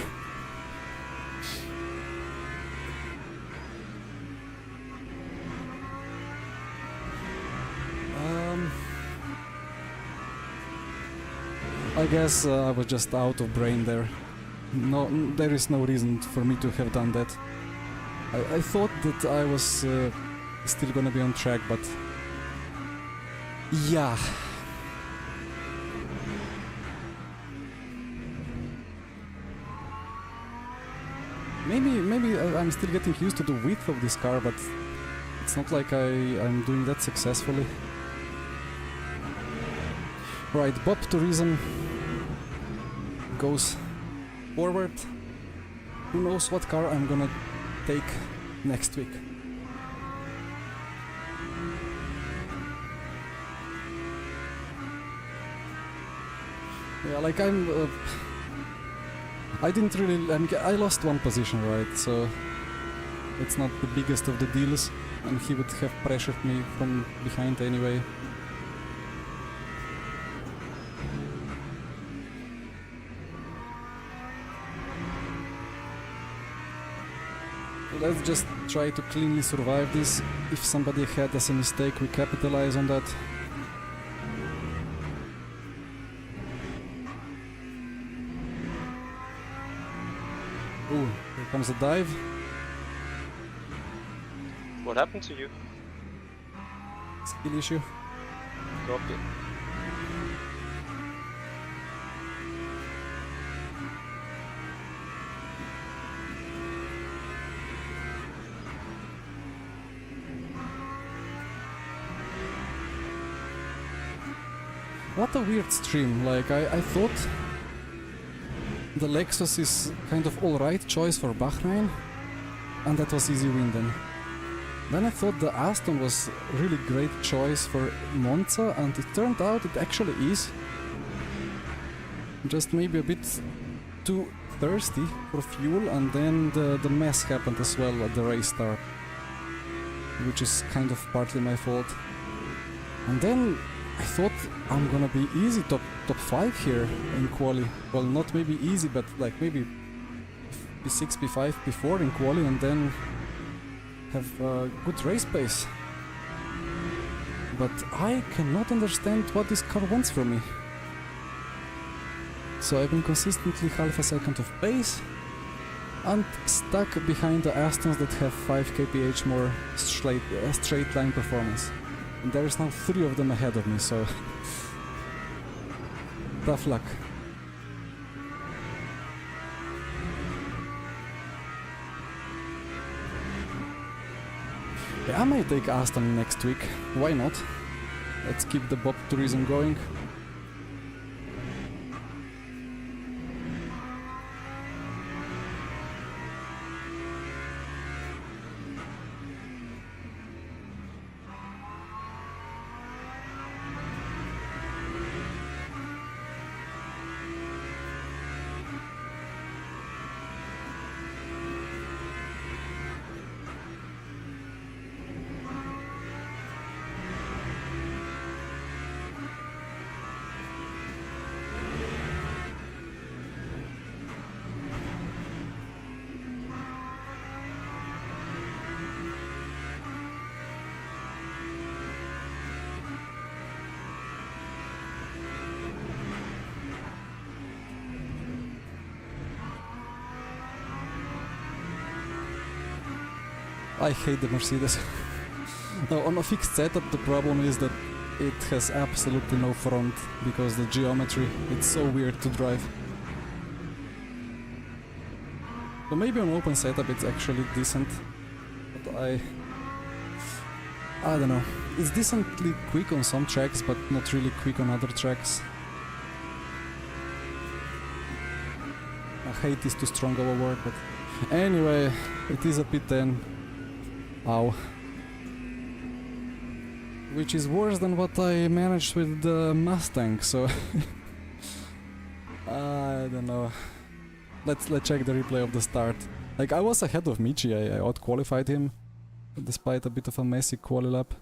I guess I was just out of brain there. No, there is no reason for me to have done that. I thought that I was still gonna be on track, but yeah. Maybe I'm still getting used to the width of this car, but it's not like I'm doing that successfully. Right, BOP tourism goes forward. Who knows what car I'm gonna take next week. Yeah, like I didn't really, I lost one position, right, so it's not the biggest of the deals, and he would have pressured me from behind anyway. Let's just try to cleanly survive this. If somebody ahead has a mistake, we capitalize on that. Ooh, here comes a dive. What happened to you? Skill issue. Copy. What a weird stream. Like, I thought the Lexus is kind of alright choice for Bahrain, and that was easy win then. Then I thought the Aston was really great choice for Monza, and it turned out it actually is. Just maybe a bit too thirsty for fuel, and then the mess happened as well at the race start, which is kind of partly my fault. And then I thought I'm gonna be easy top 5 here in Quali. Well, not maybe easy, but like maybe P6, P5, P4 in Quali, and then have good race pace. But I cannot understand what this car wants from me. So I've been consistently half a second of pace and stuck behind the Astons that have 5 kph more straight line performance. And there is now 3 of them ahead of me, so tough luck. Yeah, I might take Aston next week, why not? Let's keep the BOP tourism going. I hate the Mercedes. Now, on a fixed setup, the problem is that it has absolutely no front because the geometry, it's so weird to drive. So maybe on open setup it's actually decent, but I don't know. It's decently quick on some tracks, but not really quick on other tracks. I hate is too strong of a word, but anyway, it is a P10. Ow. Which is worse than what I managed with the Mustang, so I don't know. Let's check the replay of the start. Like, I was ahead of Michi, I out-qualified him, despite a bit of a messy quali lap.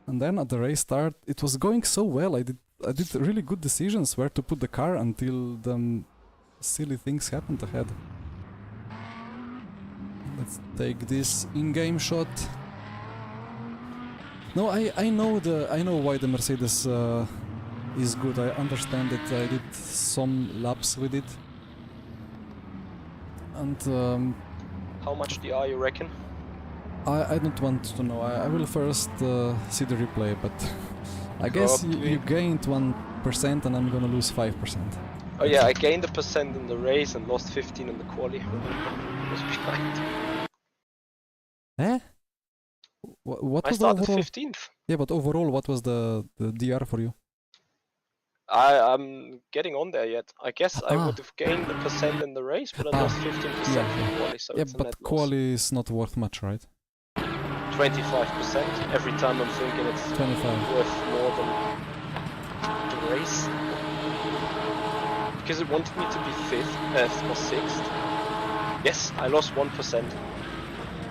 And then at the race start, it was going so well, I did really good decisions where to put the car until the silly things happened ahead. Let's take this in-game shot. No, I know why the Mercedes is good. I understand it. I did some laps with it. And how much DR you reckon? I don't want to know. I will first see the replay, but I guess you gained 1% and I'm gonna lose 5%. Oh yeah, I gained a percent in the race and lost 15 in the quali. I was behind. Eh? What was I started the overall? 15th. Yeah, but overall, what was the DR for you? I'm getting on there yet. I guess I would have gained a percent in the race, but I lost 15% in the quali, so yeah, it's a but net quali is not worth much, right? 25%. Every time I'm thinking it's 25. worth more than the race. Because it wanted me to be 5th or 6th. Yes, I lost 1%.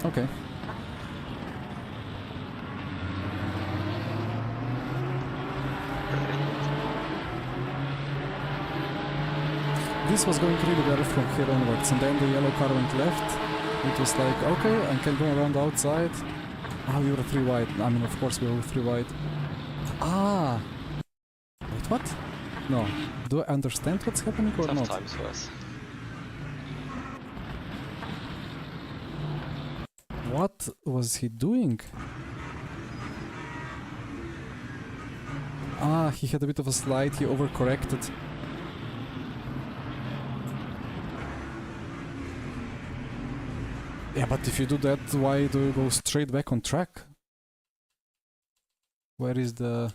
Okay. This was going really well from here onwards, and then the yellow car went left. It was like, okay, I can go around the outside. Ah, we were 3 wide. I mean, of course we were 3 wide. Ah! Wait, what? No. Do I understand what's happening or not? Tough times for us. What was he doing? Ah, he had a bit of a slide, he overcorrected. Yeah, but if you do that, why do you go straight back on track? Where is the...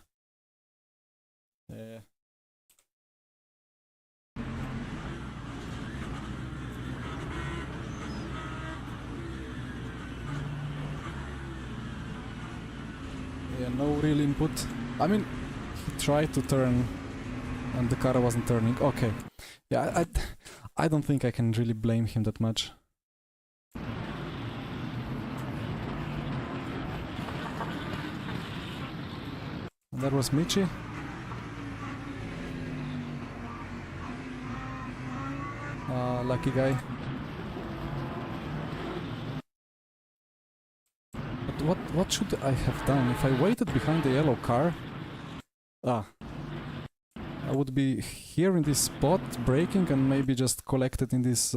No real input. I mean, he tried to turn and the car wasn't turning. Okay. Yeah, I don't think I can really blame him that much. And that was Michi. Lucky guy. But what should I have done? If I waited behind the yellow car... I would be here in this spot, braking, and maybe just collected in this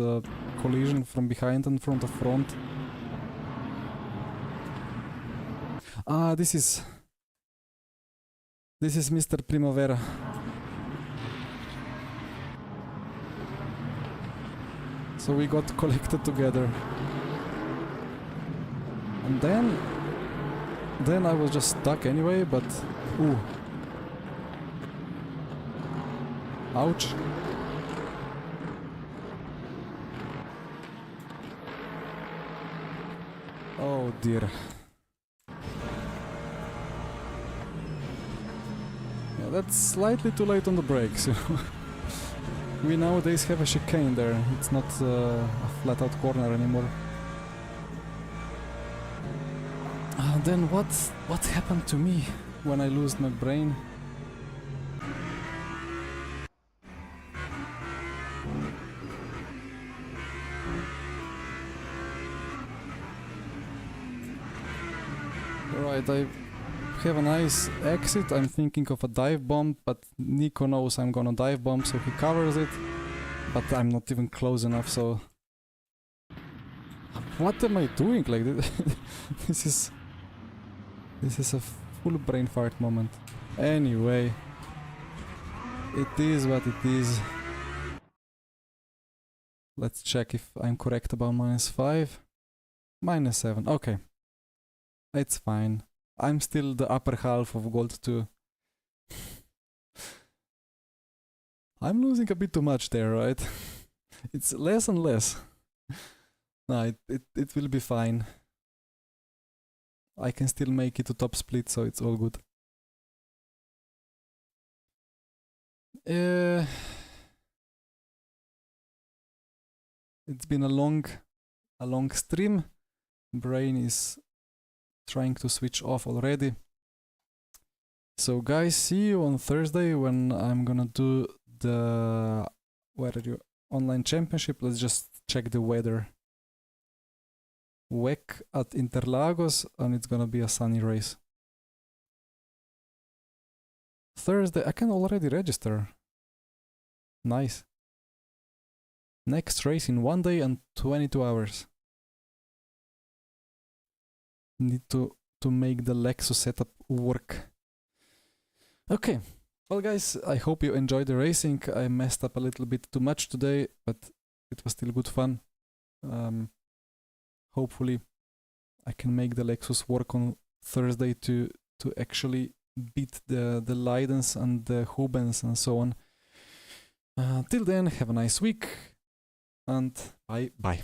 collision from behind and from the front. This is Mr. Primavera. So we got collected together. And then I was just stuck anyway, but... Ooh. Ouch. Oh dear. Yeah, that's slightly too late on the brakes. We nowadays have a chicane there. It's not a flat-out corner anymore. Then what happened to me when I lost my brain? Right, I have a nice exit. I'm thinking of a dive bomb, but Nico knows I'm gonna dive bomb, so he covers it. But I'm not even close enough, so... What am I doing? Like, this is a full brain fart moment. Anyway, it is what it is. Let's check if I'm correct about -5. -7, okay. It's fine. I'm still the upper half of Gold 2. I'm losing a bit too much there, right? It's less and less. No, it will be fine. I can still make it to top split, so it's all good. It's been a long stream. Brain is trying to switch off already. So guys, see you on Thursday when I'm gonna do the online championship. Let's just check the weather. WEC at Interlagos, and it's gonna be a sunny race. Thursday, I can already register. Nice. Next race in 1 day and 22 hours. Need to make the Lexus setup work. Okay, well guys, I hope you enjoyed the racing. I messed up a little bit too much today, but it was still good fun. Hopefully I can make the Lexus work on Thursday to actually beat the Leidens and the Houbens and so on. Till then, have a nice week and bye.